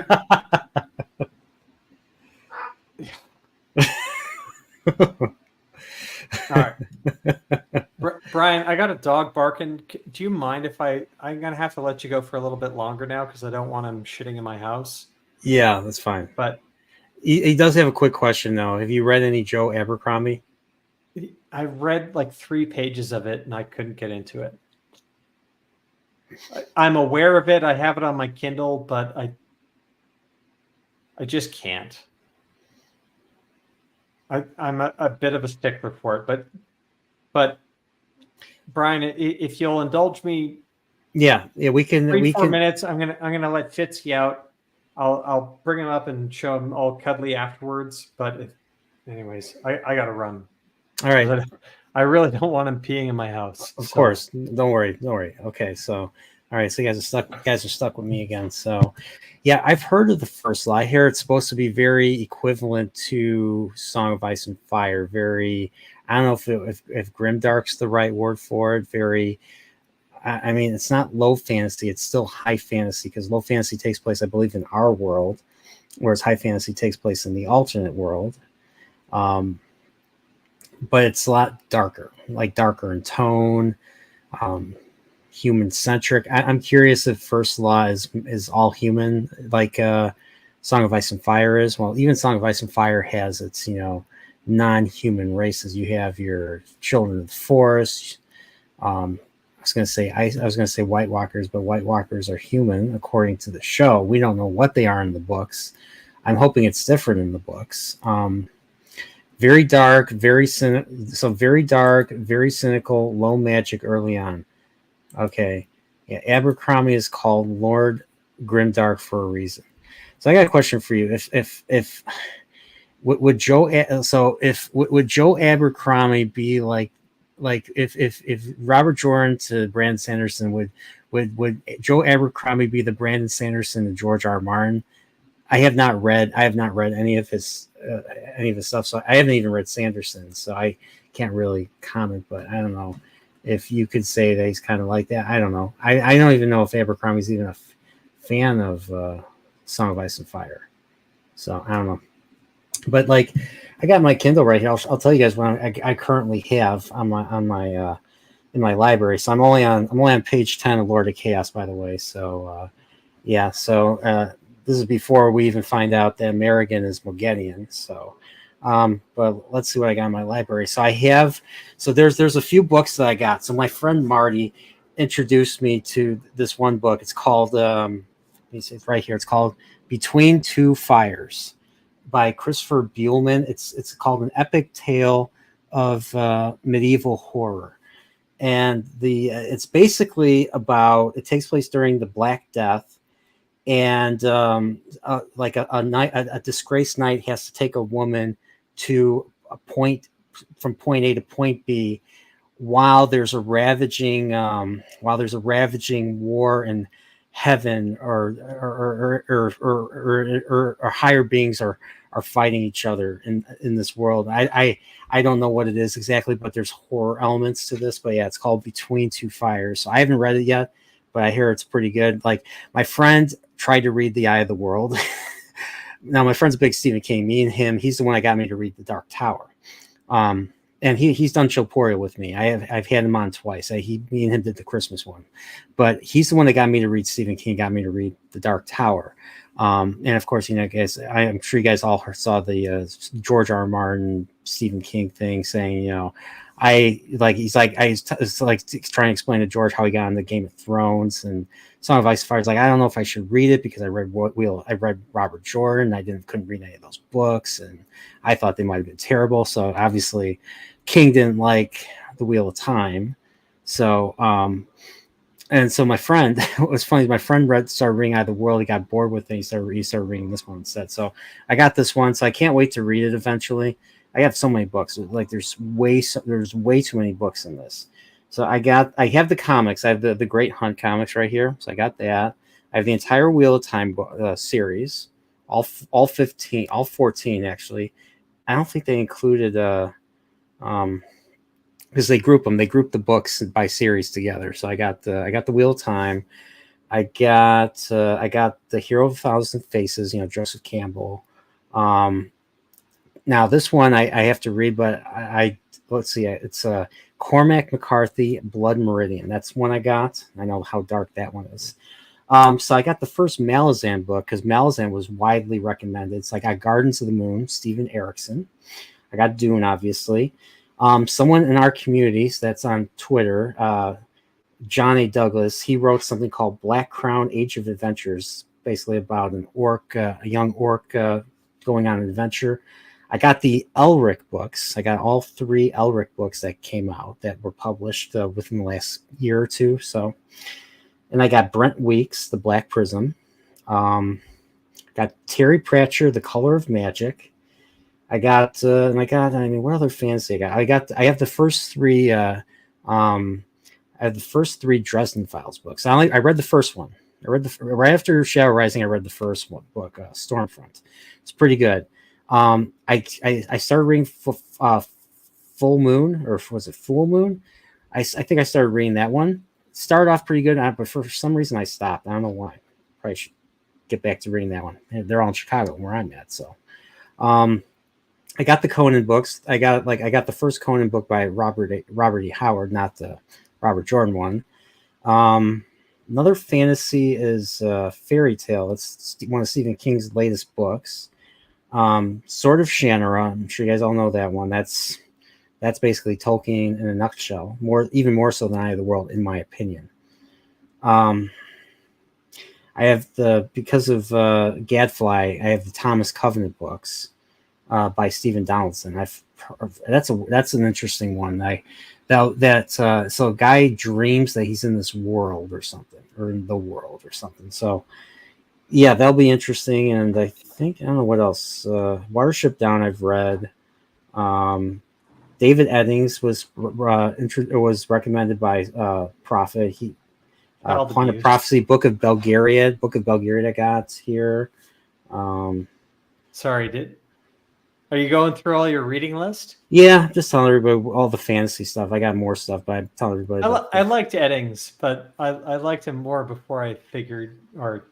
right. Brian, I got a dog barking. Do you mind if I'm going to have to let you go for a little bit longer now because I don't want him shitting in my house? Yeah, that's fine. But he does have a quick question, though. Have you read any Joe Abercrombie? I read like 3 pages of it and I couldn't get into it. I'm aware of it. I have it on my Kindle, but I just can't. I'm a bit of a stickler for it, but Brian, if you'll indulge me, we can. 3-4 minutes. I'm gonna let Fitzy out. I'll bring him up and show him all cuddly afterwards. But anyways, I gotta run. All right. I really don't want him peeing in my house. Of course. Don't worry. Okay. So, all All right, so you guys are stuck. You guys are stuck with me again. So, yeah, I've heard of the first law. I hear it's supposed to be very equivalent to Song of Ice and Fire. Very, I don't know if grimdark's the right word for it. Very, I mean, it's not low fantasy. It's still high fantasy because low fantasy takes place, I believe, in our world, whereas high fantasy takes place in the alternate world. But it's a lot darker, like darker in tone. Human centric. I'm curious if First Law is all human, like Song of Ice and Fire is. Well, even Song of Ice and Fire has its non-human races. You have your children of the forest. I was gonna say White Walkers, but White Walkers are human according to the show. We don't know what they are in the books. I'm hoping it's different in the books. Very dark, very dark, very cynical, low magic early on. Okay. Yeah, Abercrombie is called Lord Grimdark for a reason. So I got a question for you. If would Joe Abercrombie be like if Robert Jordan to Brandon Sanderson would Joe Abercrombie be the Brandon Sanderson to George R. Martin? I have not read any of his stuff, so I haven't even read Sanderson, so I can't really comment. But I don't know if you could say that he's kind of like that. I don't know. I don't even know if Abercrombie's even a fan of Song of Ice and Fire. So I don't know. But like, I got my Kindle right here. I'll tell you guys what I currently have on my in my library. So I'm only on page 10 of Lord of Chaos, by the way. So yeah. So this is before we even find out that Amerigan is Mogedian. So. But let's see what I got in my library. So there's a few books that I got. So my friend Marty introduced me to this one book. It's called it's right here. It's called Between Two Fires by Christopher Buehlman. It's called An Epic Tale of Medieval Horror. And it's basically about, it takes place during the Black Death. And like a disgraced knight has to take a woman to a point from point A to point B while there's a ravaging war in heaven or higher beings are fighting each other in this world. I don't know what it is exactly, but there's horror elements to this. But yeah, it's called Between Two Fires. So I haven't read it yet, but I hear it's pretty good. Like, my friend tried to read The Eye of the World. Now, my friend's a big Stephen King. Me and him, he's the one that got me to read The Dark Tower. And he's done Chillporeal with me. I've had him on twice. Me and him did the Christmas one. But he's the one that got me to read Stephen King, got me to read The Dark Tower. And of course, guys, I'm sure you guys all saw the George R. R. Martin, Stephen King thing saying, he's trying to explain to George how he got on the Game of Thrones and Song of Ice and Fire. It's like, I don't know if I should read it because I read Robert Jordan. I couldn't read any of those books, and I thought they might have been terrible. So obviously, King didn't like The Wheel of Time. So and so my friend, it was funny. My friend started reading Eye of the World. He got bored with it. He started reading this one instead. So I got this one. So I can't wait to read it eventually. I have so many books. Like, there's way too many books in this. So I have the comics. I have the Great Hunt comics right here. So I got that. I have the entire Wheel of Time series, all 14 actually. I don't think they included because they group them. They group the books by series together. So I got the Wheel of Time. I got the Hero of a Thousand Faces. Joseph Campbell. Now this one I have to read, but let's see. It's Cormac McCarthy, Blood Meridian. That's one I got. I know how dark that one is. So I got the first Malazan book because Malazan was widely recommended. So I got Gardens of the Moon, Steven Erikson. I got Dune, obviously. Someone in our communities that's on Twitter, John A. Douglas, he wrote something called Black Crown Age of Adventures, basically about an orc, a young orc going on an adventure. I got the Elric books. I got all 3 Elric books that came out that were published within the last year or two. So, and I got Brent Weeks, The Black Prism. Got Terry Pratchett, The Color of Magic. I got what other fantasy I got? I have the first 3 I have the first 3 Dresden Files books. I read the first one. I read right after Shadow Rising. I read the first one book, Stormfront. It's pretty good. I started reading Full Moon, or was it Full Moon? I think I started reading that one. Started off pretty good, but for some reason I stopped. I don't know why. Probably should get back to reading that one. They're all in Chicago, where I'm at. So, I got the Conan books. I got the first Conan book by Robert E. Howard, not the Robert Jordan one. Another fantasy is Fairy Tale. It's one of Stephen King's latest books. Sword of Shannara. I'm sure you guys all know that one. That's basically Tolkien in a nutshell. Even more so than Eye of the World, in my opinion. I have because of Gadfly, I have the Thomas Covenant books by Stephen Donaldson. That's an interesting one. So a guy dreams that he's in this world or something, or in the world or something. So yeah, that'll be interesting. And I don't know what else. Watership Down I've read. David Eddings was recommended by Prophet. He Pawn of Prophecy, Book of Belgariad I got here. Sorry, are you going through all your reading list? Yeah, just telling everybody all the fantasy stuff. I got more stuff, but I'm telling everybody. I liked Eddings, but I liked him more before I figured or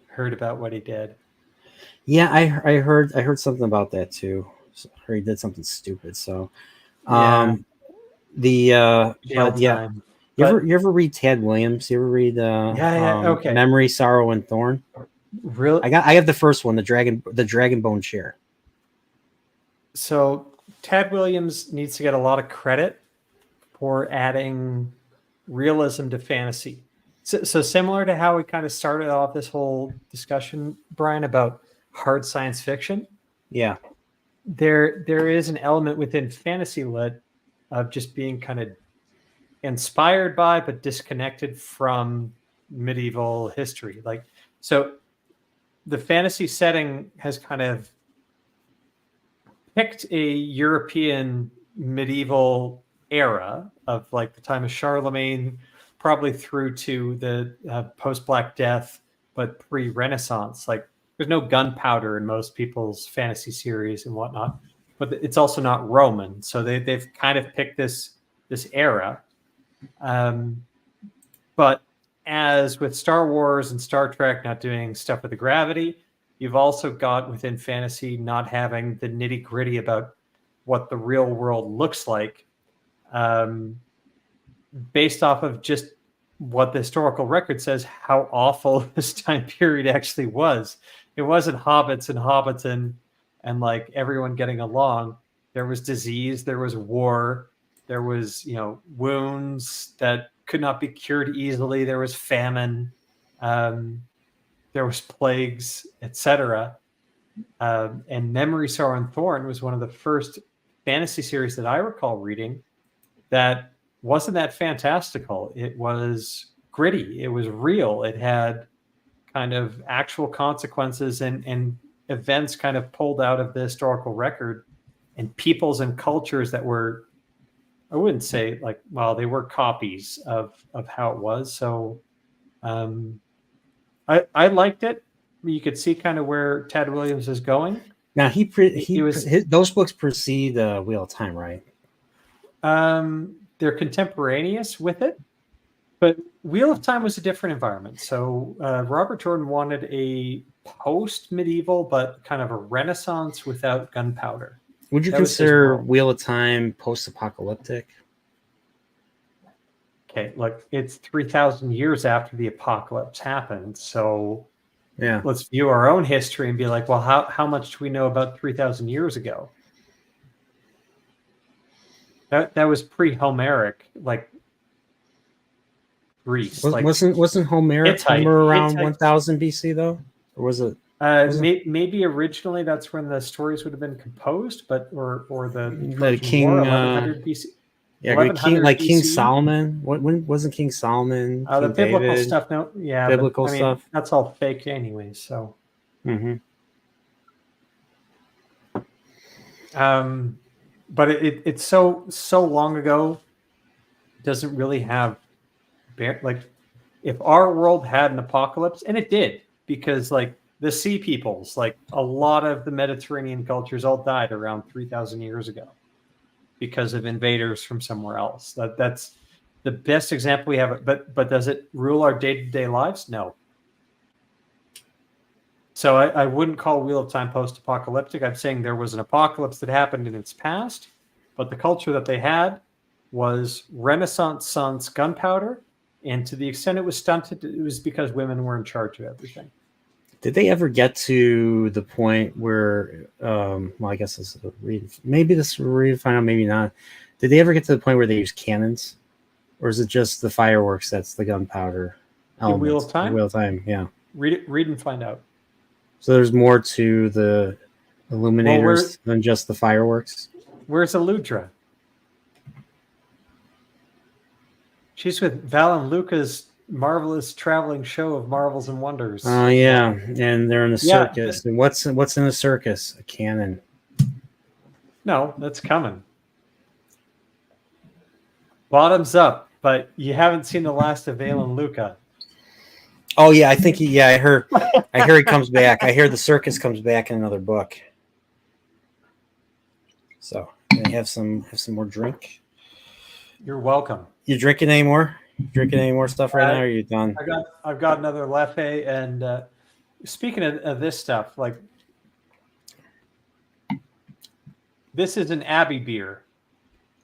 heard about what he did. Yeah, I heard something about that too. Or he did something stupid. So, You ever read Tad Williams? You ever read okay. Memory, Sorrow, and Thorn? Really? I have the first one, the Dragonbone Chair. So Tad Williams needs to get a lot of credit for adding realism to fantasy. So similar to how we kind of started off this whole discussion, Brian, about hard science fiction. Yeah. There is an element within fantasy lit of just being kind of inspired by but disconnected from medieval history. So the fantasy setting has kind of picked a European medieval era of the time of Charlemagne, probably through to the post-Black Death, but pre-Renaissance. There's no gunpowder in most people's fantasy series and whatnot, but it's also not Roman. So they've kind of picked this era. But as with Star Wars and Star Trek not doing stuff with the gravity, you've also got within fantasy not having the nitty gritty about what the real world looks like, based off of just what the historical record says, how awful this time period actually was. It wasn't hobbits and Hobbiton and everyone getting along. There was disease, there was war, there was, wounds that could not be cured easily. There was famine, there was plagues, etc. And Memory, Sorrow, and Thorn was one of the first fantasy series that I recall reading that wasn't that fantastical. It was gritty. It was real. It had kind of actual consequences and events kind of pulled out of the historical record, and peoples and cultures that were, I wouldn't say they were copies of how it was. So I liked it. You could see kind of where Tad Williams is going. Now those books precede Wheel of Time, right? They're contemporaneous with it, but Wheel of Time was a different environment. So Robert Jordan wanted a post-medieval, but kind of a Renaissance without gunpowder. Would you consider Wheel of Time post-apocalyptic? Okay, it's 3,000 years after the apocalypse happened. So yeah, let's view our own history and be well, how much do we know about 3,000 years ago? That was pre-Homeric, Greece. Wasn't Homer around 1000 BC though, or was it? Maybe originally that's when the stories would have been composed, but or the King War, 1100 BC. Yeah, King Solomon. When wasn't King Solomon? The biblical David, stuff. No, yeah, biblical stuff. That's all fake, anyways. So. Mm-hmm. But it's so long ago. Doesn't really have like if our world had an apocalypse, and it did, because like the sea peoples, like a lot of the Mediterranean cultures all died around 3,000 years ago because of invaders from somewhere else. That's the best example we have. But does it rule our day-to-day lives? No. So I wouldn't call Wheel of Time post-apocalyptic. I'm saying there was an apocalypse that happened in its past, but the culture that they had was Renaissance sans gunpowder, and to the extent it was stunted, it was because women were in charge of everything. Did they ever get to the point where, well, I guess this is maybe this we'll find out, maybe not. Did they ever get to the point where they use cannons, or is it just the fireworks that's the gunpowder element? Wheel of Time? Wheel of Time, yeah. Read and find out. So there's more to the illuminators than just the fireworks? Where's Eludra? She's with Val and Luca's marvelous traveling show of marvels and wonders. Oh yeah, and they're in the circus. And what's in the circus? A cannon. No, that's coming. Bottoms up, but you haven't seen the last of Val and Luca. Oh yeah, I think I heard he comes back. I hear the circus comes back in another book. So I have some more drink. You're welcome. You drinking any more? Drinking any more stuff right now? Or are you done? I've got another Leffe, and speaking of this stuff, like this is an Abbey beer.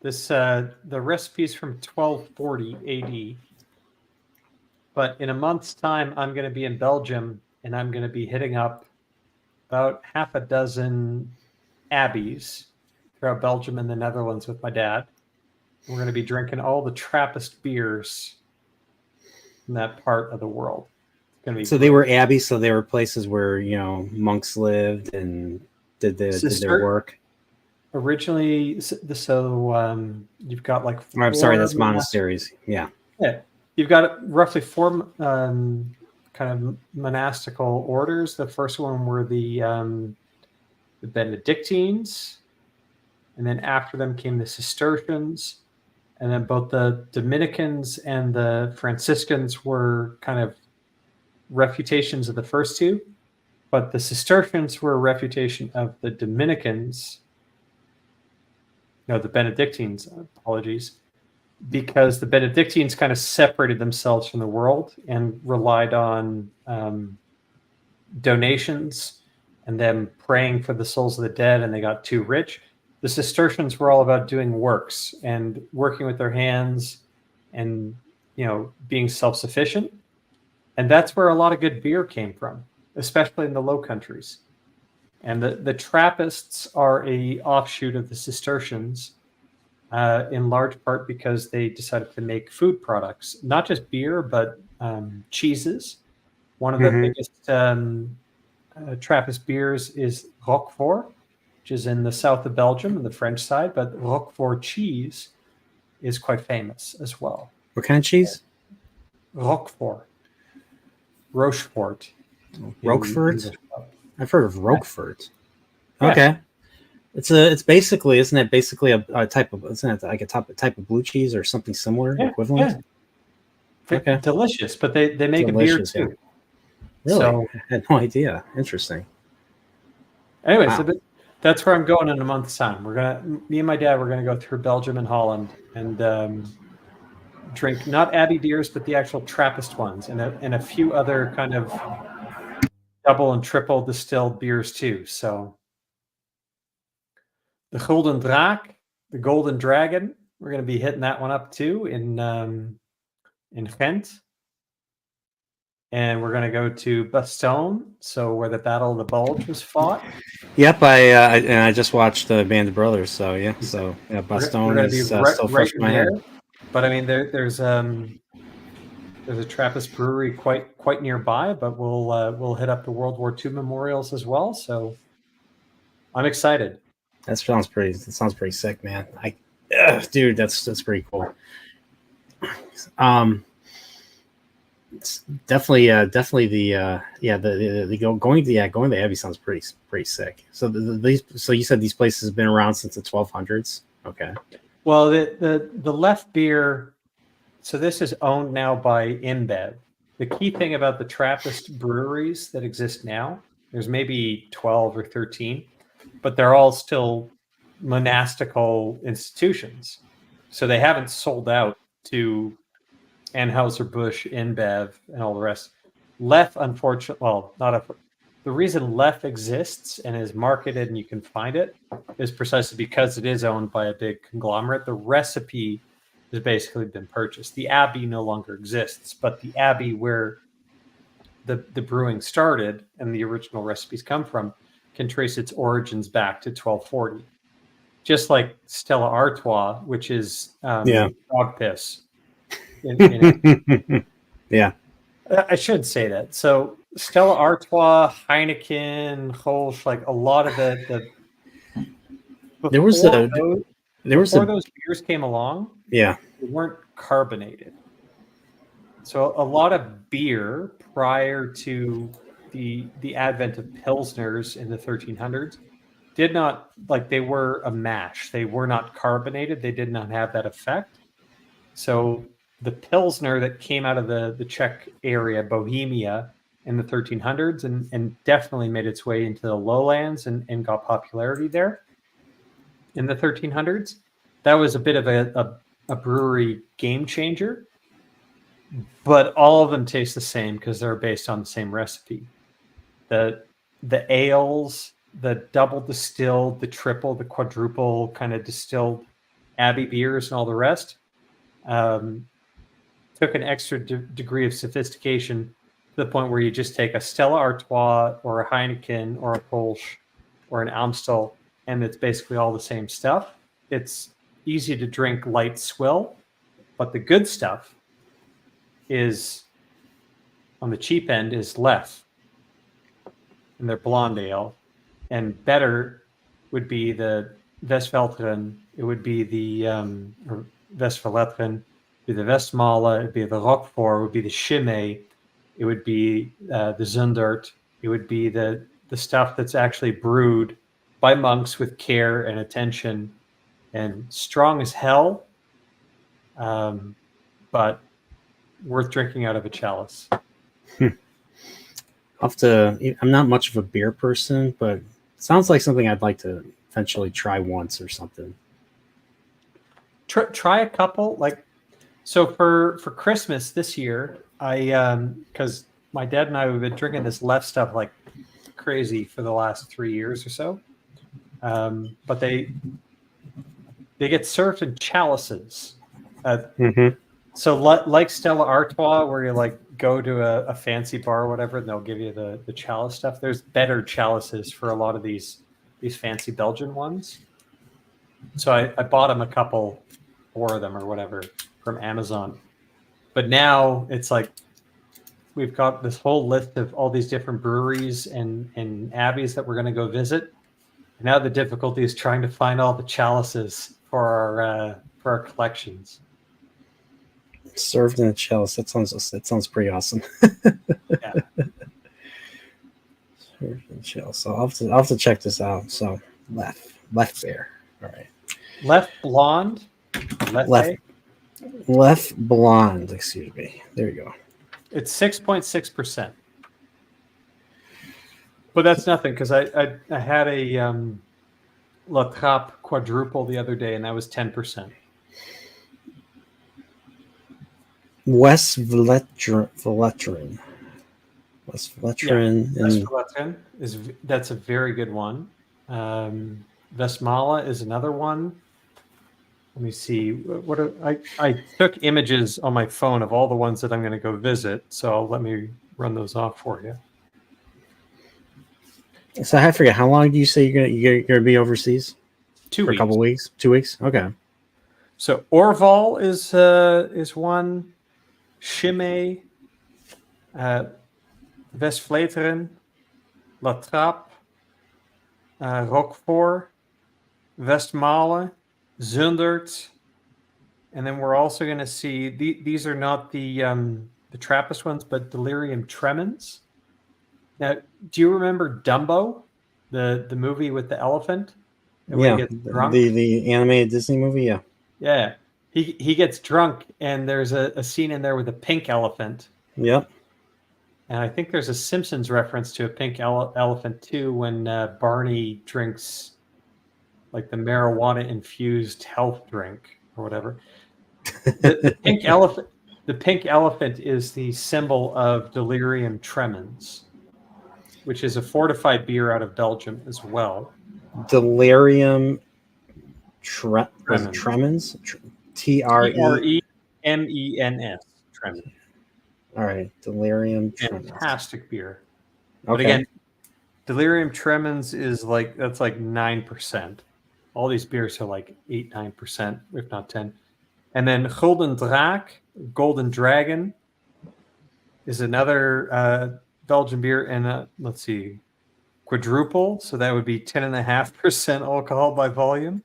This the recipe's from 1240 AD. But in a month's time, I'm going to be in Belgium, and I'm going to be hitting up about half a dozen abbeys throughout Belgium and the Netherlands with my dad. We're going to be drinking all the Trappist beers in that part of the world. It's going to be so great. They were abbeys, so they were places where monks lived and did their work. Originally, so you've got like. I'm sorry, that's monasteries. Yeah. You've got roughly four kind of monastical orders. The first one were the Benedictines, and then after them came the Cistercians, and then both the Dominicans and the Franciscans were kind of refutations of the first two, but the Cistercians were a refutation of the Dominicans. No, the Benedictines. Apologies. Because the Benedictines kind of separated themselves from the world and relied on donations and them praying for the souls of the dead, and they got too rich. The Cistercians were all about doing works and working with their hands and being self-sufficient. And that's where a lot of good beer came from, especially in the Low Countries. And the Trappists are a offshoot of the Cistercians, in large part because they decided to make food products, not just beer, but cheeses. One of the biggest Trappist beers is Roquefort, which is in the south of Belgium on the French side, but Roquefort cheese is quite famous as well. What kind of cheese? Roquefort. Rochefort. Roquefort? I've heard of Roquefort. Yeah. Okay. It's basically, isn't it basically a type of, isn't it like a type of blue cheese or something similar, equivalent? Yeah. Okay. Delicious, but they make a beer too. Yeah. Really? So, I had no idea. Interesting. Anyway, wow. So that's where I'm going in a month's time. Me and my dad, we're gonna go through Belgium and Holland and drink not Abbey beers, but the actual Trappist ones, and a few other kind of double and triple distilled beers too. So. The Golden Draak, the Golden Dragon. We're going to be hitting that one up too in Ghent, and we're going to go to Bastogne, so where the Battle of the Bulge was fought. Yep, I just watched Band of Brothers, so yeah, Bastogne is still fresh in my head. But I mean, there's a Trappist brewery quite nearby, but we'll hit up the World War II memorials as well. So I'm excited. That sounds pretty sick, man. Dude, that's pretty cool. It's definitely going to the Abbey sounds pretty sick. So so you said these places have been around since the 1200s. Okay. Well, the left beer So this is owned now by InBev. The key thing about the Trappist breweries that exist now, there's maybe 12 or 13, but they're all still monastical institutions. So they haven't sold out to Anheuser-Busch, InBev, and all the rest. Lef, unfortunately, well, not a. The reason Lef exists and is marketed and you can find it is precisely because it is owned by a big conglomerate. The recipe has basically been purchased. The Abbey no longer exists, but the Abbey where the brewing started and the original recipes come from can trace its origins back to 1240. Just like Stella Artois, which is dog piss. Yeah. I should say that. So Stella Artois, Heineken, Kolsch, like a lot of those beers came along. Yeah. They weren't carbonated. So a lot of beer prior to the advent of Pilsners in the 1300s did not, like, they were a mash. They were not carbonated. They did not have that effect. So the Pilsner that came out of the Czech area, Bohemia, in the 1300s and definitely made its way into the lowlands and got popularity there in the 1300s. That was a bit of a brewery game changer, but all of them taste the same because they're based on the same recipe. The ales, the double distilled, the triple, the quadruple kind of distilled Abbey beers and all the rest took an extra degree of sophistication to the point where you just take a Stella Artois or a Heineken or a Kolsch or an Amstel, and it's basically all the same stuff. It's easy to drink, light swill, but the good stuff is, on the cheap end, is Lef, and their blonde ale, and better would be the Westfelteren. It would be the Westfelteren. Be the Westmalle, it would be the Roquefort, it would be the Chimay, it would be the Zundert, it would be the stuff that's actually brewed by monks with care and attention and strong as hell, but worth drinking out of a chalice. I'm not much of a beer person, but it sounds like something I'd like to eventually try once or something. Try a couple, like. So for Christmas this year, because my dad and I have been drinking this Lef stuff like crazy for the last 3 years or so, but they get served in chalices. So like Stella Artois, where you like go to a fancy bar or whatever, and they'll give you the chalice stuff. There's better chalices for a lot of these fancy Belgian ones. So I bought them a couple, 4 of them or whatever, from Amazon. But now it's like we've got this whole list of all these different breweries and abbeys that we're going to go visit. And now the difficulty is trying to find all the chalices for our collections. Served in a chalice. That sounds pretty awesome. Yeah. Served in a chalice. So I'll have to check this out. So left bear. All right. Left blonde. Left blonde, excuse me. There you go. It's 6.6%. But that's nothing, because I had a La Trappe quadruple the other day, and that was 10%. Westfelteren. Westfelteren that's a very good one. Westmalle is another one. Let me see. I took images on my phone of all the ones that I'm going to go visit, so let me run those off for you. So I forget, how long do you say you're gonna be overseas? 2 For weeks. a couple weeks. 2 weeks. Okay. So Orval is one. Chimay, Westvleteren, La Trappe, Roquefort, Westmalle, Zundert, and then we're also going to see these are not the Trappist ones, but Delirium Tremens. Now, do you remember Dumbo, the movie with the elephant? Yeah, the animated Disney movie. Yeah. Yeah. he gets drunk, and there's a scene in there with a pink elephant. Yep. And I think there's a Simpsons reference to a pink elephant too, when Barney drinks like the marijuana infused health drink or whatever. The pink elephant. The pink elephant is the symbol of Delirium Tremens, which is a fortified beer out of Belgium as well. Delirium Tremens. Tremens? Tremens. Tremens. All right. Delirium Tremens. Fantastic beer. Okay. But again, Delirium Tremens is like 9%. All these beers are like 8, 9%, if not 10. And then Golden Draak, Golden Dragon, is another Belgian beer, and let's see, quadruple. So that would be 10.5% alcohol by volume.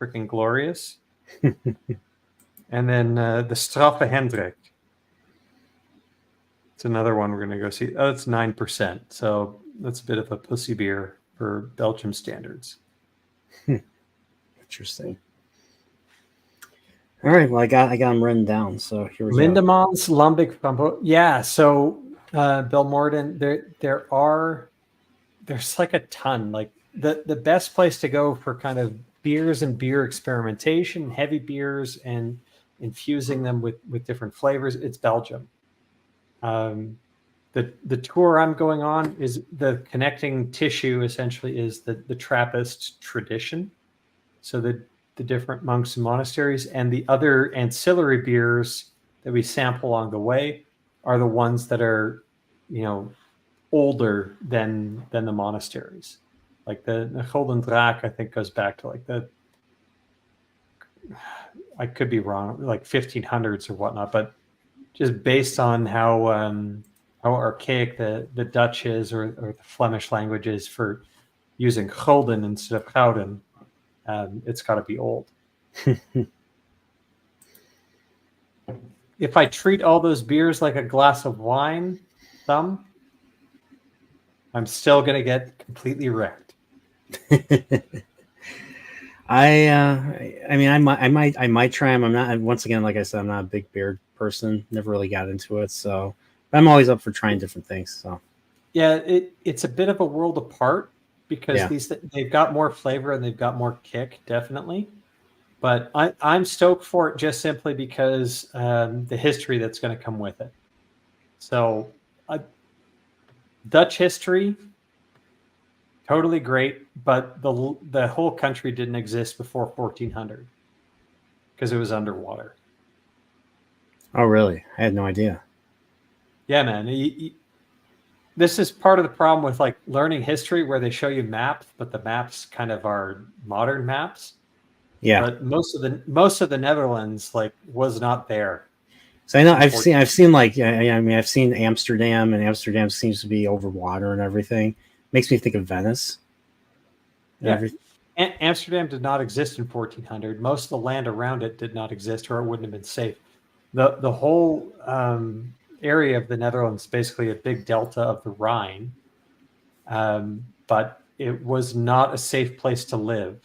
Freaking glorious. And then the Straffe Hendrik. It's another one we're going to go see. Oh, it's 9%. So that's a bit of a pussy beer for Belgium standards. Interesting. All right. Well, I got them written down. So here we go. Lindemans, Lambic, Frambo. Yeah. So Belmorden, there's like a ton. Like the best place to go for kind of beers and beer experimentation, heavy beers, and infusing them with different flavors, it's Belgium. The tour I'm going on is the connecting tissue. Essentially, is the Trappist tradition. So the different monks and monasteries, and the other ancillary beers that we sample along the way are the ones that are, older than the monasteries. Like the Golden Draak, I think, goes back to like I could be wrong, like 1500s or whatnot, but just based on how archaic the Dutch is, or the Flemish language is for using Golden instead of Gouden, it's got to be old. If I treat all those beers like a glass of wine, I'm still going to get completely wrecked. I might try them. I'm not, once again, like I said, I'm not a big beer person. Never really got into it, so I'm always up for trying different things. So yeah, it's a bit of a world apart, because they've got more flavor and they've got more kick, definitely. But I'm stoked for it just simply because the history that's going to come with it. So Dutch history, totally great, but the whole country didn't exist before 1400 because it was underwater. Oh, really? I had no idea. Yeah, man. This is part of the problem with like learning history, where they show you maps, but the maps kind of are modern maps. Yeah. But most of the Netherlands was not there. So I know I've seen like, I've seen Amsterdam, and Amsterdam seems to be over water and everything. Makes me think of Venice. Yeah. Amsterdam did not exist in 1400. Most of the land around it did not exist, or it wouldn't have been safe. The whole area of the Netherlands, basically a big delta of the Rhine, but it was not a safe place to live.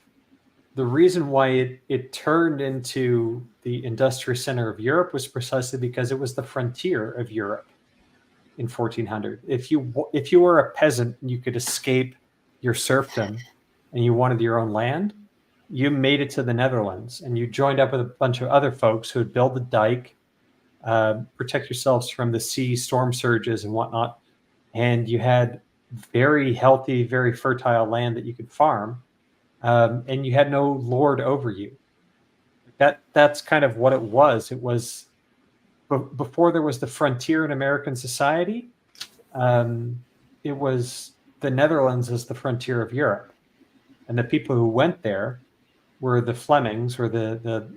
The reason why it turned into the industrial center of Europe was precisely because it was the frontier of Europe in 1400. If you were a peasant and you could escape your serfdom and you wanted your own land, you made it to the Netherlands, and you joined up with a bunch of other folks who would build the dike, protect yourselves from the sea storm surges and whatnot. And you had very healthy, very fertile land that you could farm. And you had no lord over you. That's kind of what it was. It was before there was the frontier in American society. It was the Netherlands as the frontier of Europe, and the people who went there were the Flemings, or the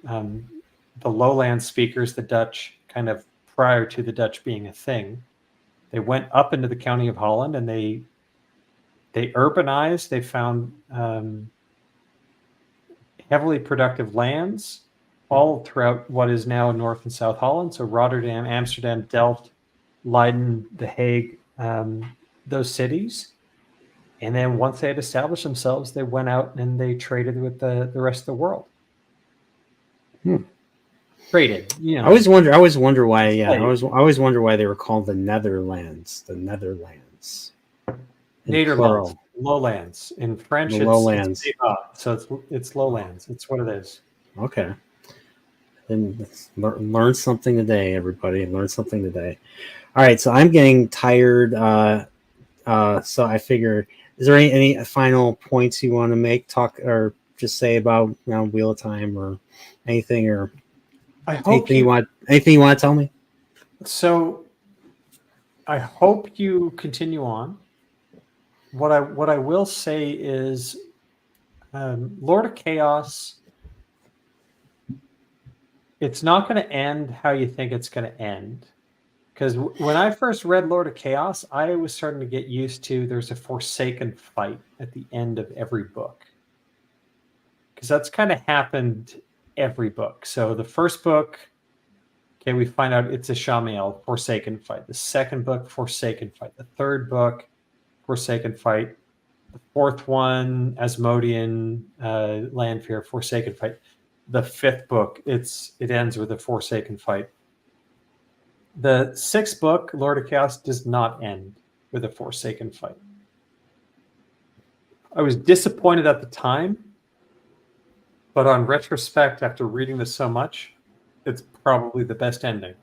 lowland speakers, the Dutch, kind of prior to the Dutch being a thing. They went up into the county of Holland, and they urbanized. They found heavily productive lands all throughout what is now North and South Holland. So Rotterdam, Amsterdam, Delft, Leiden, The Hague, those cities. And then once they had established themselves, they went out and they traded with the rest of the world. traded. I always wonder why. Yeah, I always wonder why they were called the Netherlands. The Netherlands. Nederland, lowlands. In French, the lowlands. So it's lowlands. It's what it is. Okay. And learn something today, everybody. Learn something today. All right, so I'm getting tired. So I figure, is there any final points you want to make, talk, or just say about Wheel of Time or anything, or anything you want to tell me? So I hope you continue on. What I will say is, Lord of Chaos. It's not going to end how you think it's going to end. Because when I first read Lord of Chaos, I was starting to get used to there's a Forsaken fight at the end of every book. Because that's kind of happened every book. So the first book, okay, we find out it's a Shamael, Forsaken fight. The second book, Forsaken fight. The third book, Forsaken fight. The fourth one, Asmodean, Lanfear, Forsaken fight. The fifth book, it ends with a Forsaken fight. The sixth book, Lord of Chaos, does not end with a Forsaken fight. I was disappointed at the time, but on retrospect, after reading this so much, it's probably the best ending.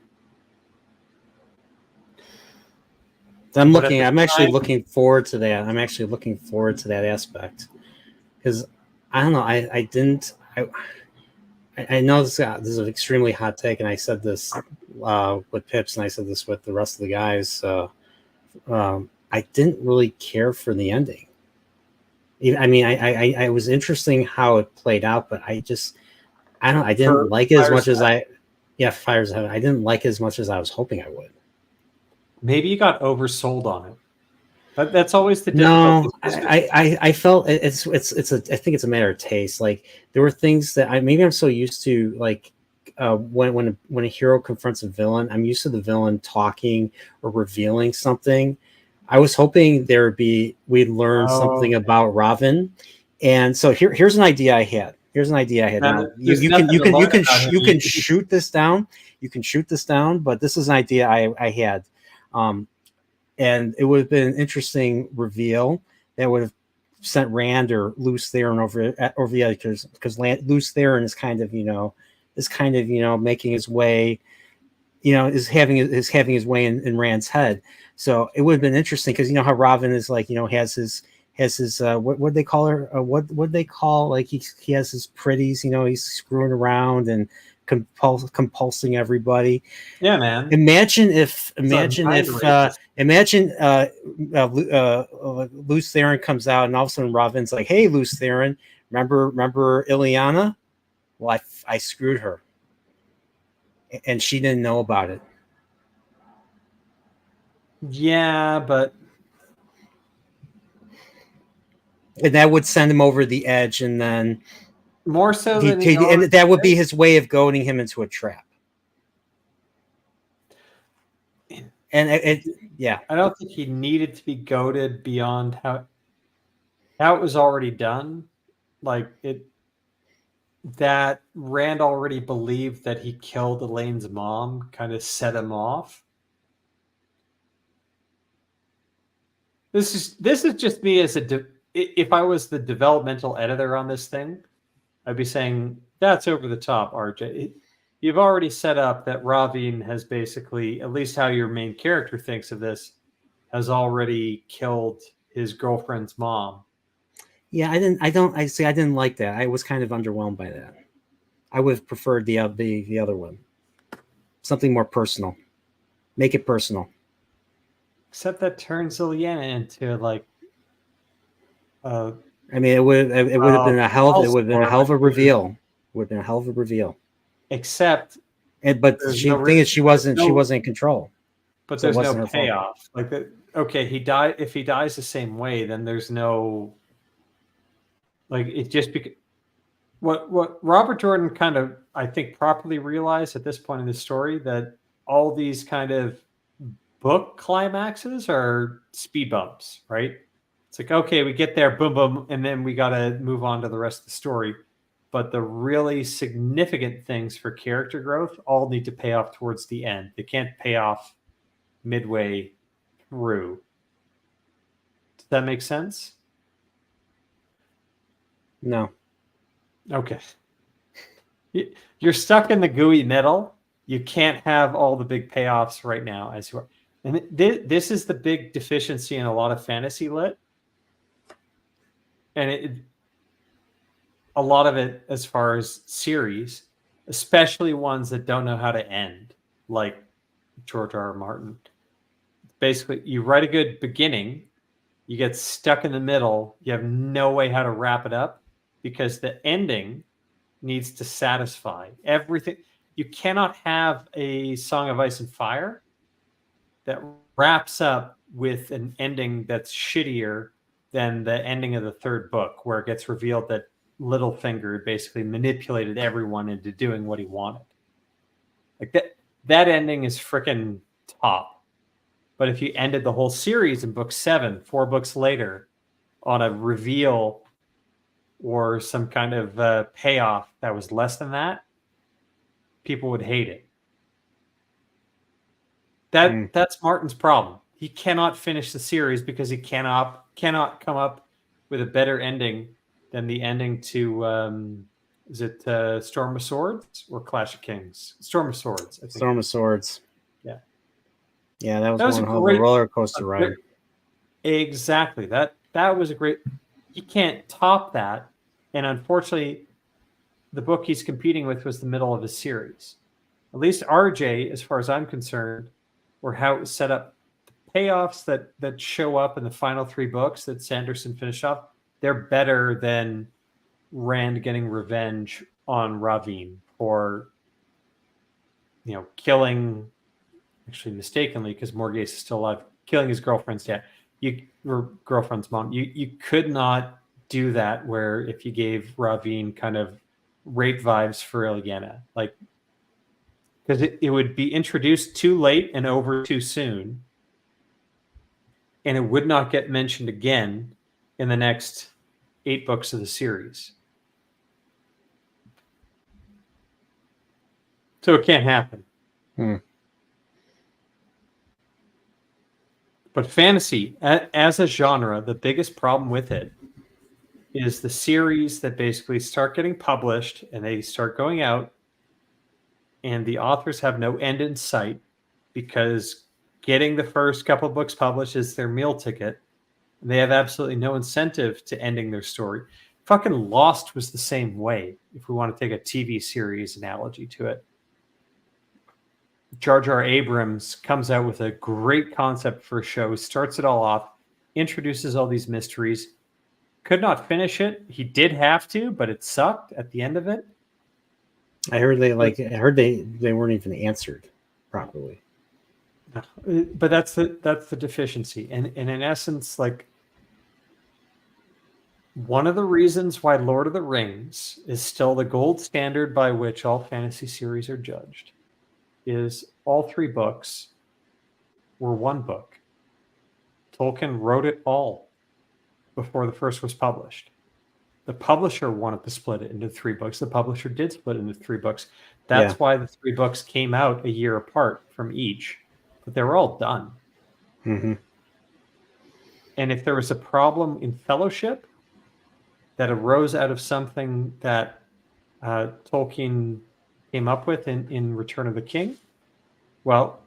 I'm actually looking forward to that. I'm actually looking forward to that aspect, because I don't know. I know this is an extremely hot take, and I said this with Pips, and I said this with the rest of the guys. I didn't really care for the ending. I mean, I was interesting how it played out, but I didn't like it as much as Fires of Heaven. I didn't like it as much as I was hoping I would. Maybe you got oversold on it. That's always the difficulty. No, I felt I think it's a matter of taste. Like, there were things that I'm so used to, like when a hero confronts a villain, I'm used to the villain talking or revealing something. I was hoping we'd learn something about Raven, and so here's an idea I had. Now, you can shoot this down. You can shoot this down, but this is an idea I had. And it would have been an interesting reveal that would have sent Rand or Luce Theron over the edge, because Luce Theron is kind of making his way, is having his way in Rand's head. So it would have been interesting, because how Raven is like, has his what they call her, what they call, like, he has his pretties, he's screwing around and compulsing everybody. Yeah, man. Imagine if Luce Theron comes out, and all of a sudden Robin's like, "Hey, Luce Theron, remember Ileana? Well, I screwed her, and she didn't know about it." Yeah, but and that would send him over the edge, and then more so than and that would be his way of goading him into a trap. And I don't think he needed to be goaded beyond how it was already done. Like, that Rand already believed that he killed Elaine's mom kind of set him off. This is just me as if I was the developmental editor on this thing, I'd be saying, that's over the top, RJ. You've already set up that Ravine has basically, at least how your main character thinks of this, has already killed his girlfriend's mom. Yeah, I didn't like that. I was kind of underwhelmed by that. I would have preferred the other one. Something more personal. Make it personal. Except that turns Ileana into, like, I mean, it would have been a hell of a reveal. Would have been a hell of a reveal. Except, but she wasn't in control. But there's no payoff. Like, okay, he died. If he dies the same way, then there's no, like, it just what Robert Jordan kind of, I think, properly realized at this point in the story, that all these kind of book climaxes are speed bumps, right? It's like, okay, we get there, boom, boom, and then we got to move on to the rest of the story. but the really significant things for character growth all need to pay off towards the end. They can't pay off midway through. Does that make sense? No. Okay. You're stuck in the gooey middle. You can't have all the big payoffs right now as you are. And this is the big deficiency in a lot of fantasy lit. And a lot of it, as far as series, especially ones that don't know how to end, like George R. R. Martin. Basically, you write a good beginning, you get stuck in the middle, you have no way how to wrap it up because the ending needs to satisfy everything. You cannot have a Song of Ice and Fire that wraps up with an ending that's shittier than the ending of the third book, where it gets revealed that Littlefinger basically manipulated everyone into doing what he wanted. Like that ending is freaking top. But if you ended the whole series in book 7, 4 books later, on a reveal or some kind of payoff that was less than that, people would hate it. That's Martin's problem. He cannot finish the series because he cannot come up with a better ending than the ending to is it Storm of Swords or Clash of Kings? Storm of Swords, I think. Storm of Swords. Yeah. Yeah, that was one hell of a roller coaster ride. Exactly. That was a great. He can't top that, and unfortunately, the book he's competing with was the middle of his series. At least RJ, as far as I'm concerned, or how it was set up, the payoffs that show up in the final 3 books that Sanderson finished off, they're better than Rand getting revenge on Ravine for, killing, actually mistakenly, because Morgase is still alive, killing his girlfriend's dad, or girlfriend's mom. You could not do that where if you gave Ravine kind of rape vibes for Ilyena, like, because it would be introduced too late and over too soon, and it would not get mentioned again in the next 8 books of the series. So it can't happen. But fantasy, as a genre, the biggest problem with it is the series that basically start getting published and they start going out, and the authors have no end in sight because getting the first couple books published is their meal ticket. And they have absolutely no incentive to ending their story. Fucking Lost was the same way, if we want to take a TV series analogy to it. Jar Jar Abrams comes out with a great concept for a show, starts it all off, introduces all these mysteries, could not finish it. He did have to, but it sucked at the end of it. I heard they weren't even answered properly. But that's the deficiency. And in essence, like, one of the reasons why Lord of the Rings is still the gold standard by which all fantasy series are judged is all 3 books were one book. Tolkien wrote it all before the first was published. The publisher wanted to split it into 3 books. The publisher did split it into 3 books. That's why the 3 books came out a year apart from each. But they were all done. Mm-hmm. And if there was a problem in Fellowship that arose out of something that Tolkien came up with in Return of the King, well,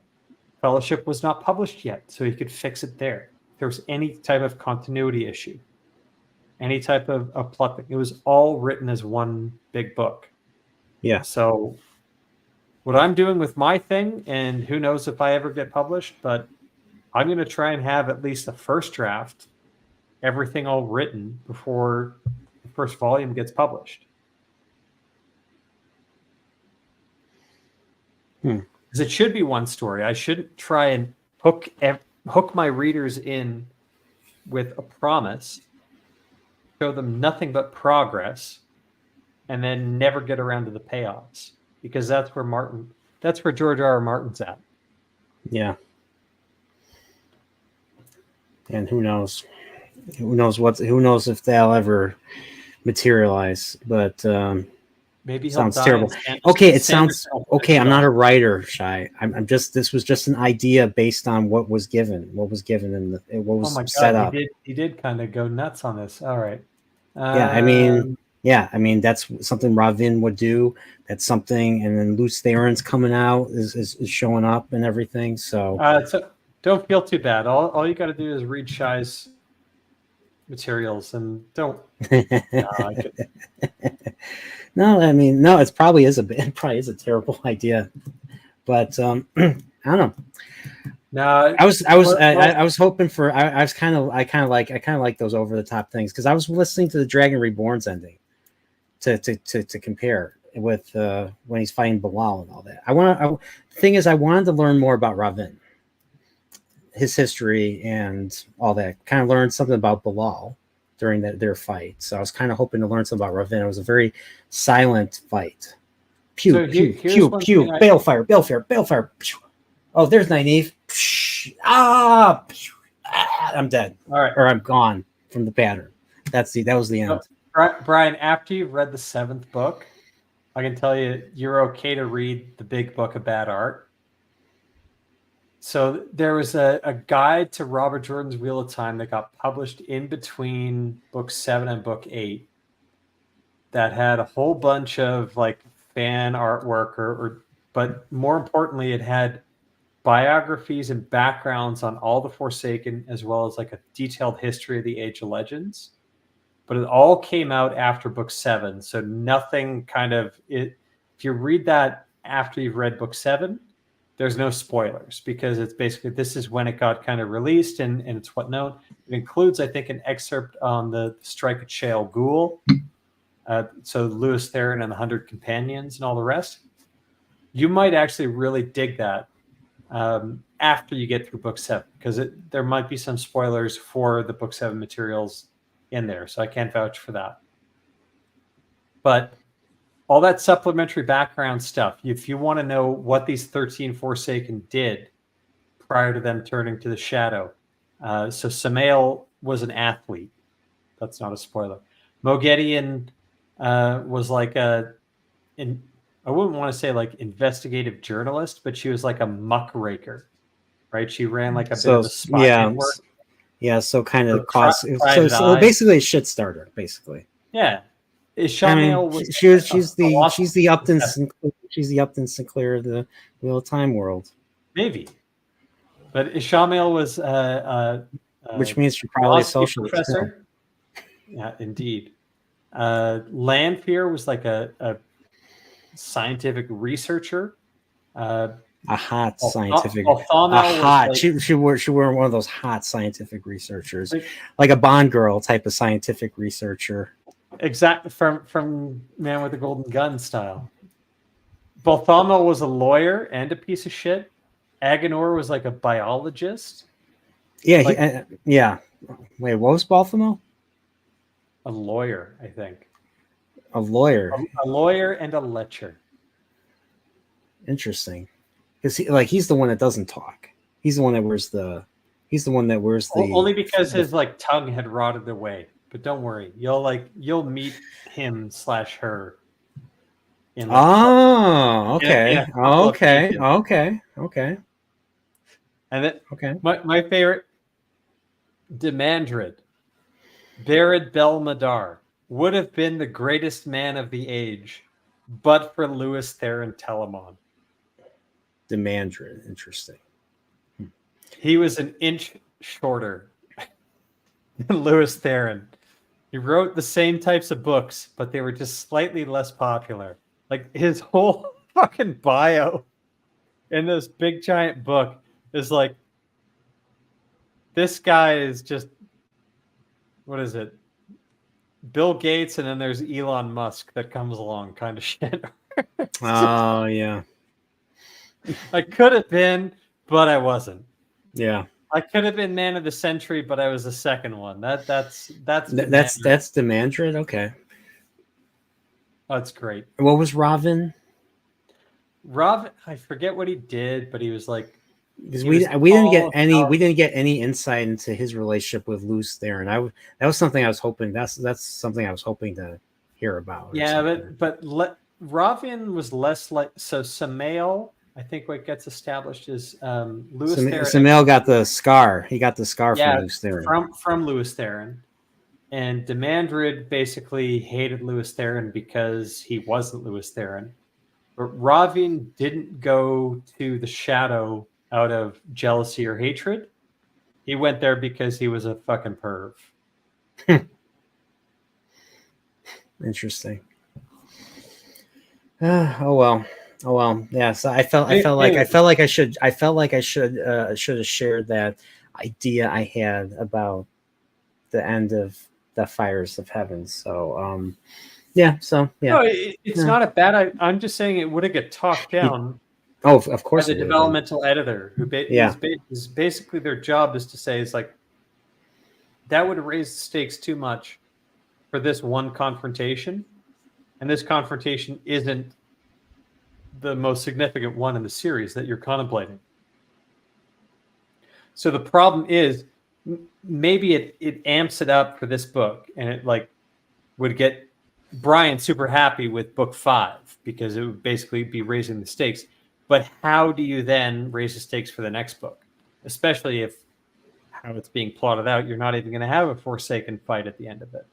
Fellowship was not published yet, so he could fix it there. If there was any type of continuity issue, any type of plot thing, it was all written as one big book. Yeah. So what I'm doing with my thing, and who knows if I ever get published, but I'm going to try and have at least a first draft, everything all written before the first volume gets published. Because it should be one story. I shouldn't try and hook my readers in with a promise, show them nothing but progress, and then never get around to the payoffs. Because that's where George R. R. Martin's at. Yeah. And who knows? Who knows if they'll ever materialize. But Maybe he'll sounds die. terrible. Okay, it sounds okay. I'm not a writer, Shy. I'm just. This was just an idea based on what was given. What was given in the. What was set up. He did kind of go nuts on this. All right. Yeah, I mean that's something Ravin would do. That's something, and then Luce Theron's coming out is showing up and everything. So don't feel too bad. All you got to do is read Shy's materials and don't. No, I mean no. It probably is a terrible idea, but I don't know. No, I was hoping for. I kind of like those over the top things because I was listening to the Dragon Reborn's ending to compare with when he's fighting Bilal and all that. The thing is, I wanted to learn more about Ravin, his history and all that. Kind of learn something about Bilal during their fight. So I was kind of hoping to learn something about Ravin. It was a very silent fight. Pew pew pew pew. Balefire, balefire, balefire. Pew. Oh, there's Nynaeve. I'm dead. All right, or I'm gone from the pattern. That was the end. Brian, after you've read the 7th book, I can tell you you're okay to read the big book of bad art. So there was a guide to Robert Jordan's Wheel of Time that got published in between book 7 and book 8 that had a whole bunch of like fan artwork but more importantly, it had biographies and backgrounds on all the Forsaken, as well as like a detailed history of the Age of Legends. But it all came out after book 7. So nothing if you read that after you've read book 7, there's no spoilers because it's basically, this is when it got kind of released and it's what known. It includes, I think, an excerpt on the strike at Shale Ghul. So Lewis Theron and the 100 Companions and all the rest. You might actually really dig that after you get through book 7, because there might be some spoilers for the book 7 materials in there. So I can't vouch for that. But all that supplementary background stuff, if you want to know what these 13 Forsaken did prior to them turning to the Shadow. So Samael was an athlete. That's not a spoiler. Moghedien was like I wouldn't want to say like investigative journalist, but she was like a muckraker, right? She ran like a bit of a spy network. Yeah, so kind of so basically a shit starter, basically. Yeah. She's the Upton Sinclair of the Wheel of Time world. Maybe. But Ishamael was which means she's probably a socialist professor. Yeah, indeed. Lanfear was like a scientific researcher. A hot scientific. She were one of those hot scientific researchers, like a Bond girl type of scientific researcher. Exactly, from Man with the Golden Gun style. Balthamel was a lawyer and a piece of shit. Agenor was like a biologist. Yeah, yeah. Wait, what was Balthamel? A lawyer, I think. A lawyer. A lawyer and a lecher. Interesting. Because he's the one that doesn't talk. He's the one that wears the. Only because his tongue had rotted away. But don't worry, you'll meet him / her. Okay. And then my favorite, Demandred, Barid Belmadar, would have been the greatest man of the age, but for Lewis Theron Telamon. Demandred, interesting. He was an inch shorter than Lewis Theron. He wrote the same types of books, but they were just slightly less popular. Like his whole fucking bio in this big giant book is like, this guy is just, what is it? Bill Gates, and then there's Elon Musk that comes along, kind of shit. Oh yeah. I could have been, but I wasn't. Yeah. I could have been man of the century, but I was the second one. That's Demandred. Okay. That's great. What was Ravin? Ravin, I forget what he did, but he was like Because He we was didn't get all any about- insight into his relationship with Luce there, and that was something I was hoping that's something I was hoping to hear about. Yeah, Ravian was less like so. Samael, I think what gets established is Lewis Theron. Samael got the scar. He got the scar from Luce Theron. From Lewis Theron. And Demandred basically hated Lewis Theron because he wasn't Lewis Theron. But Ravian didn't go to the Shadow out of jealousy or hatred. He went there because he was a fucking perv. Interesting. Oh well. Yeah. So I felt like I should have shared that idea I had about the end of the Fires of Heaven. So yeah. So yeah. No, it's not a bad. I'm just saying it would have get talked down. Oh, of course. By the developmental editor, who is basically their job is to say is like that would have raised the stakes too much for this one confrontation, and this confrontation isn't the most significant one in the series that you're contemplating. So the problem is maybe it amps it up for this book, and it like would get Brian super happy with book 5 because it would basically be raising the stakes. But how do you then raise the stakes for the next book? Especially if how it's being plotted out, you're not even going to have a Forsaken fight at the end of it.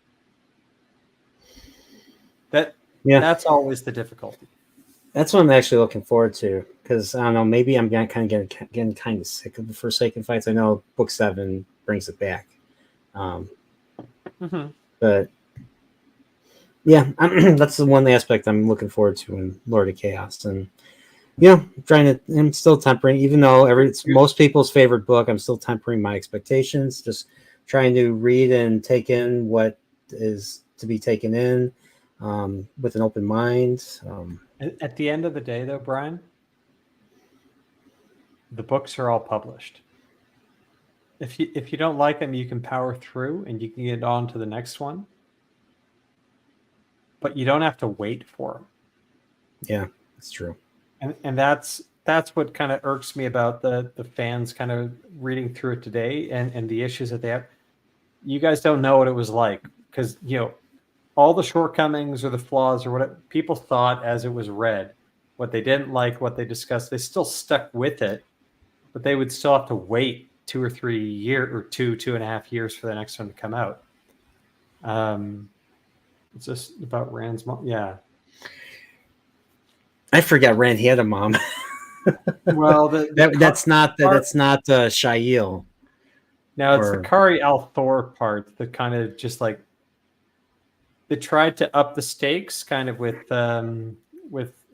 That's always the difficulty. That's what I'm actually looking forward to, because I don't know, maybe I'm getting kind of sick of the Forsaken fights. I know book 7 brings it back, but yeah, that's the one aspect I'm looking forward to in Lord of Chaos. And I'm still tempering, even though it's most people's favorite book. I'm still tempering my expectations, just trying to read and take in what is to be taken in with an open mind. At the end of the day, though, Brian, the books are all published. If you don't like them, you can power through and you can get on to the next one. But you don't have to wait for them. Yeah, that's true. And that's what kind of irks me about the fans kind of reading through it today and the issues that they have. You guys don't know what it was like because, all the shortcomings or the flaws or whatever people thought as it was read, what they didn't like, what they discussed, they still stuck with it, but they would still have to wait 2 or 3 years or 2.5 years for the next one to come out. It's just about Rand's mom. Yeah. I forgot Rand had a mom. Well, that's not Shail. Now it's the Kari Althor part that kind of just like they tried to up the stakes kind of with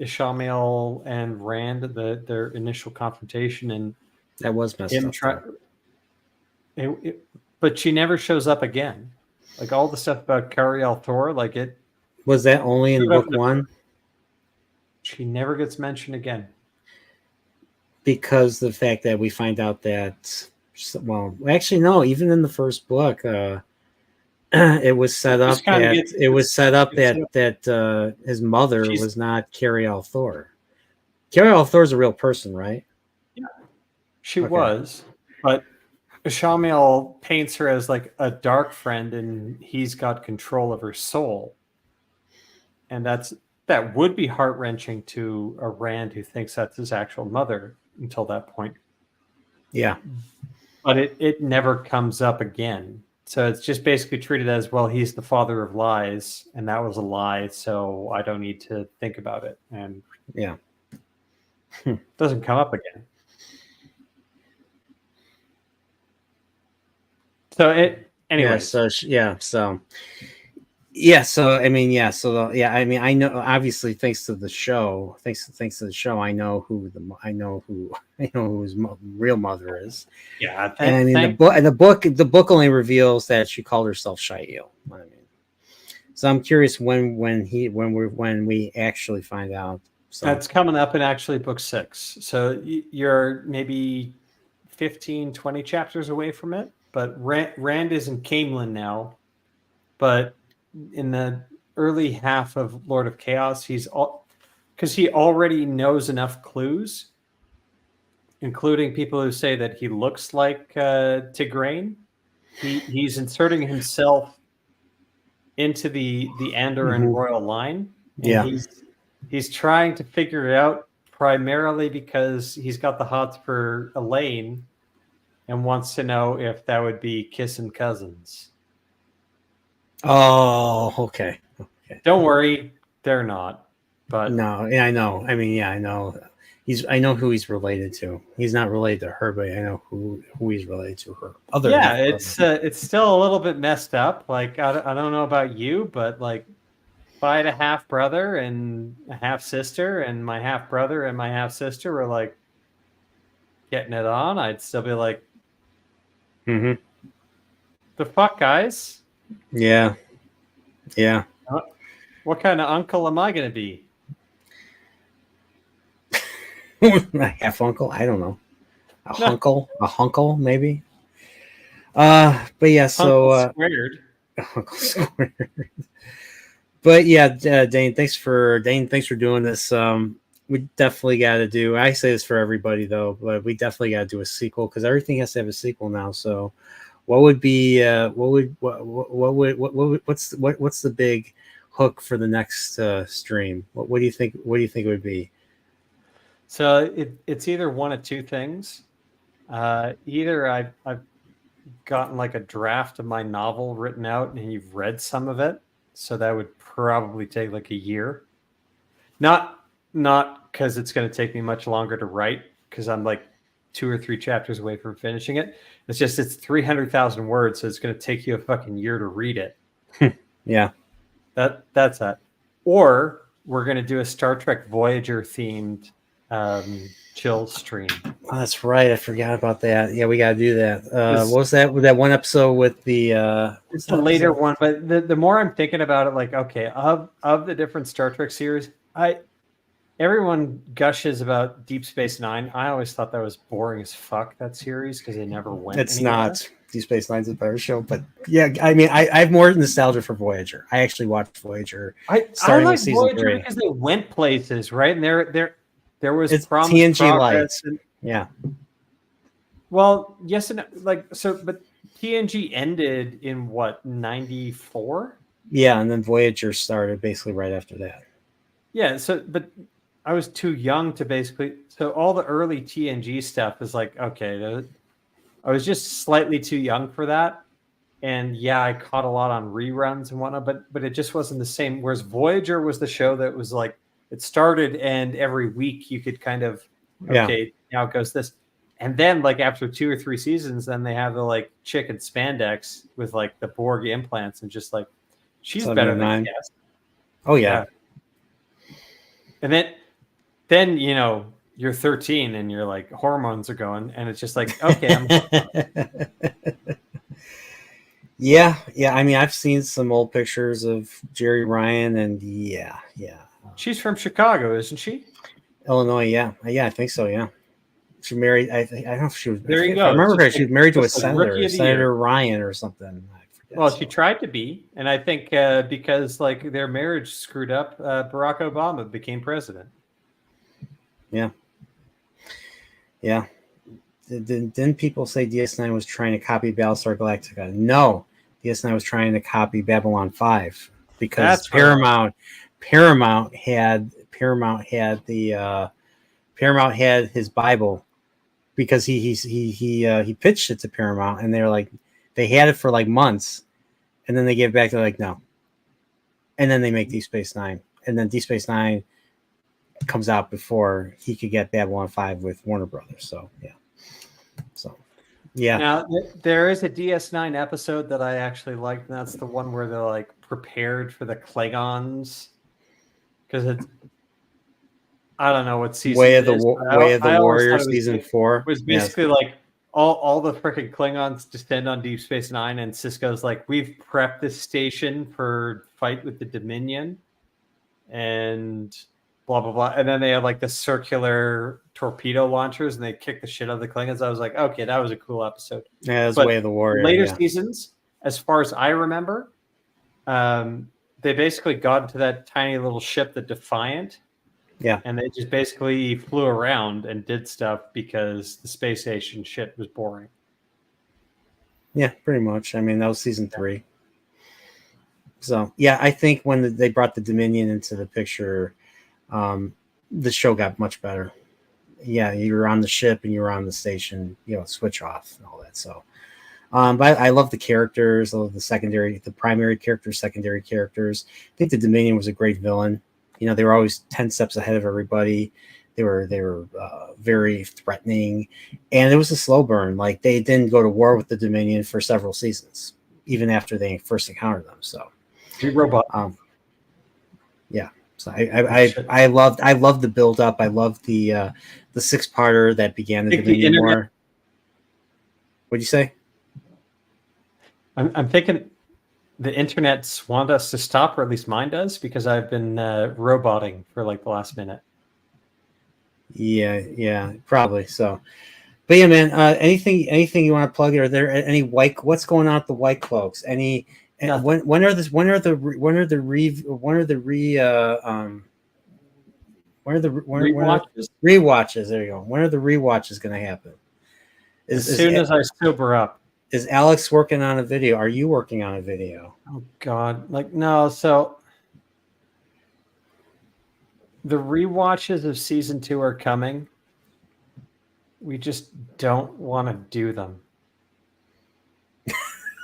Ishamael and Rand, their initial confrontation, and that was messed up. But she never shows up again. Like all the stuff about Kari Althor, like it was that only in book 1. She never gets mentioned again because the fact that we find out that, well, actually no, even in the first book, it was set up that his mother was not Kari Althor. Kari Althor is a real person, right? Yeah, she was, but Ishamael paints her as like a dark friend, and he's got control of her soul, and that would be heart-wrenching to a Rand who thinks that's his actual mother until that point. Yeah, but it never comes up again. So it's just basically treated as, well, he's the father of lies, and that was a lie, so I don't need to think about it. And yeah, it doesn't come up again. So anyway. I know, obviously, thanks to the show, I know who his real mother is. Yeah, the book only reveals that she called herself Shail. So I'm curious when we actually find out. So that's coming up in actually book 6. So you're maybe 15, 20 chapters away from it. But Rand is in Camelin now, but in the early half of Lord of Chaos, because he already knows enough clues including people who say that he looks like Tigraine. He's inserting himself into the Andoran royal line, and he's trying to figure it out primarily because he's got the hots for Elaine and wants to know if that would be kissing cousins. Oh, okay. Don't worry, they're not. But no, yeah, I know. I mean, yeah, I know. I know who he's related to. He's not related to her, but I know who he's related to her. It's still a little bit messed up. Like I don't know about you, but like if I had a half brother and a half sister, and my half brother and my half sister were like getting it on, I'd still be like, the fuck, guys? Yeah. What kind of uncle am I going to be? A half uncle? I don't know. A hunkle, maybe. But yeah, so squared. Uncle squared. But yeah, Dain, thanks for doing this. We definitely got to do. I say this for everybody though, but we definitely got to do a sequel because everything has to have a sequel now. So, what would be what's the big hook for the next stream? What do you think? What do you think it would be? So it's either one of two things. Either I've gotten like a draft of my novel written out and you've read some of it, so that would probably take like a year. Not because it's going to take me much longer to write, because I'm like 2 or 3 chapters away from finishing it. It's just it's 300,000 words, so it's going to take you a fucking year to read it. Yeah, that's that. Or we're going to do a Star Trek Voyager themed chill stream. Oh, that's right. I forgot about that. Yeah, we got to do that. What was that? That one episode with the? It's a later one, but the more I'm thinking about it, like, okay, of the different Star Trek series, everyone gushes about Deep Space Nine. I always thought that was boring as fuck, that series, because they never went. It's anywhere. Not. Deep Space Nine's a better show, but yeah, I mean, I have more nostalgia for Voyager. I actually watched Voyager starting with season Voyager 3 because they went places, right? And there was TNG Lights. Yeah. Well, yes and like so, but TNG ended in what, 94? Yeah, and then Voyager started basically right after that. Yeah, so but I was too young to basically. So all the early TNG stuff is like, okay, I was just slightly too young for that, and yeah, I caught a lot on reruns and whatnot, but it just wasn't the same. Whereas Voyager was the show that was like, it started and every week you could kind of, okay, now it goes this. And then like after 2 or 3 seasons, then they have the like chick in spandex with like the Borg implants and just like, she's better than Cass. Oh yeah. And then, you know, you're 13 and you're like, hormones are going, and it's just like, okay. Yeah. I mean, I've seen some old pictures of Jerry Ryan, and yeah. She's from Chicago, isn't she? Illinois, yeah, I think so. Yeah, she married. I don't know if she was. There you go. I remember her. She was married to a senator, Senator Ryan or something. Well, she tried to be, and I think because like their marriage screwed up, Barack Obama became president. Yeah. Didn't people say DS9 was trying to copy Battlestar Galactica? No, DS9 was trying to copy Babylon 5 because Paramount had his Bible, because he pitched it to Paramount, and they're like, they had it for like months, and then they gave it back. They're like, no, and then they make Deep Space Nine, and then Deep Space Nine comes out before he could get Babylon 5 with Warner Brothers. So yeah. Now there is a DS9 episode that I actually liked, and that's the one where they're like prepared for the Klingons, because it's, I don't know what season. Way of the Warrior season 4. It was basically like all the freaking Klingons descend on Deep Space Nine, and Sisko's like, we've prepped this station for fight with the Dominion, and blah blah blah, and then they have like the circular torpedo launchers, and they kick the shit out of the Klingons. I was like, okay, that was a cool episode. Yeah, that's Way of the Warrior. Later seasons, as far as I remember, they basically got into that tiny little ship, the Defiant, Yeah. And they just basically flew around and did stuff because the space station shit was boring. Yeah, pretty much. I mean, that was season 3. So, yeah, I think when they brought the Dominion into the picture, the show got much better. Yeah, you were on the ship and you were on the station, switch off and all that. So, but I love the characters, I love the primary characters, secondary characters. I think the Dominion was a great villain. They were always 10 steps ahead of everybody. They were very threatening, and it was a slow burn. Like, they didn't go to war with the Dominion for several seasons, even after they first encountered them. So, robot. Yeah. So I loved the build up. I loved the 6-parter that began the Dominion War. What'd you say? I'm thinking the internet's want us to stop, or at least mine does, because I've been roboting for like the last minute. Yeah, probably so. But yeah, man. Anything you want to plug? Are there any what's going on with the white cloaks? When are the rewatches? There you go. When are the rewatches going to happen? As soon as I sober up. Is Alex working on a video? Are you working on a video? Oh God, no. So the rewatches of season 2 are coming. We just don't want to do them.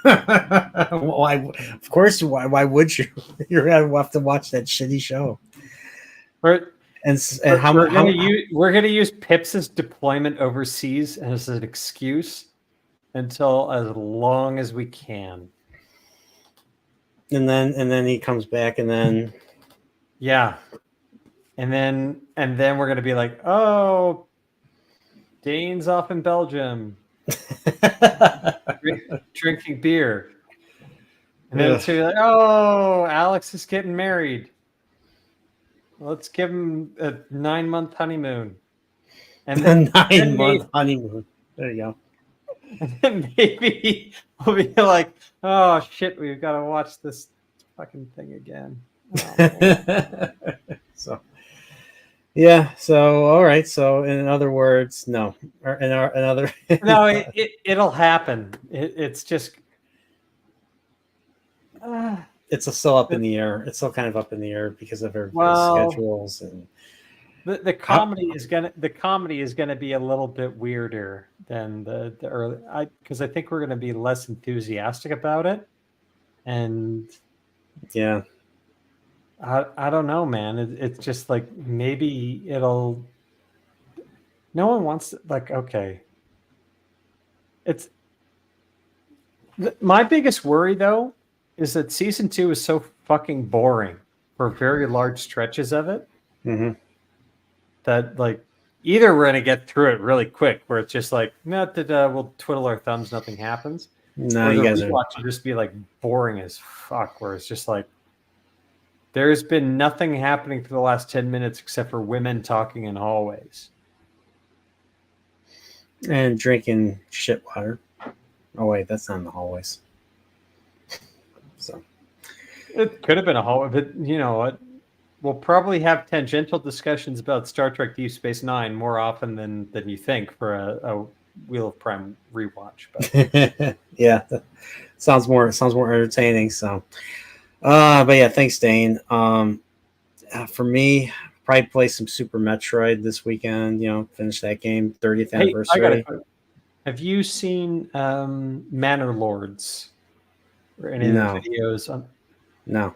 Why? Of course, why would you? You're gonna have to watch that shitty show. We're gonna use Pips's deployment overseas as an excuse until as long as we can. And then he comes back, and then and then we're gonna be like, oh, Dain's off in Belgium drinking beer. And then it's like, oh, Alex is getting married. Let's give him a 9-month honeymoon. And then a 9-month honeymoon. There you go. And then maybe we'll be like, oh shit, we've got to watch this fucking thing again. Oh, so all right. So in other words, no. Or in other no, it'll happen. It's just it's still up in the air. It's still kind of up in the air because of everybody's schedules, and the comedy is gonna be a little bit weirder than the early. Because I think we're gonna be less enthusiastic about it, and yeah. I don't know, man. It's just like maybe it'll. No one wants to, like, okay. It's my biggest worry though is that season 2 is so fucking boring for very large stretches of it. Mm-hmm. That like either we're gonna get through it really quick, where it's just like we'll twiddle our thumbs, nothing happens. No, you guys will just be like boring as fuck, where it's just like. There's been nothing happening for the last 10 minutes except for women talking in hallways. And drinking shit water. Oh, wait, that's not in the hallways. So it could have been a hallway, but you know what? We'll probably have tangential discussions about Star Trek Deep Space Nine more often than you think for a Wheel of Prime rewatch. But yeah, sounds more entertaining. So. But yeah, thanks, Dain. For me, probably play some Super Metroid this weekend. Finish that game, 30th anniversary. Have you seen Manor Lords or any of the videos? No.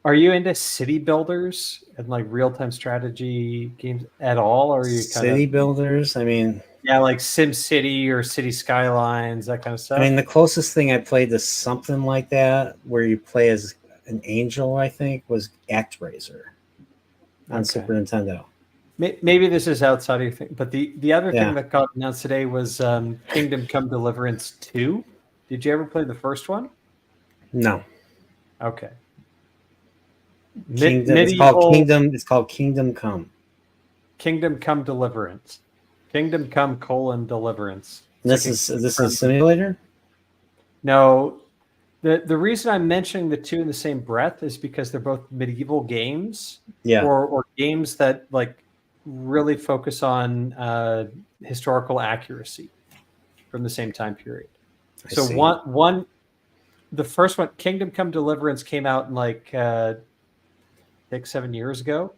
Are you into city builders and like real-time strategy games at all? Or are you city builders? I mean, yeah, like Sim City or City Skylines, that kind of stuff. I mean, the closest thing I played to something like that, where you play as an angel, I think, was ActRaiser on Super Nintendo. Maybe this is outside of your thing, but the other thing that got announced today was Kingdom Come Deliverance 2. Did you ever play the first one? No. Okay. It's called Kingdom. It's called Kingdom Come. Kingdom Come Deliverance. Kingdom Come : Deliverance. This is a simulator? No. The reason I'm mentioning the two in the same breath is because they're both medieval games, Yeah. or games that like really focus on historical accuracy from the same time period. So the first one, Kingdom Come Deliverance, came out in like 6-7 years ago,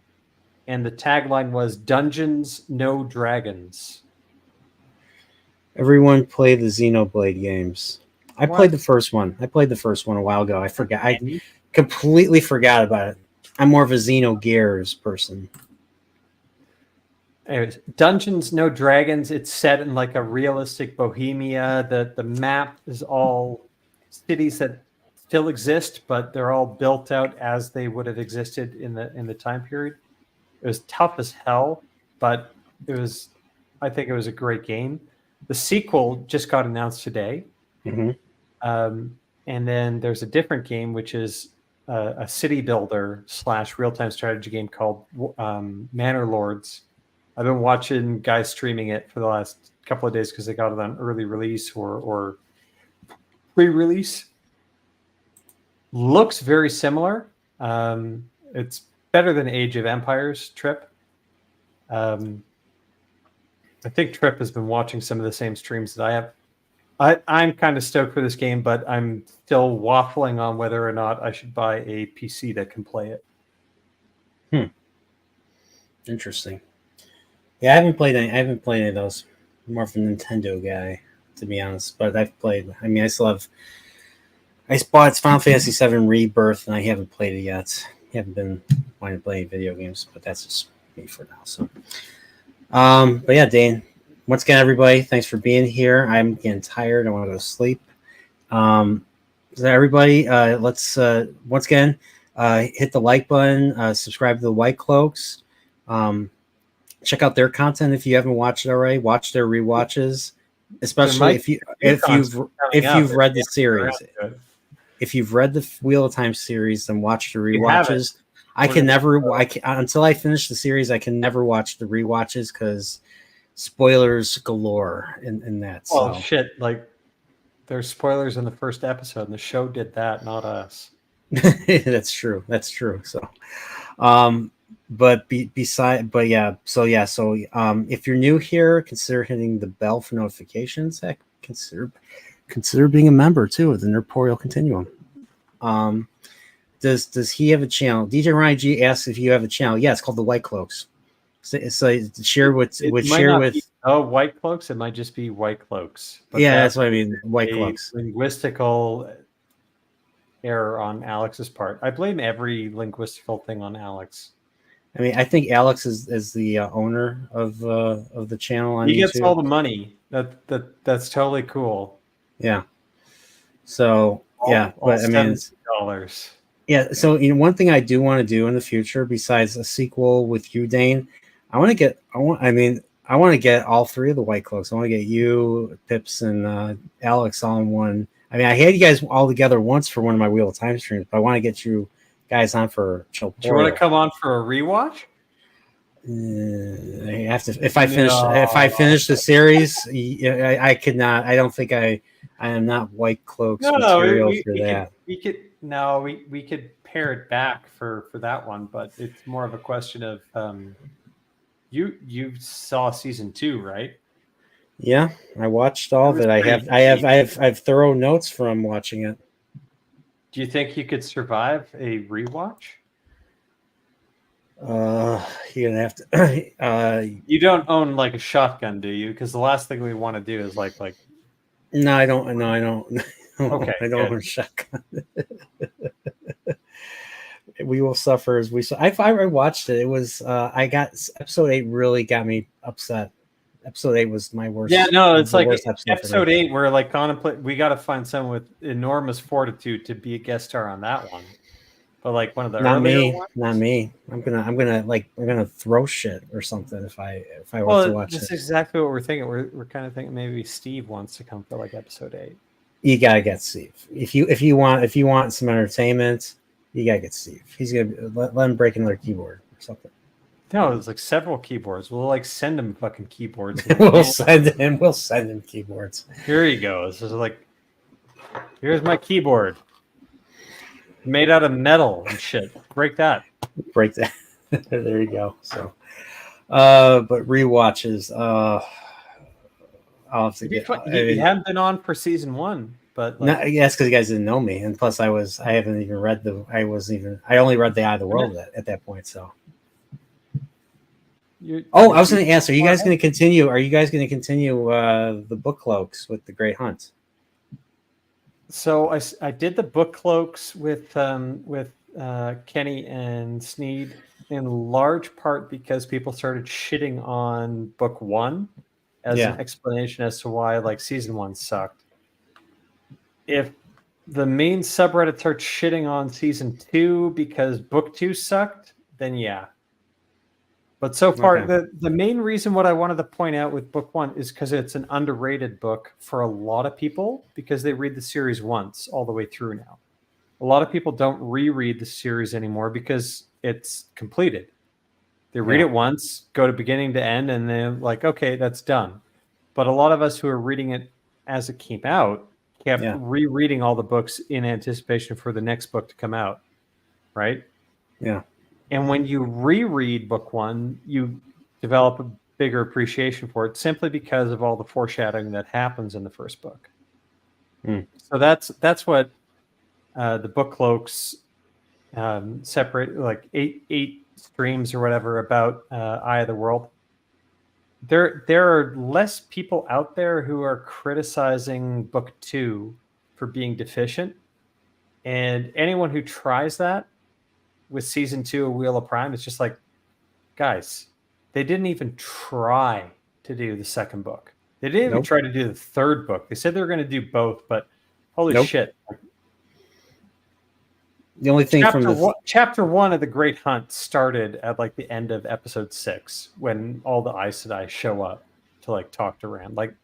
and the tagline was "Dungeons, No Dragons." Everyone play the Xenoblade games. I played the first one. I played the first one a while ago. I forgot. I completely forgot about it. I'm more of a Xenogears person. Anyways, Dungeons, No Dragons. It's set in like a realistic Bohemia. The map is all cities that still exist, but they're all built out as they would have existed in the time period. It was tough as hell, but I think it was a great game. The sequel just got announced today. Mm-hmm. And then there's a different game, which is a city builder / real-time strategy game called Manor Lords. I've been watching guys streaming it for the last couple of days because they got it on early release or pre-release. Looks very similar. It's better than Age of Empires, Trip. I think Trip has been watching some of the same streams that I have. I'm kind of stoked for this game, but I'm still waffling on whether or not I should buy a PC that can play it. Interesting. Yeah, I haven't played any of those. I'm more of a Nintendo guy, to be honest. But I've played. I mean, I bought Final Fantasy VII Rebirth, and I haven't played it yet. I haven't been wanting to play video games, but that's just me for now. So, but yeah, Dain. Once again, everybody, thanks for being here. I'm getting tired. I want to go to sleep. So everybody, let's once again hit the like button, subscribe to the White Cloaks. Check out their content if you haven't watched it already. Watch their rewatches, especially if you've read the series. If you've read the Wheel of Time series, then watch the rewatches. Until I finish the series, I can never watch the rewatches because spoilers galore in that. Oh shit! Like there's spoilers in the first episode, and the show did that, not us. That's true. So, if you're new here, consider hitting the bell for notifications. Heck, consider being a member too of the Chillporeal Continuum. Does he have a channel? DJ Ryan G asks if you have a channel. Yeah, it's called the White Cloaks. So share with White Cloaks. It might just be White Cloaks. But yeah, that's what I mean. White Cloaks. Linguistical error on Alex's part. I blame every linguistical thing on Alex. I mean, I think Alex is the owner of the channel on YouTube. He gets all the money. That's totally cool. Yeah. So but I mean, $70. Yeah. So one thing I do want to do in the future, besides a sequel with you, Dain, I want to get all three of the White Cloaks. I want to get you, Pips, and Alex all in one. I mean, I had you guys all together once for one of my Wheel of Time streams, but I want to get you guys on for Chillporeal. Do you want to come on for a rewatch? I have to. If I finish the series, I could not. I don't think I am not White Cloaks material for that. We could pare it back for that one, but it's more of a question of you saw season 2, right? Yeah, I watched all of it. I have thorough notes from watching it. Do you think you could survive a rewatch? You're gonna have to. You don't own like a shotgun, do you? Because the last thing we want to do is like. No, I don't. No, I don't. Okay, I don't own a shotgun. We will suffer as we. I watched it. It was. I got episode 8 really got me upset. Episode 8 was my worst. Yeah, no, it's like episode 8. We're like we got to find someone with enormous fortitude to be a guest star on that one. But like one of the not me. I'm gonna throw shit or something if I were to watch it. That's exactly what we're thinking. We're kind of thinking maybe Steve wants to come for like episode 8. You gotta get Steve if you want some entertainment. You gotta get Steve. He's gonna let him break another keyboard or something. No, it's like several keyboards. We'll like send him fucking keyboards. We'll send him keyboards. Here he goes. This is like, here's my keyboard. Made out of metal and shit. Break that. Break that. There you go. So, but rewatches. I'll have to get. You haven't been on for season 1, but like, yes, because you guys didn't know me, and plus I haven't even read I only read the Eye of the World at that point. So. I was going to ask: Are you guys going to continue? Are you guys going to continue the Bookcloaks with the Great Hunt? So I did the Bookcloaks with Kenny and Sneed in large part because people started shitting on book 1 as an explanation as to why like season 1 sucked. If the main subreddit starts shitting on season 2 because book 2 sucked, then yeah. But so far, the main reason what I wanted to point out with book 1 is because it's an underrated book for a lot of people because they read the series once all the way through now. A lot of people don't reread the series anymore because it's completed. They read it once, go to beginning to end, and they're like, okay, that's done. But a lot of us who are reading it as it came out kept rereading all the books in anticipation for the next book to come out, right? Yeah. And when you reread book 1, you develop a bigger appreciation for it simply because of all the foreshadowing that happens in the first book. So that's what the Bookcloaks separate, like eight streams or whatever about Eye of the World. There are less people out there who are criticizing book 2 for being deficient, and anyone who tries that with season 2 of Wheel of Prime, it's just like, guys, they didn't even try to do the second book. They didn't even try to do the third book. They said they were going to do both, but holy shit. The only thing chapter 1 of The Great Hunt started at like the end of episode 6 when all the Aes Sedai show up to like talk to Rand. Like,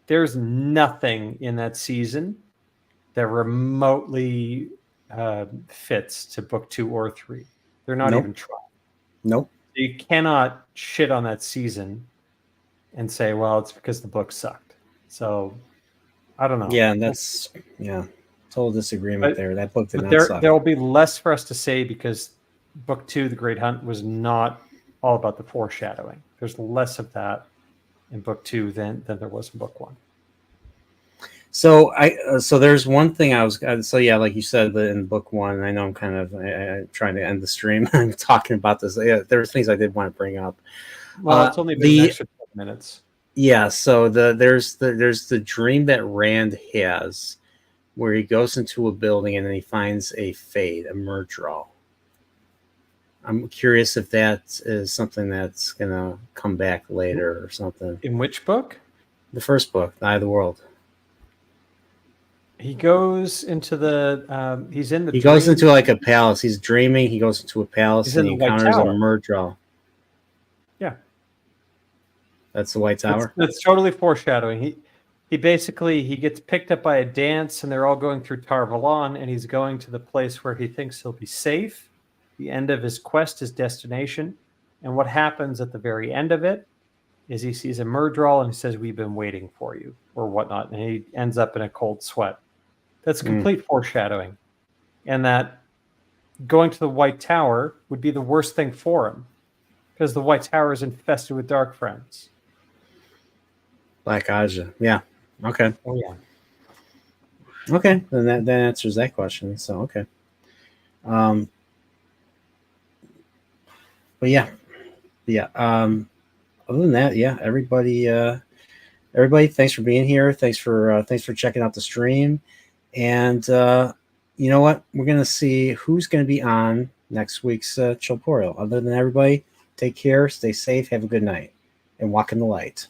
there's nothing in that season that remotely fits to book 2 or 3. They're not even trying. Nope. You cannot shit on that season and say, well, it's because the book sucked. So I don't know. Yeah, and that's total disagreement there. That book did not suck. There will be less for us to say because book 2, The Great Hunt, was not all about the foreshadowing. There's less of that in book 2 than there was in book 1. So so there's one thing like you said in book 1, I know I'm kind of trying to end the stream. I'm talking about this. Yeah, there's things I did want to bring up. Well, it's only been an extra 12 minutes. Yeah, so there's the dream that Rand has where he goes into a building and then he finds a fade, a Murdral. I'm curious if that is something that's gonna come back later or something. In which book? The first book, The Eye of the World. He goes into the. He's in the. He goes into like a palace. He's dreaming. He goes into a palace and he encounters a Murdral. Yeah, that's the White Tower. That's totally foreshadowing. He basically gets picked up by a dance and they're all going through Tar Valon and he's going to the place where he thinks he'll be safe. The end of his quest, his destination, and what happens at the very end of it is he sees a Murdral and he says, "We've been waiting for you," or whatnot, and he ends up in a cold sweat. That's complete foreshadowing. And that going to the White Tower would be the worst thing for him because the White Tower is infested with Dark Friends. Black Aja. Yeah. Okay. Oh, yeah. Okay. Then that answers that question. So, okay. But yeah. Other than that, everybody, thanks for being here. Thanks for checking out the stream. And you know what? We're going to see who's going to be on next week's Chillporeal. Other than everybody, take care, stay safe, have a good night, and walk in the light.